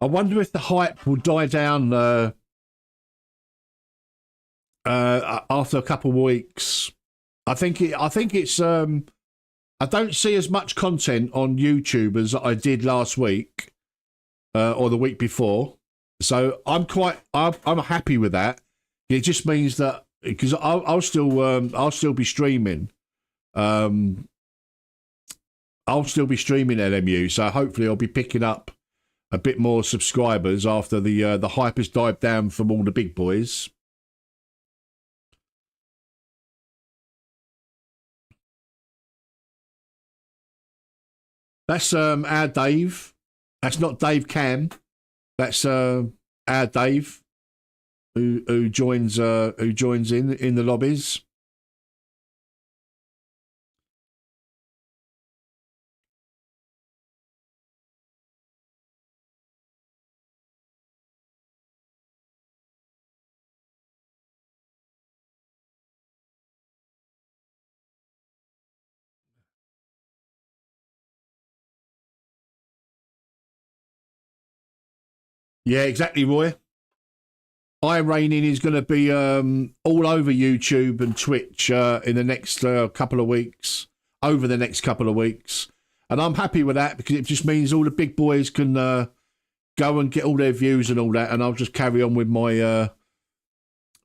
I wonder if the hype will die down after a couple of weeks. I think it's I don't see as much content on YouTube as I did last week or the week before. So I'm happy with that. It just means that because I'll still be streaming. I'll still be streaming LMU, so hopefully I'll be picking up a bit more subscribers after the hype has died down from all the big boys. That's our Dave. That's not Dave Cam. That's our Dave who joins in the lobbies. Yeah, exactly, Roy. iRaining is going to be all over YouTube and Twitch in the next couple of weeks, over the next couple of weeks. And I'm happy with that because it just means all the big boys can go and get all their views and all that. And I'll just carry on with my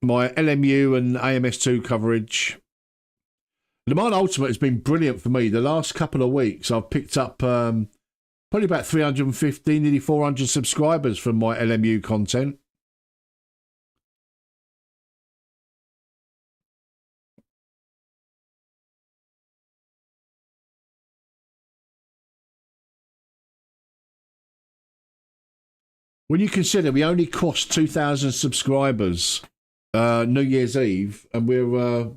my LMU and AMS2 coverage. Le Mans Ultimate has been brilliant for me. The last couple of weeks, I've picked up probably about 350, nearly 400 subscribers from my LMU content. When you consider we only crossed 2,000 subscribers New Year's Eve, and we're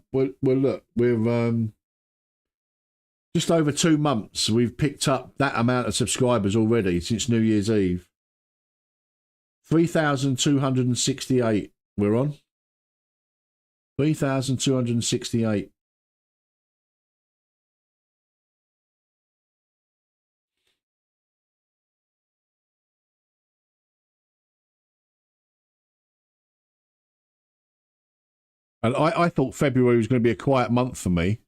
just over 2 months, we've picked up that amount of subscribers already since New Year's Eve. 3,268 we're on. 3,268. And I thought February was going to be a quiet month for me.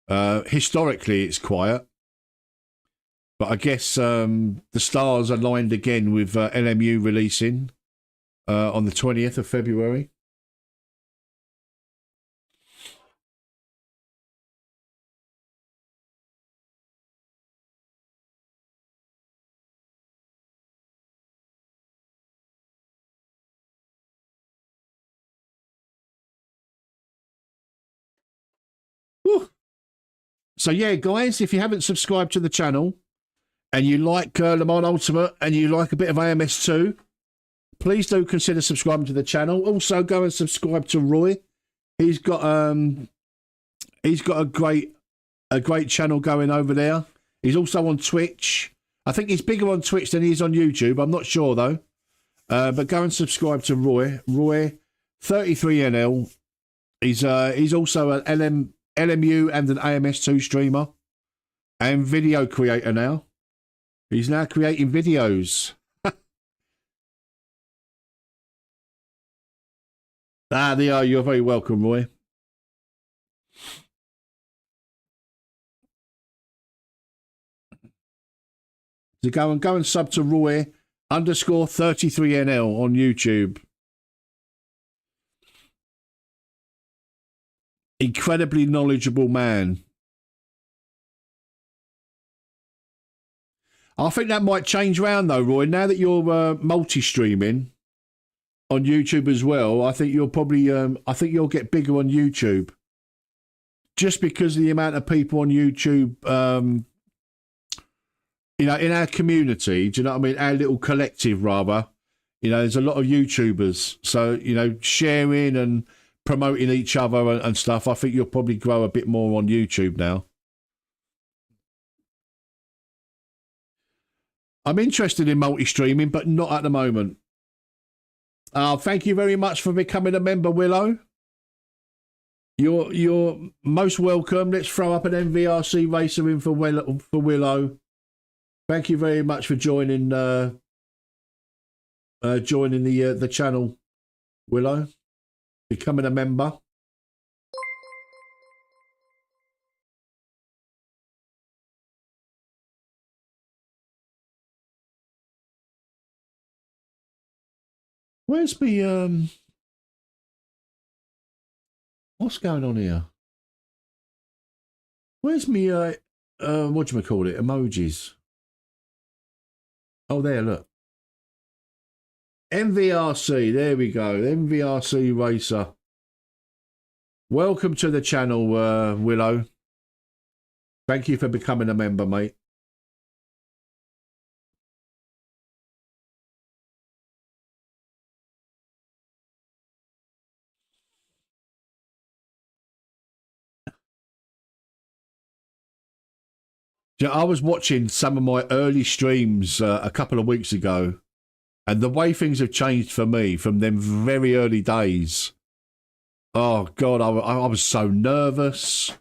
Historically, it's quiet. But I guess the stars aligned again with LMU releasing on the 20th of February. Woo. So yeah, guys, if you haven't subscribed to the channel and you like Le Mans Ultimate and you like a bit of AMS2, please do consider subscribing to the channel. Also, go and subscribe to Roy. He's got a great channel going over there. He's also on Twitch. I think he's bigger on Twitch than he is on YouTube. I'm not sure though. But go and subscribe to Roy. Roy 33NL. He's also an LMU and an AMS2 streamer. And video creator now. He's now creating videos. They are. You're very welcome, Roy. So go and sub to Roy _33NL on YouTube. Incredibly knowledgeable man. I think that might change round though, Roy. Now that you're multi-streaming on YouTube as well, I think you'll probably, I think you'll get bigger on YouTube, just because of the amount of people on YouTube. You know, in our community, do you know what I mean? Our little collective, rather. You know, there's a lot of YouTubers, so you know, sharing and promoting each other and stuff. I think you'll probably grow a bit more on YouTube now. I'm interested in multi-streaming, but not at the moment. Thank you very much for becoming a member, Willow. You're most welcome. Let's throw up an MVRC racer in for Willow. Thank you very much for joining joining the channel, Willow. Becoming a member. Where's me what's going on here? Where's me whatchamacallit, emojis? Oh, there, look. MVRC, there we go. MVRC Racer. Welcome to the channel, Willow. Thank you for becoming a member, mate. Yeah, I was watching some of my early streams a couple of weeks ago, and the way things have changed for me from them very early days. Oh God, I was so nervous.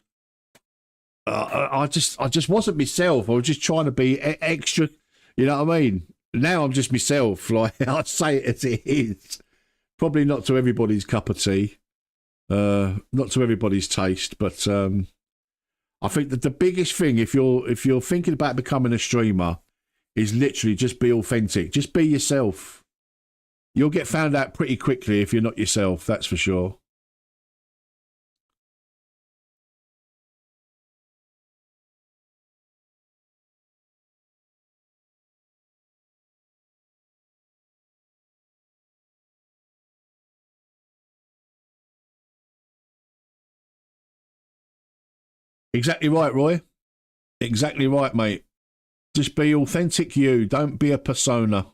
I just wasn't myself. I was just trying to be extra. You know what I mean? Now I'm just myself. Like I say it as it is. Probably not to everybody's cup of tea. Not to everybody's taste, but I think that the biggest thing, if you're thinking about becoming a streamer, is literally just be authentic. Just be yourself. You'll get found out pretty quickly if you're not yourself, that's for sure. Exactly right, Roy. Exactly right, mate. Just be authentic you. Don't be a persona.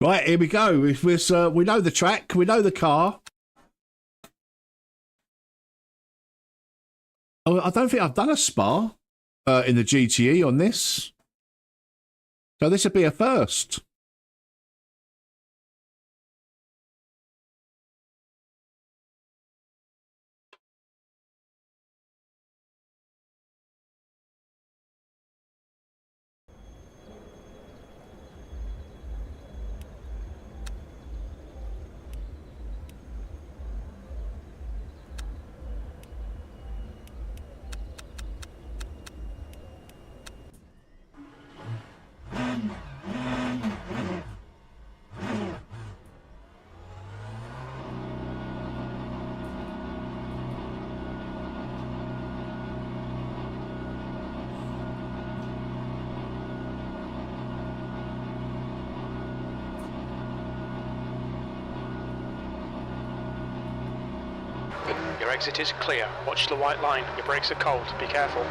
Right, here we go. We know the track. We know the car. Oh, I don't think I've done a Spa in the GTE on this. So this would be a first. Your exit is clear. Watch the white line. Your brakes are cold. Be careful.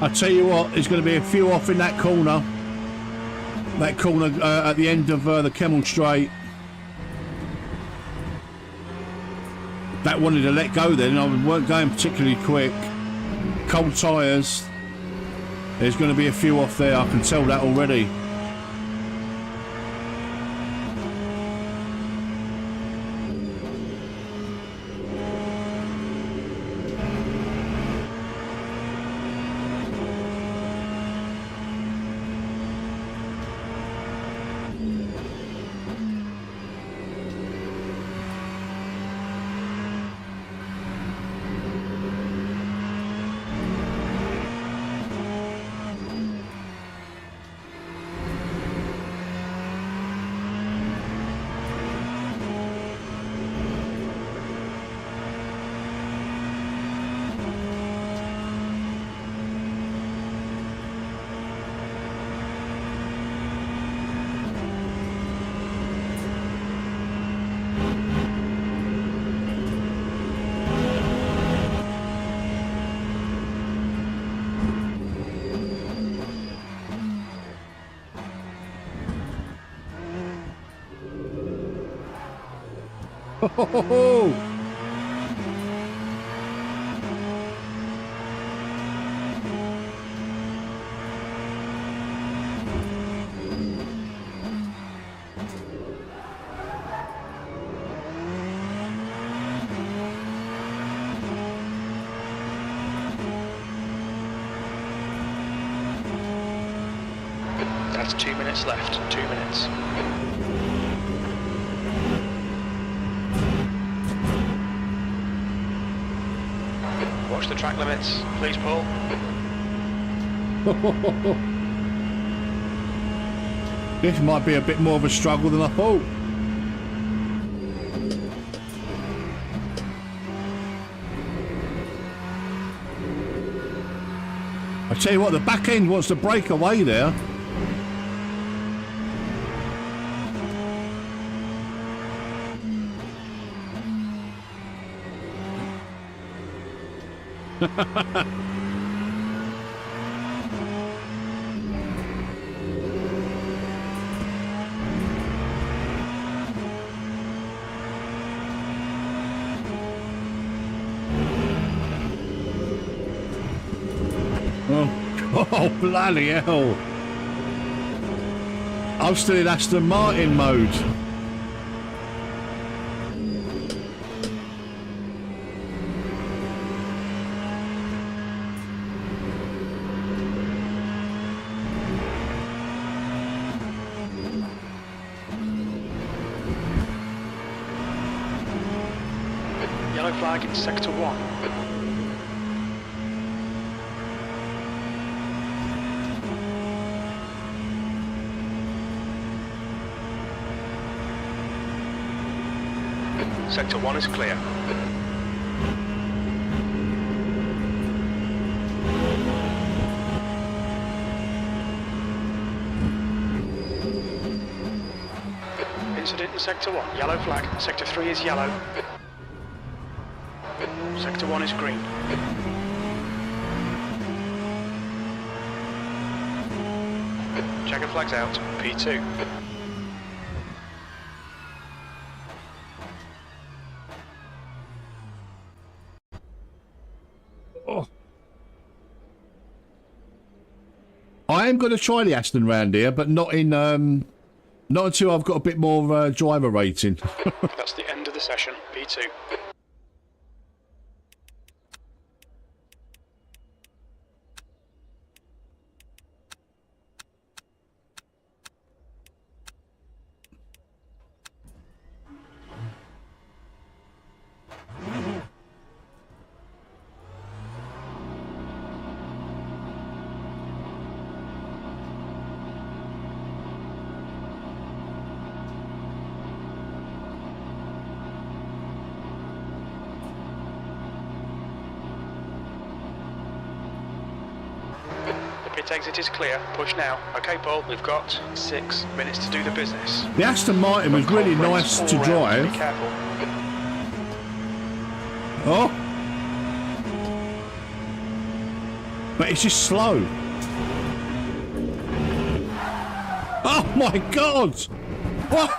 I tell you what, there's going to be a few off in that corner. That corner at the end of the Kemmel Straight. That wanted to let go then. I weren't going particularly quick. Cold tyres. There's going to be a few off there. I can tell that already. Oh, That's 2 minutes left. 2 minutes. Watch the track limits, please, Paul. This might be a bit more of a struggle than I thought. I tell you what, the back end wants to break away there. Oh, bloody hell. I'm still in Aston Martin mode. Yellow flag in sector 1. Sector 1 is clear. Incident in Sector 1, yellow flag. Sector 3 is yellow. Sector 1 is green. Checker flags out, P2. I am going to try the Aston round here, but not in not until I've got a bit more driver rating. That's the end of the session, P2. Pit exit is clear. Push now. Okay, Paul, we've got 6 minutes to do the business. The Aston Martin was really nice to drive. Be careful. Oh! But it's just slow. Oh my God! What?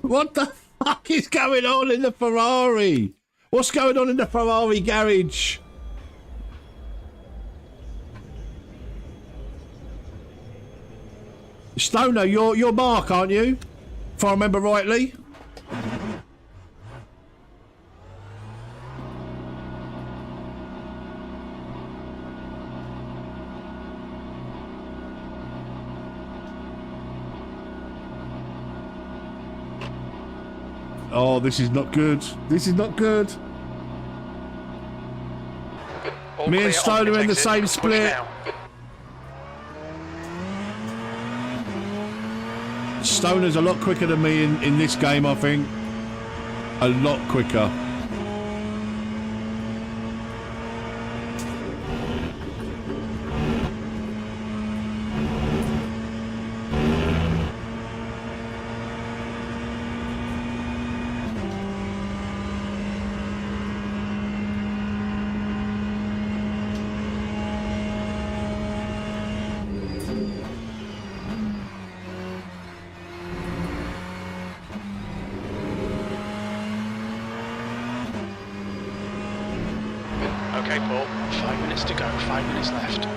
What the fuck is going on in the Ferrari? What's going on in the Ferrari garage? Stoner, you're Mark, aren't you? If I remember rightly. Oh, this is not good. This is not good. All Me and clear Stoner on in the exit. same Push split. now. Stoner's a lot quicker than me in this game, I think. A lot quicker. Okay, Paul. 5 minutes to go. 5 minutes left.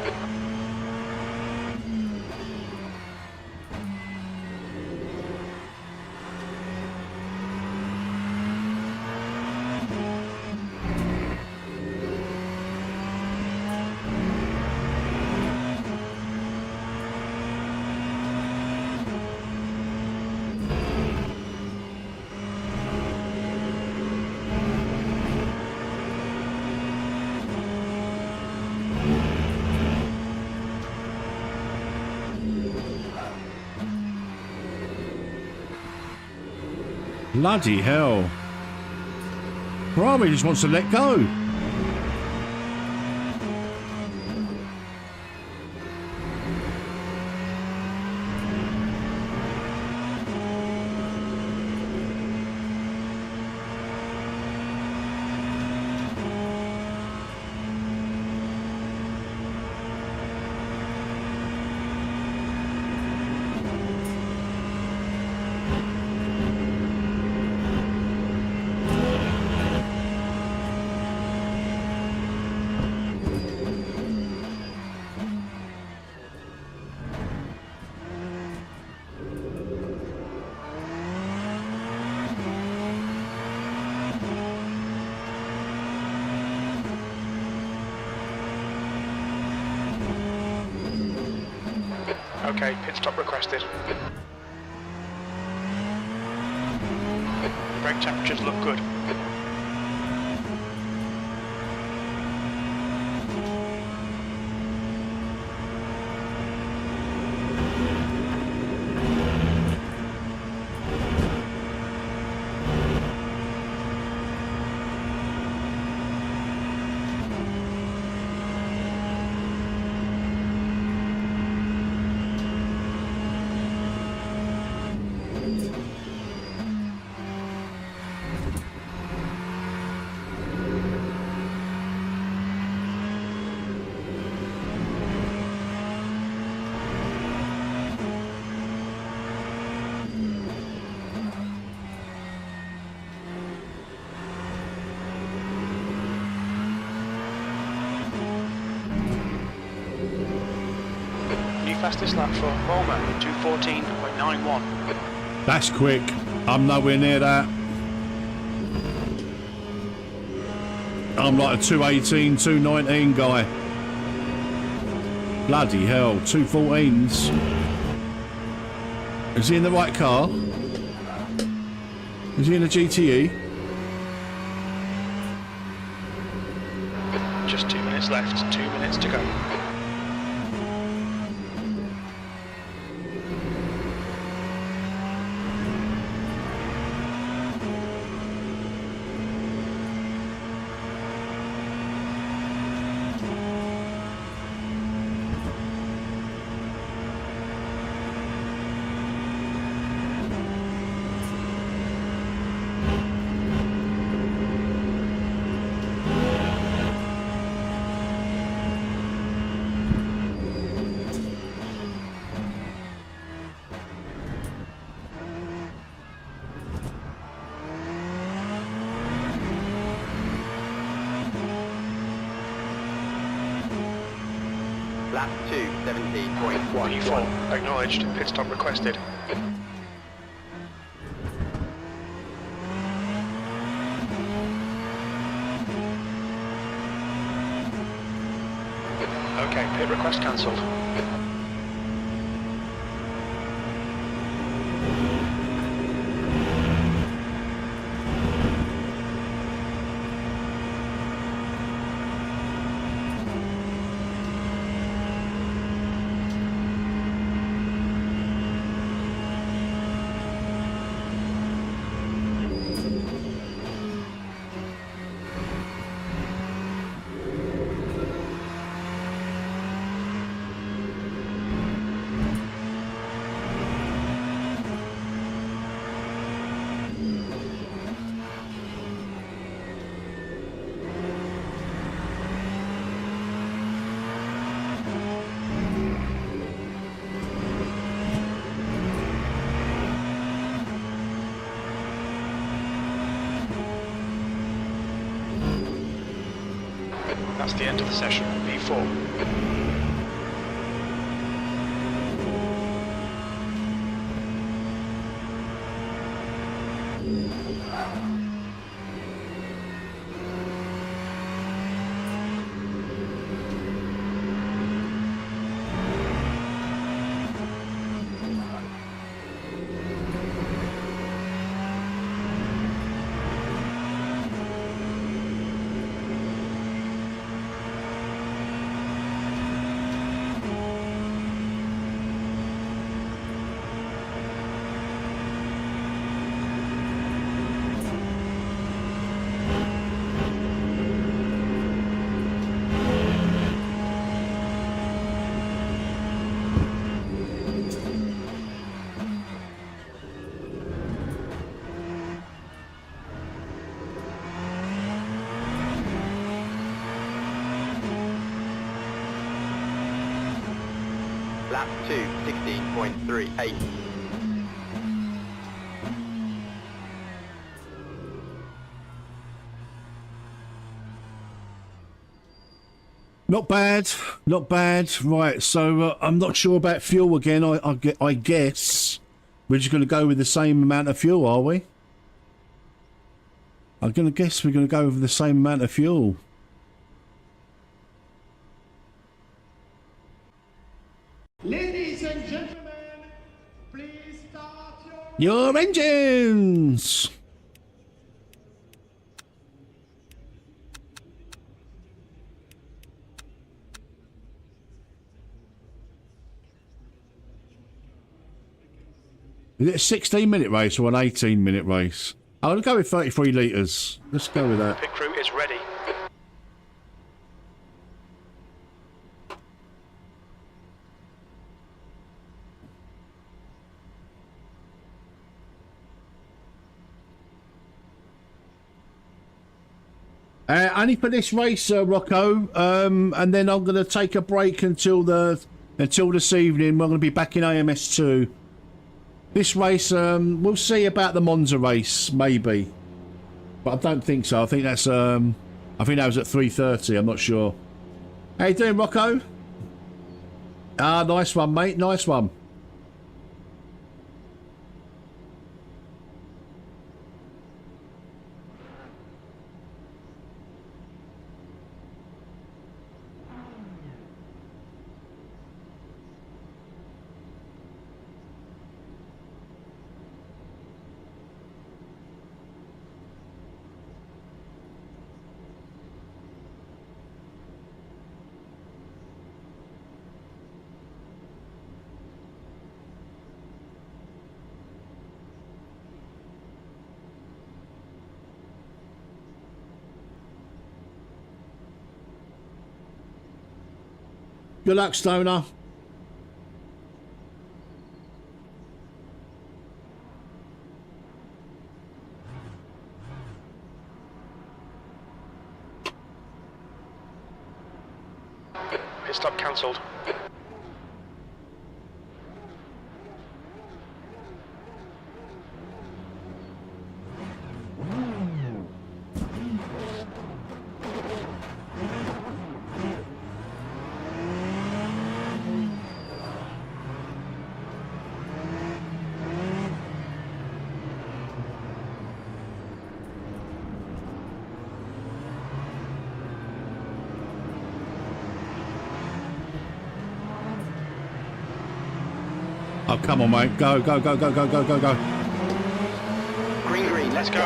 Bloody hell. Ferrari just wants to let go. Okay, pit stop requested. Brake temperatures look good. Fastest lap for Roma, 2:14.91. That's quick. I'm nowhere near that. I'm like a 2:18, 2:19 guy. Bloody hell, 2:14s. Is he in the right car? Is he in a GTE? Just 2 minutes left, 2 minutes to go. Lap 2, 17.1. P4, acknowledged, pit stop requested. Okay, pit request cancelled. That's the end of the session, P4. Lap 2, 16.38. Not bad, not bad. Right, so I'm not sure about fuel again. I guess we're just going to go with the same amount of fuel, are we? I'm going to guess we're going to go with the same amount of fuel. Ladies and gentlemen, please start Your engines! Is it a 16-minute race or an 18-minute race? I'll go with 33 litres. Let's go with that. Pit crew is ready. Only for this race, Rocco, and then I'm going to take a break until this evening. We're going to be back in AMS2. This race, we'll see about the Monza race, maybe, but I don't think so. I think that's I think that was at 3:30. I'm not sure. How you doing, Rocco? Ah, nice one, mate. Nice one. Good luck, Stoner. Pit stop cancelled. Oh, come on, mate. Go, go, go, go, go, go, go, go. Green, green, Let's go.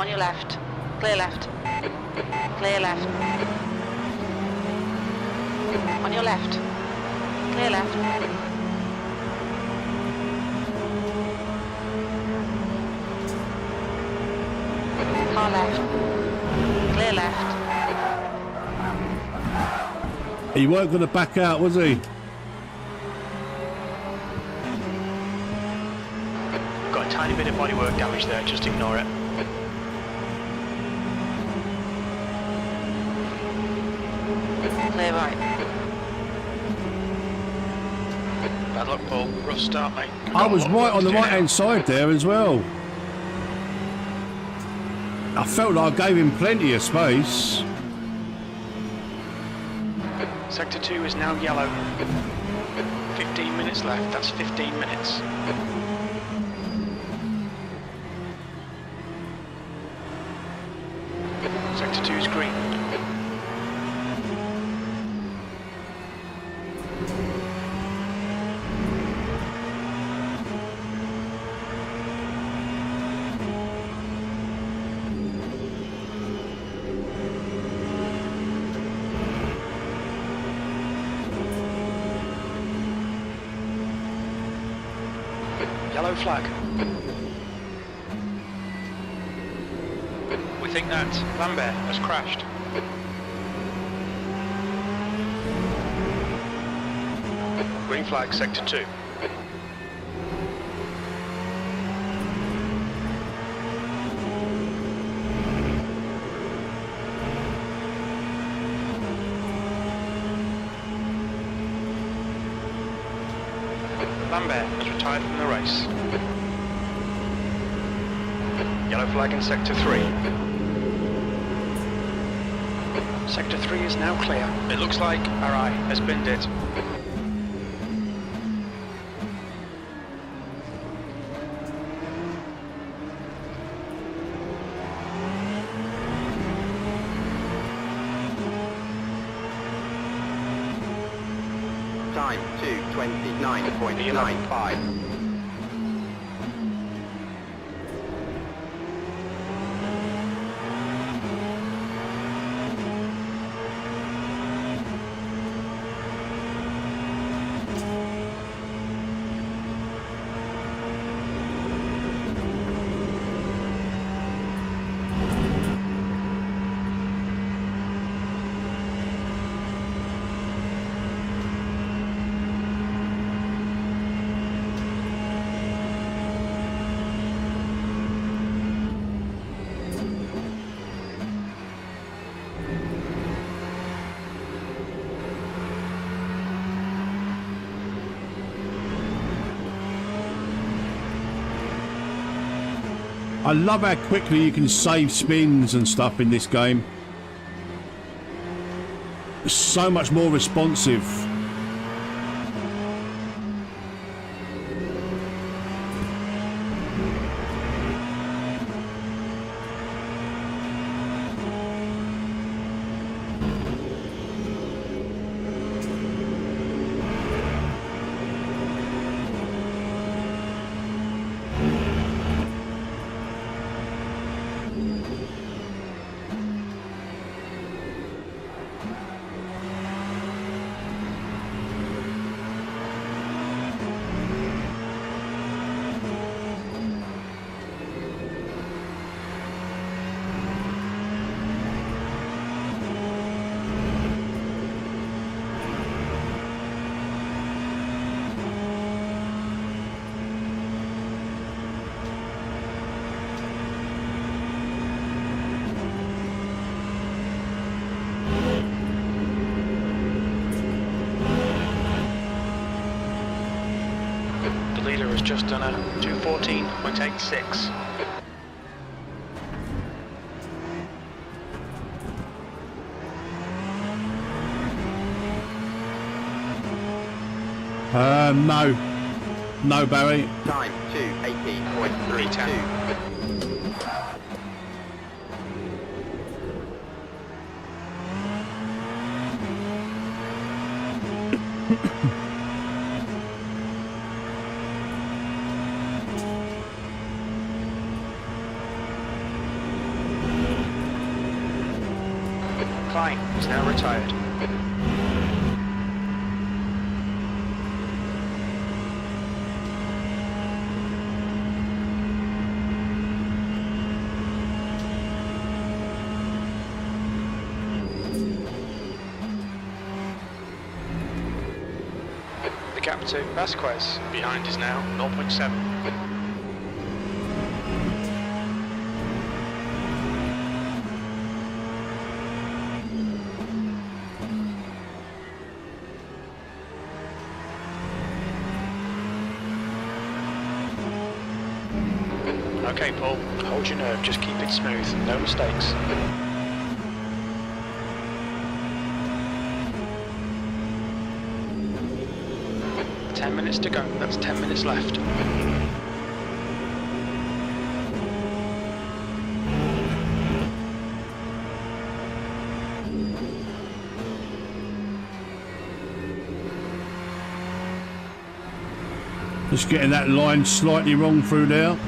On your left. Clear left. Clear left. On your left. Clear left. Car left. Clear left. He weren't going to back out, was he? Got a tiny bit of bodywork damage there, just ignore it. Clear right. Bad luck, Paul. Rough start, mate. I was right on the right-hand side there as well. I felt like I gave him plenty of space. Sector 2 is now yellow. 15 minutes left, that's 15 minutes. Sector 2 is green. Yellow flag. We think that Lambert has crashed. Green flag, sector 2. Lambert has retired from the race. Yellow flag in sector 3. Sector 3 is now clear. It looks like RI has binned it. Time 2:29.95. I love how quickly you can save spins and stuff in this game. It's so much more responsive. Leader has just done a 2:14.86. No, Barry. Time 2:18.32. Klein is now retired. The gap to Vasquez behind is now 0.7. Okay, Paul, hold your nerve, just keep it smooth, no mistakes. Ten minutes to go, that's 10 minutes left. Just getting that line slightly wrong through there.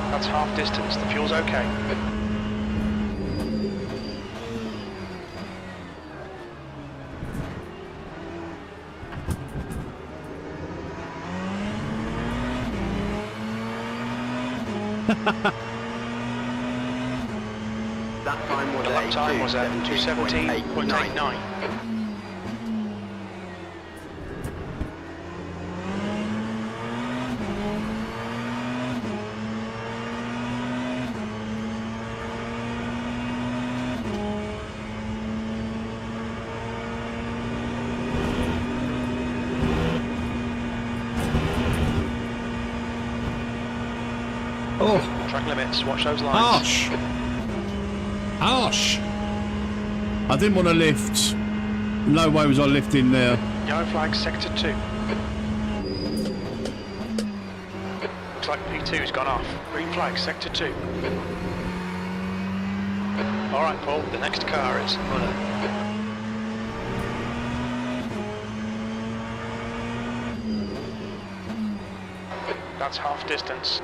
That's half distance, the fuel's okay. That time was The lap time was at 2:17.89. 2:17.89. Oh, Track limits, watch those lines. harsh. Harsh. I didn't want to lift. No way was I lifting there. Yellow flag, sector 2. Looks like P2's gone off. Green flag, sector 2. Alright, Paul, the next car is Muller. That's half distance.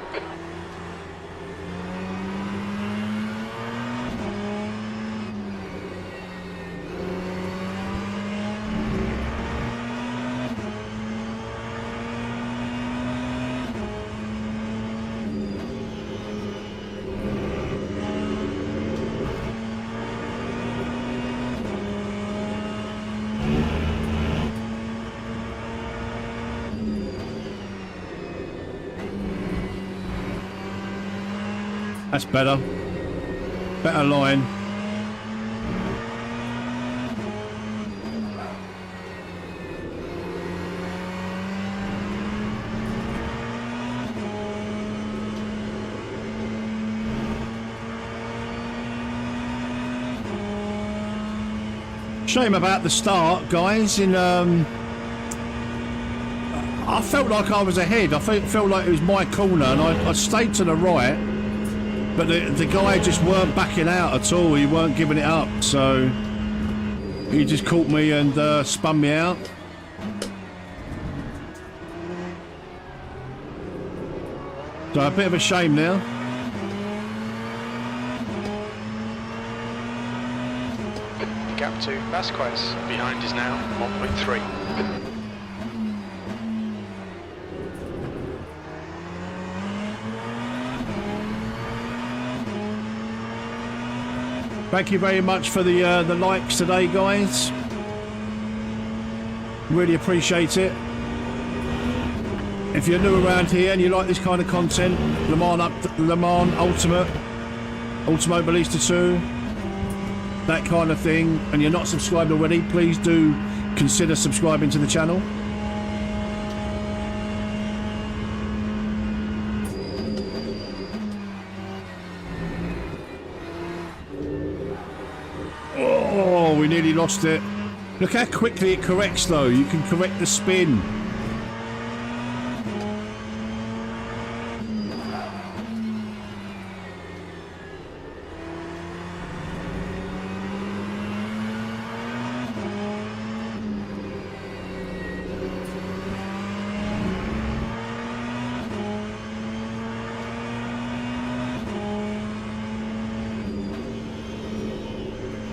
That's better. Better line. Shame about the start, guys. I felt like I was ahead. I felt like it was my corner, and I stayed to the right. But the guy just weren't backing out at all. He weren't giving it up. So he just caught me and spun me out. So a bit of a shame now. The gap to Vasquez behind is now 1.3. Thank you very much for the likes today, guys. Really appreciate it. If you're new around here and you like this kind of content, Le Mans Ultimate, Automobilista 2, that kind of thing, and you're not subscribed already, please do consider subscribing to the channel. nearly lost it. Look how quickly it corrects though. You can correct the spin.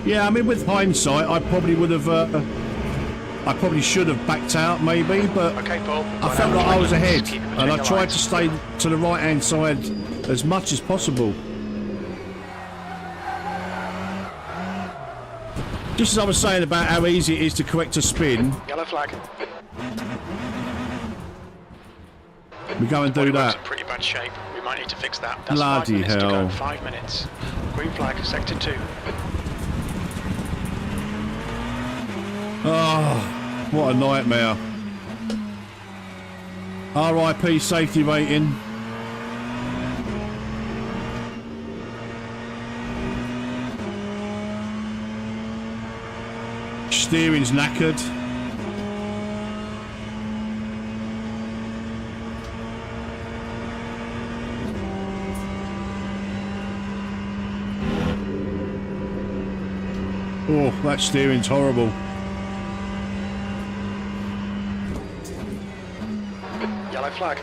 Yeah, I mean, with hindsight, I probably would have, I probably should have backed out maybe, but Okay, Paul. I felt like I was ahead, and I tried to stay to the right-hand side as much as possible. Just as I was saying about how easy it is to correct a spin, Yellow flag. we go and do Bodywork's that. in pretty bad shape. We might need to fix that. That's Bloody 5 minutes to hell. go. 5 minutes. Green flag, sector 2. Oh, what a nightmare. RIP safety rating. Steering's knackered. Oh, that steering's horrible. Yellow flag.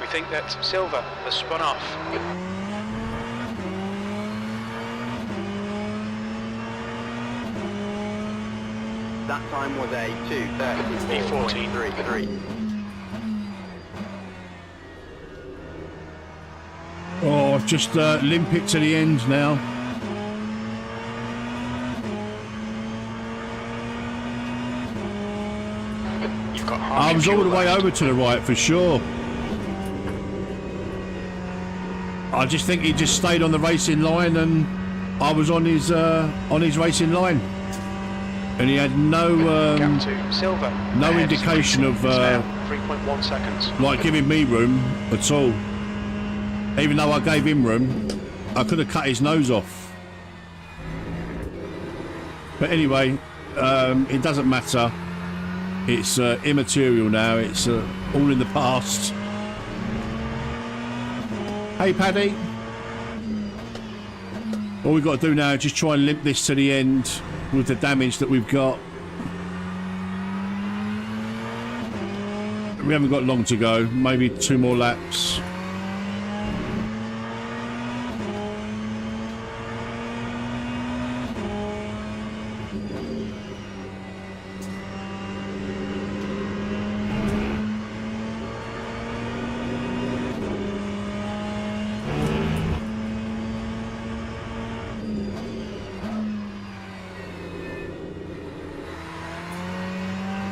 We think that Silver has spun off. That time was a E14. 2:34.33. Oh, just limp it to the end now. You've got I was all the way over to the right for sure. I just think he just stayed on the racing line, and I was on his racing line, and he had no Gap to Silver. no Ahead. indication of It's now 3.1 seconds. like giving me room at all. Even though I gave him room, I could have cut his nose off. But anyway, it doesn't matter. It's immaterial now. It's all in the past. Hey, Paddy. All we've got to do now is just try and limp this to the end with the damage that we've got. We haven't got long to go. Maybe 2 more laps.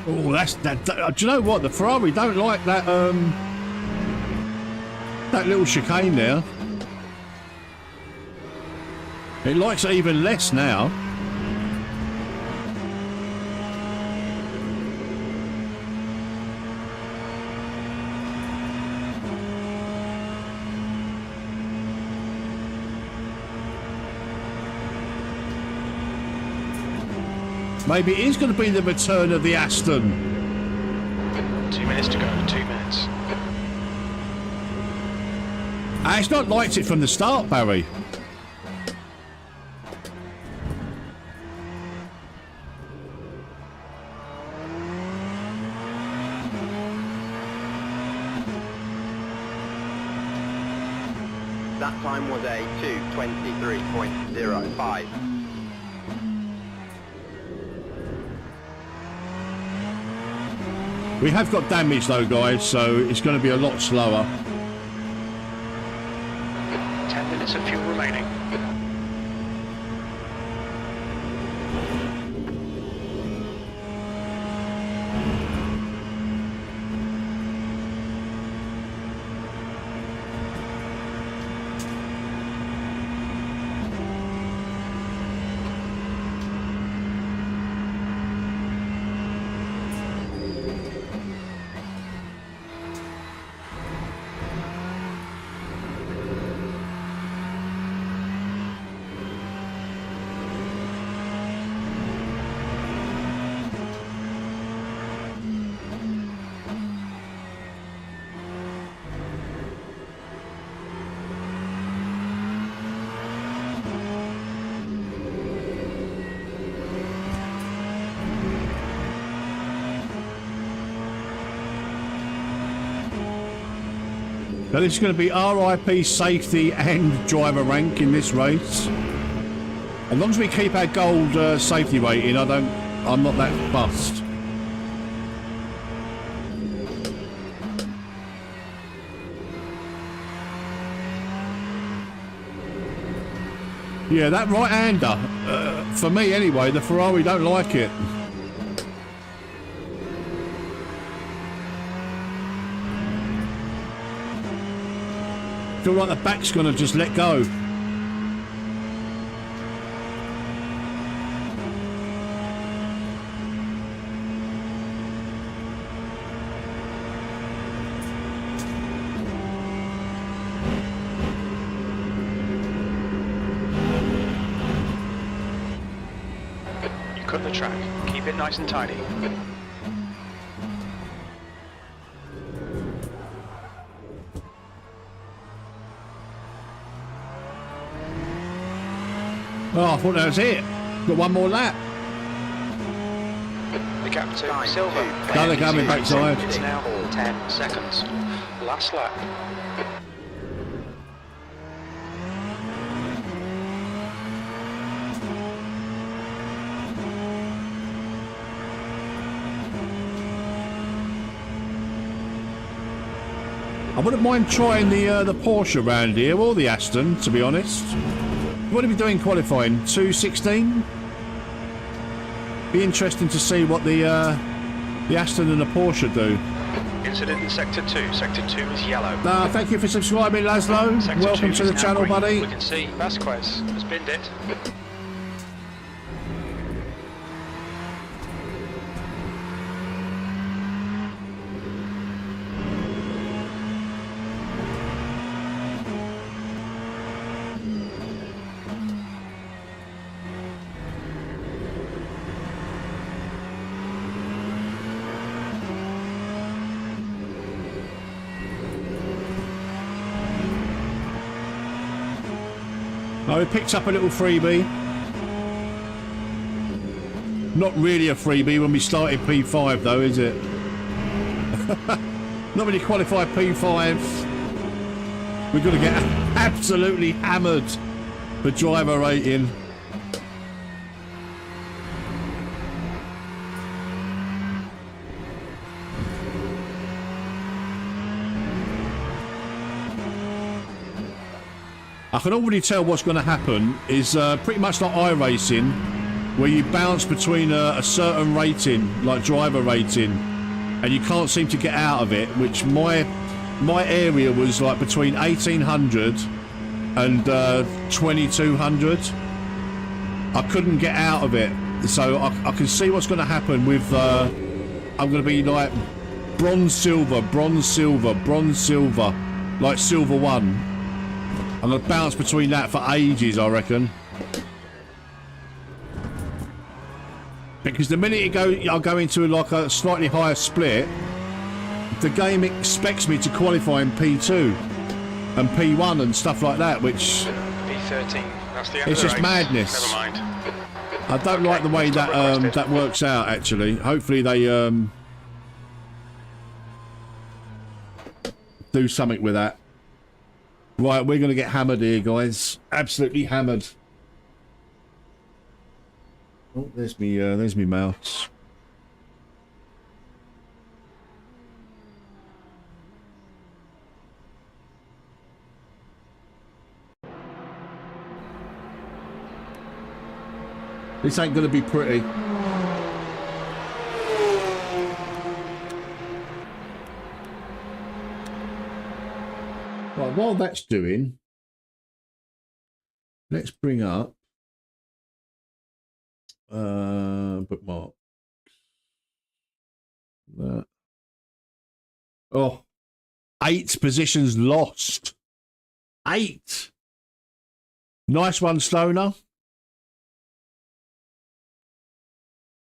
Oh, that's that. Do you know what? The Ferrari don't like that. That little chicane there. It likes it even less now. Maybe it is going to be the return of the Aston. 2 minutes to go. 2 minutes. It's not liked it from the start, Barry. That time was a 2:23.05. We have got damage though, guys, so it's going to be a lot slower. 10 minutes of fuel remaining. Now this is going to be RIP safety and driver rank in this race. As long as we keep our gold safety rating, I'm not that fussed. Yeah, that right-hander, for me anyway, the Ferrari don't like it. Feel like the back's gonna just let go. Cut the track. Keep it nice and tidy. Oh, I thought that was it. Got one more lap. The gap to Silver. No, they're coming backside. It's now 10 seconds. Last lap. I wouldn't mind trying the Porsche around here, or the Aston, to be honest. What are we doing qualifying? 2:16? Be interesting to see what the Aston and the Porsche do. Incident in Sector 2. Sector 2 is yellow. Thank you for subscribing, Laszlo. Sector Welcome 2 to is the now channel, green. buddy. We can see Vasquez has binned it. Oh, we picked up a little freebie. Not really a freebie when we started P5 though, is it? Not when you qualify P5s. We're going to get absolutely hammered for driver rating. I can already tell what's going to happen is pretty much like iRacing, where you bounce between a certain rating, like driver rating, and you can't seem to get out of it, which my area was like between 1800 and 2200. I couldn't get out of it, so I can see what's going to happen with I'm going to be like bronze silver, bronze silver, bronze silver, like silver 1. I'm going to bounce between that for ages, I reckon. Because the minute I go into like a slightly higher split, the game expects me to qualify in P2 and P1 and stuff like that, which... P13. That's the end it's of the just race. madness. Never mind. I don't like the way that that works out, actually. Hopefully they do something with that. Right, we're going to get hammered here, guys. Absolutely hammered. Oh, there's me mouse. This ain't going to be pretty. Right, while that's doing, let's bring up bookmark. Oh, 8 positions lost. 8. Nice one, Stoner.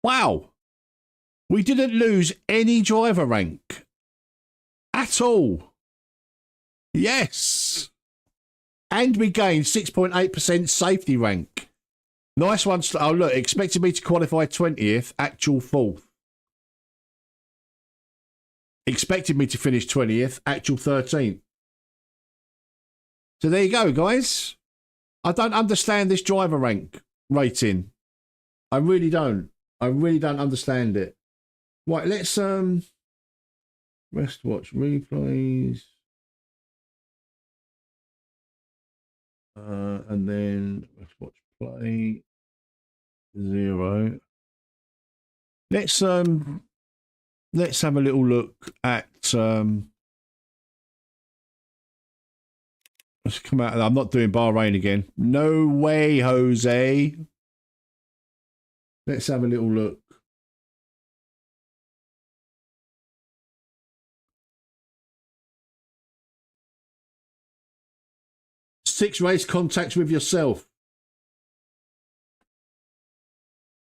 Wow. We didn't lose any driver rank at all. Yes. And we gained 6.8% safety rank. Nice one. Oh, look, expected me to qualify 20th, actual 4th. Expected me to finish 20th, actual 13th. So there you go, guys. I don't understand this driver rank rating. I really don't. I really don't understand it. Right, let's rest watch replays. And then let's watch play 0. Let's have a little look at let's come out. I'm not doing Bahrain again. No way, Jose. Let's have a little look. Six race contacts with yourself.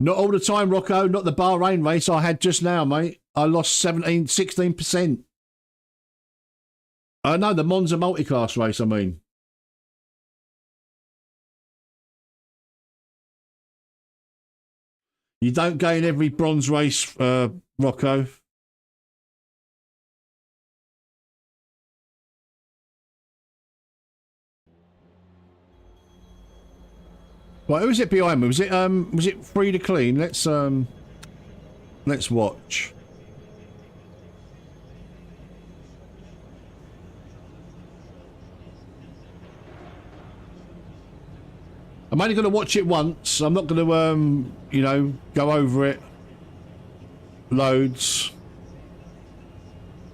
Not all the time, Rocco. Not the Bahrain race I had just now, mate. I lost 16%. No, the Monza multiclass race, I mean. You don't gain every bronze race, Rocco. Right, who was it behind me? Was it free to clean? Let's watch. I'm only going to watch it once. I'm not going to, you know, go over it loads.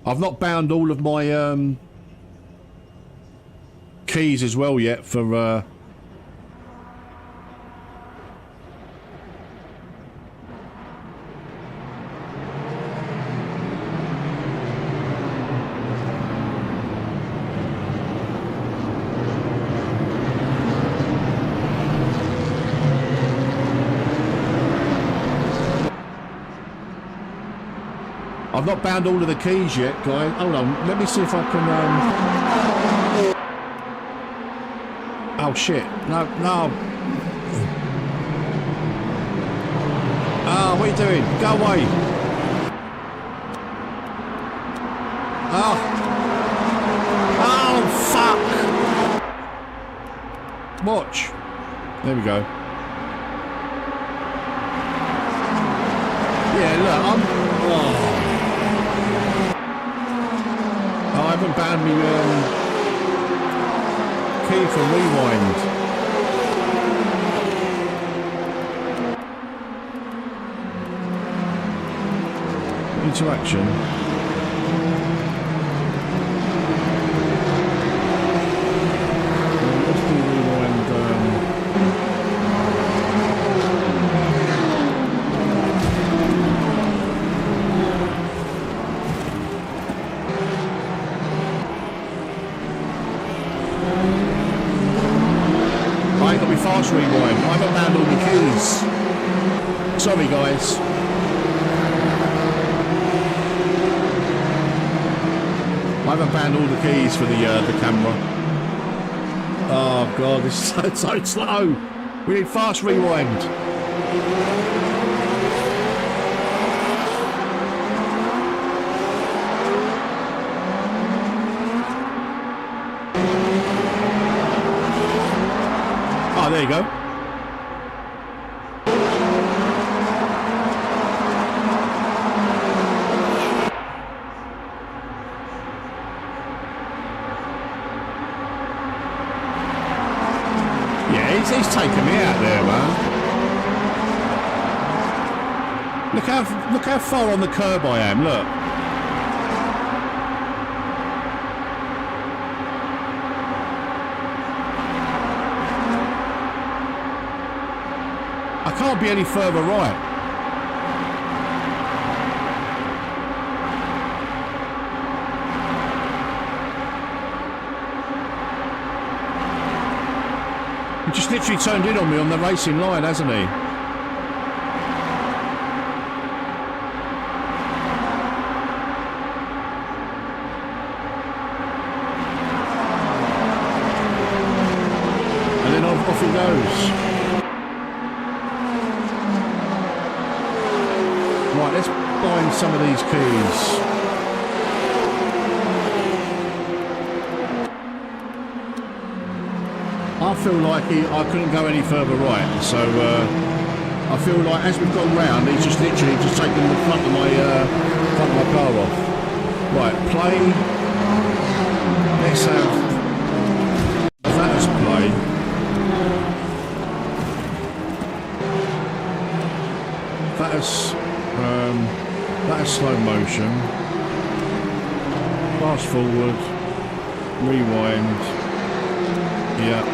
I've not bound all of my keys as well yet for I've not bound all of the keys yet, guys. Hold on, let me see if I can. Oh shit! No, no. Oh, what are you doing? Go away! Oh, oh, fuck! Watch. There we go. Yeah, look, I'm. Oh. I haven't bound me key for rewind. Interaction. Let's do rewind. Fast rewind. I haven't bound all the keys. Sorry, guys. I haven't bound all the keys for the camera. Oh god, this is so slow. We need fast rewind. There you go. Yeah, he's taking me out there, man. Look how far on the curb I am. Look. Can't be any further right. He just literally turned in on me on the racing line, hasn't he? And then off he goes. Right, let's bind some of these keys. feel like I couldn't go any further right, so I feel like as we've gone round, he's just literally just taken the front of my car off. Right, play. Let's have that as play. That is slow motion. Fast forward. Rewind. Yeah.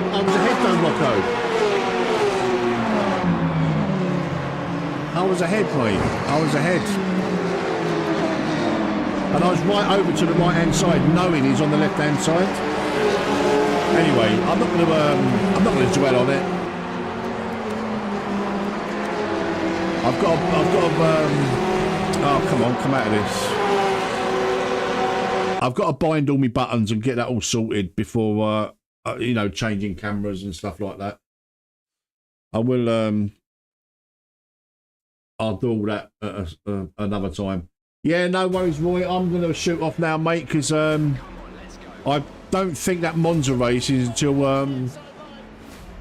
I was ahead though, Rocco. I was ahead, mate. I was ahead. And I was right over to the right hand side, knowing he's on the left hand side. Anyway, I'm not going to dwell on it. I've got oh come on, come out of this. I've got to bind all my buttons and get that all sorted before you know, changing cameras and stuff like that. I will I'll do all that at another time. Yeah, no worries, Roy. I'm going to shoot off now, mate, because I don't think that Monza race is until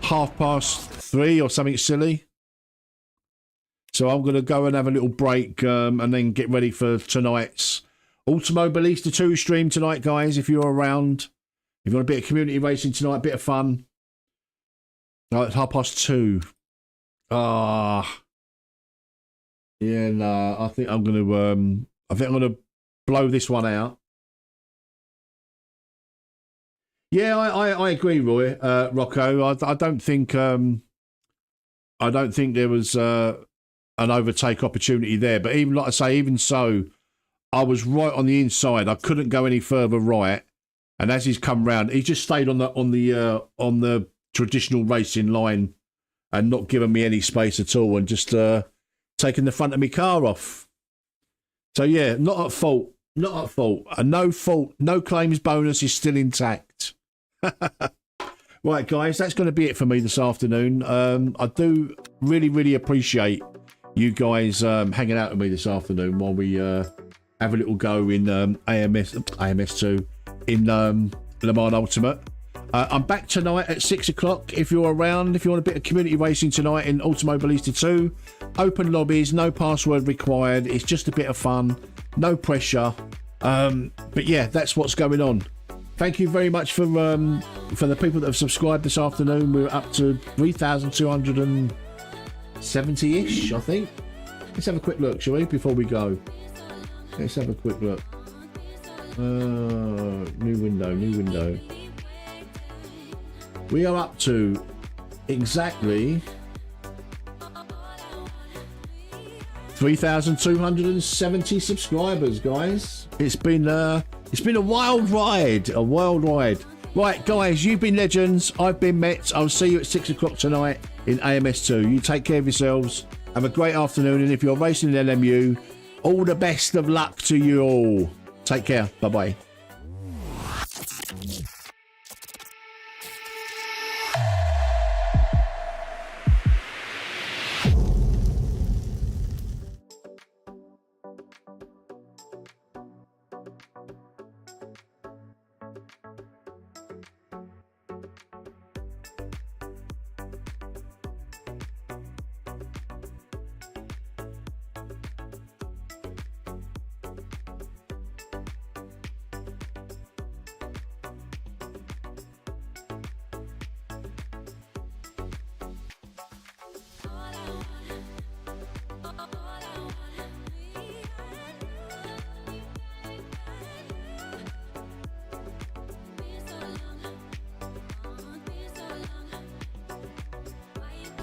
3:30 or something silly. So I'm going to go and have a little break and then get ready for tonight's Automobilista 2 stream tonight, guys, if you're around. If you want a bit of community racing tonight, a bit of fun. It's 2:30. Yeah, no, I think I'm going to blow this one out. Yeah, I agree, Roy. Rocco, I don't think there was an overtake opportunity there. But even like I say, even so, I was right on the inside. I couldn't go any further right. And as he's come round, he just stayed on the traditional racing line and not given me any space at all, and just taking the front of my car off. So yeah, not at fault. Not at fault. And no fault. No claims bonus is still intact. Right, guys, that's going to be it for me this afternoon. I do really, really appreciate you guys hanging out with me this afternoon while we have a little go in AMS2 in Le Mans Ultimate. I'm back tonight at 6 o'clock if you're around. If you want a bit of community racing tonight in Automobilista 2, open lobbies, no password required. It's just a bit of fun, no pressure. But yeah, that's what's going on. Thank you very much for the people that have subscribed this afternoon. We're up to 3,270-ish, I think. Let's have a quick look, shall we, before we go? Let's have a quick look. New window. We are up to exactly 3,270 subscribers, guys. It's been a wild ride. Right, guys, you've been legends. I've been METZ. I'll see you at 6 o'clock tonight in AMS2. You take care of yourselves. Have a great afternoon. And if you're racing in LMU, all the best of luck to you all. Take care. Bye-bye.